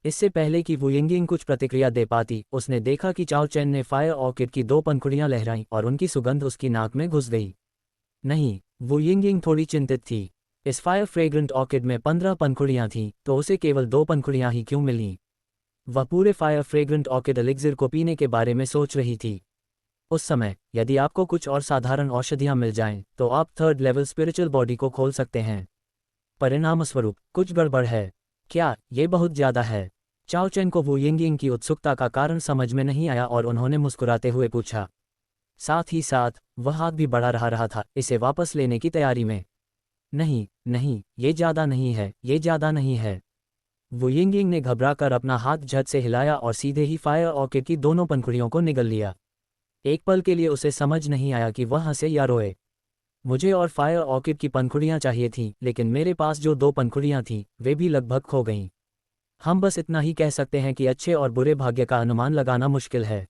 इससे पहले कि वू यिंगिंग कुछ प्रतिक्रिया दे पाती, उसने देखा कि चाओ चैन ने फायर ऑर्किड की 2 पंखुड़ियां लहराईं और उनकी सुगंध उसकी नाक में घुस गई। नहीं, वू यिंगिंग थोड़ी चिंतित थी। इस फायर फ्रेग्रेंट ऑर्किड में 15 पंखुड़ियां थीं, तो उसे केवल 2 पंखुड़ियां ही क्यों मिलीं? वह पूरे फायर फ्रेग्रेंट ऑर्किड एलिक्सिर को पीने के बारे में सोच रही थी। उस समय, यदि आपको कुछ और साधारण औषधियां मिल जाएं, तो आप 3rd लेवल स्पिरिचुअल बॉडी को खोल सकते हैं। परिणामस्वरूप कुछ गड़बड़ है। क्या ये बहुत ज्यादा है? चाओ चैन को वू यिंगिंग की उत्सुकता का कारण समझ में नहीं आया और उन्होंने मुस्कुराते हुए पूछा। साथ ही साथ वह हाथ भी बढ़ा रहा था, इसे वापस लेने की तैयारी में। नहीं नहीं, ये ज्यादा नहीं है, ये ज्यादा नहीं है। वू यिंगिंग ने घबराकर अपना हाथ झट से हिलाया और सीधे ही फायर ऑर्किड की दोनों पंखुड़ियों को निगल लिया। एक पल के लिए उसे समझ नहीं आया कि वह हंसे या रोए। मुझे और फायर ऑर्किड की पंखुड़ियां चाहिए थीं, लेकिन मेरे पास जो 2 पंखुड़ियां थीं वे भी लगभग खो गईं। हम बस इतना ही कह सकते हैं कि अच्छे और बुरे भाग्य का अनुमान लगाना मुश्किल है।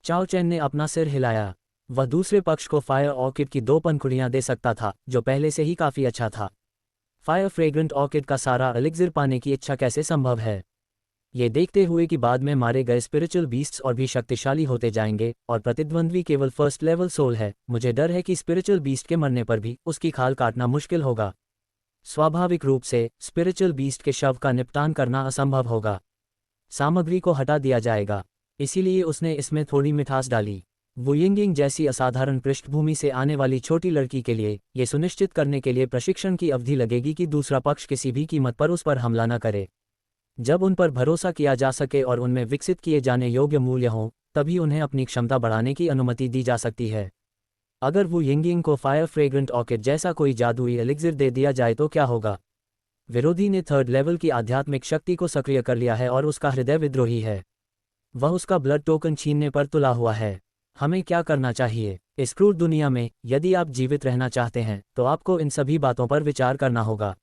चाओ चैन ने अपना सिर हिलाया। वह दूसरे पक्ष को फायर ऑर्किड की 2 पंखुड़ियां दे सकता था, जो पहले से ही काफ़ी अच्छा था। फायर फ्रेग्रेंट ऑर्किड का सारा एलिक्सिर पाने की इच्छा कैसे संभव है? ये देखते हुए कि बाद में मारे गए स्पिरिचुअल बीस्ट्स और भी शक्तिशाली होते जाएंगे और प्रतिद्वंद्वी केवल 1st लेवल सोल है, मुझे डर है कि स्पिरिचुअल बीस्ट के मरने पर भी उसकी खाल काटना मुश्किल होगा। स्वाभाविक रूप से स्पिरिचुअल बीस्ट के शव का निपटान करना असंभव होगा। सामग्री को हटा दिया जाएगा, इसीलिए उसने इसमें थोड़ी मिठास डाली। वू यिंगिंग जैसी असाधारण पृष्ठभूमि से आने वाली छोटी लड़की के लिए ये सुनिश्चित करने के लिए प्रशिक्षण की अवधि लगेगी कि दूसरा पक्ष किसी भी कीमत पर उस पर हमला न करे। जब उन पर भरोसा किया जा सके और उनमें विकसित किए जाने योग्य मूल्य हों, तभी उन्हें अपनी क्षमता बढ़ाने की अनुमति दी जा सकती है। अगर वू यिंगिंग को फायर फ्रेग्रेंट ऑर्किड जैसा कोई जादुई एलिक्सिर दे दिया जाए तो क्या होगा? विरोधी ने थर्ड लेवल की आध्यात्मिक शक्ति को सक्रिय कर लिया है और उसका हृदय विद्रोही है। वह उसका ब्लड टोकन छीनने पर तुला हुआ है। हमें क्या करना चाहिए? इस क्रूर दुनिया में यदि आप जीवित रहना चाहते हैं तो आपको इन सभी बातों पर विचार करना होगा।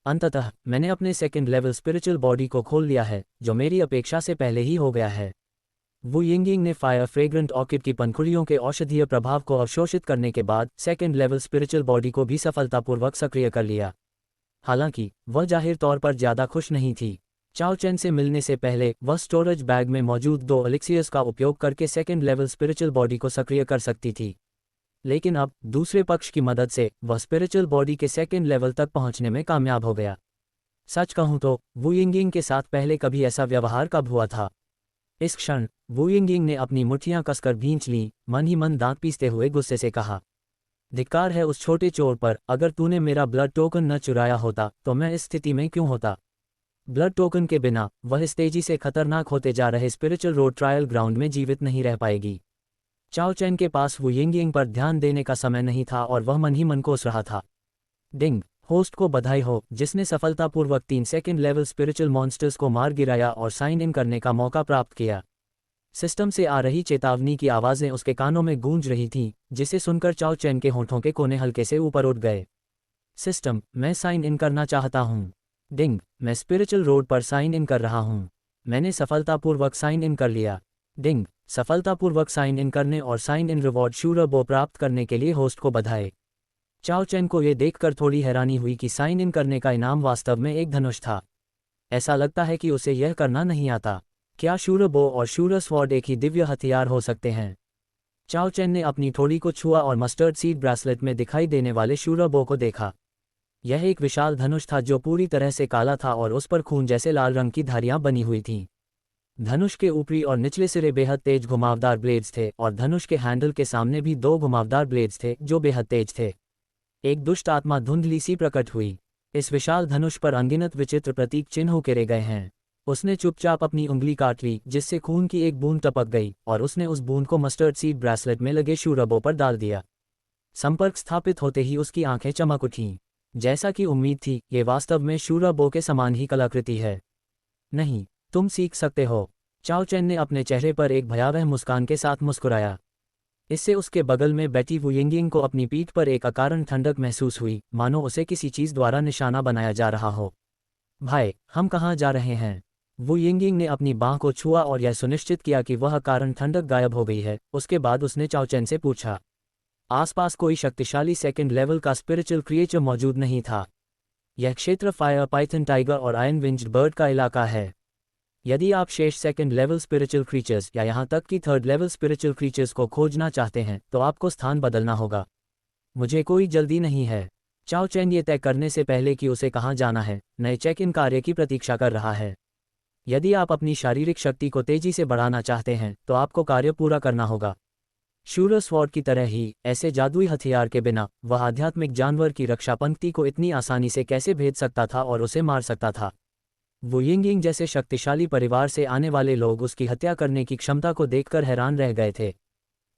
अंततः मैंने अपने सेकंड लेवल स्पिरिचुअल बॉडी को खोल लिया है, जो मेरी अपेक्षा से पहले ही हो गया है। वू यिंगिंग ने फायर फ्रेग्रेंट ऑर्किड की पंखुड़ियों के औषधीय प्रभाव को अवशोषित करने के बाद सेकंड लेवल स्पिरिचुअल बॉडी को भी सफलतापूर्वक सक्रिय कर लिया। हालांकि वह जाहिर तौर पर ज्यादा खुश नहीं थी। चाओ चैन से मिलने से पहले वह स्टोरेज बैग में मौजूद 2 एलिक्सियर्स का उपयोग करके सेकंड लेवल स्पिरिचुअल बॉडी को सक्रिय कर सकती थी, लेकिन अब दूसरे पक्ष की मदद से वह स्पिरिचुअल बॉडी के सेकंड लेवल तक पहुंचने में कामयाब हो गया। सच कहूं तो वू यिंगिंग के साथ पहले कभी ऐसा व्यवहार कब हुआ था? इस क्षण वू यिंगिंग ने अपनी मुट्ठियां कसकर भींच लीं, मन ही मन दांत पीसते हुए गुस्से से कहा, धिक्कार है उस छोटे चोर पर। अगर तूने मेरा ब्लड टोकन न चुराया होता तो मैं इस स्थिति में क्यों होता? ब्लड टोकन के बिना वह इस तेजी से खतरनाक होते जा रहे स्पिरिचुअल रोड ट्रायल ग्राउंड में जीवित नहीं रह पाएगी। चाओ चैन के पास वू यिंगिंग पर ध्यान देने का समय नहीं था और वह मन ही मन कोस रहा था। डिंग, होस्ट को बधाई हो, जिसने सफलतापूर्वक 3 सेकंड लेवल स्पिरिचुअल मॉन्स्टर्स को मार गिराया और साइन इन करने का मौका प्राप्त किया। सिस्टम से आ रही चेतावनी की आवाज़ें उसके कानों में गूंज रही थीं, जिसे सुनकर चाओ चैन के होंठों के कोने हल्के से ऊपर उठ गए। सिस्टम, मैं साइन इन करना चाहता हूँ। डिंग, मैं स्पिरिचुअल रोड पर साइन इन कर रहा हूँ। मैंने सफलतापूर्वक साइन इन कर लिया। डिंग, सफलतापूर्वक साइन इन करने और साइन इन रिवॉर्ड शूर बो प्राप्त करने के लिए होस्ट को बधाई। चाओ चैन को यह देखकर थोड़ी हैरानी हुई कि साइन इन करने का इनाम वास्तव में एक धनुष था। ऐसा लगता है कि उसे यह करना नहीं आता। क्या शूर बो और शूर स्वॉर्ड एक ही दिव्य हथियार हो सकते हैं? चाओ चैन ने अपनी थोड़ी को छुआ और मस्टर्ड सीड ब्रेसलेट में दिखाई देने वाले शूर बो को देखा। यह एक विशाल धनुष था जो पूरी तरह से काला था और उस पर खून जैसे लाल रंग की धारियां बनी हुई थीं। धनुष के ऊपरी और निचले सिरे बेहद तेज घुमावदार ब्लेड्स थे और धनुष के हैंडल के सामने भी 2 घुमावदार ब्लेड्स थे जो बेहद तेज थे। एक दुष्ट आत्मा धुंधली सी प्रकट हुई। इस विशाल धनुष पर अनगिनत विचित्र प्रतीक चिन्ह उकेरे गए हैं। उसने चुपचाप अपनी उंगली काट ली, जिससे खून की एक बूंद टपक गई और उसने उस बूंद को मस्टर्ड सीड ब्रेसलेट में लगे शूरबो पर डाल दिया। संपर्क स्थापित होते ही उसकी आंखें चमक उठीं। जैसा कि उम्मीद थी, ये वास्तव में शूरबो के समान ही कलाकृति है। नहीं, तुम सीख सकते हो। चाओ चैन ने अपने चेहरे पर एक भयावह मुस्कान के साथ मुस्कुराया। इससे उसके बगल में बैठी वू यिंगिंग को अपनी पीठ पर एक अकारण ठंडक महसूस हुई, मानो उसे किसी चीज़ द्वारा निशाना बनाया जा रहा हो। भाई, हम कहाँ जा रहे हैं? वू यिंगिंग ने अपनी बांह को छुआ और यह सुनिश्चित किया कि वह अकारण ठंडक गायब हो गई है। उसके बाद उसने चाओ चैन से पूछा, आसपास कोई शक्तिशाली सेकंड लेवल का स्पिरिचुअल क्रिएचर मौजूद नहीं था। यह क्षेत्र फायर पाइथन टाइगर और आयरन विंज्ड बर्ड का इलाका है। यदि आप शेष सेकंड लेवल स्पिरिचुअल क्रीचर्स या यहाँ तक कि थर्ड लेवल स्पिरिचुअल क्रीचर्स को खोजना चाहते हैं तो आपको स्थान बदलना होगा। मुझे कोई जल्दी नहीं है। चाओ चैन ये तय करने से पहले कि उसे कहाँ जाना है, नए चेक इन कार्य की प्रतीक्षा कर रहा है। यदि आप अपनी शारीरिक शक्ति को तेजी से बढ़ाना चाहते हैं तो आपको कार्य पूरा करना होगा। शूर स्वॉर्ड की तरह ही ऐसे जादुई हथियार के बिना वह आध्यात्मिक जानवर की रक्षा पंक्ति को इतनी आसानी से कैसे भेद सकता था और उसे मार सकता था? वू यिंगिंग जैसे शक्तिशाली परिवार से आने वाले लोग उसकी हत्या करने की क्षमता को देखकर हैरान रह गए थे।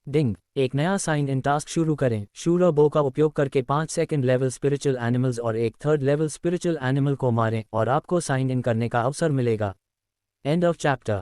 डिंग, एक नया साइन इन टास्क शुरू करें। शूर बो का उपयोग करके 5 सेकंड लेवल स्पिरिचुअल एनिमल्स और एक थर्ड लेवल स्पिरिचुअल एनिमल को मारें और आपको साइन इन करने का अवसर मिलेगा। And of chapter.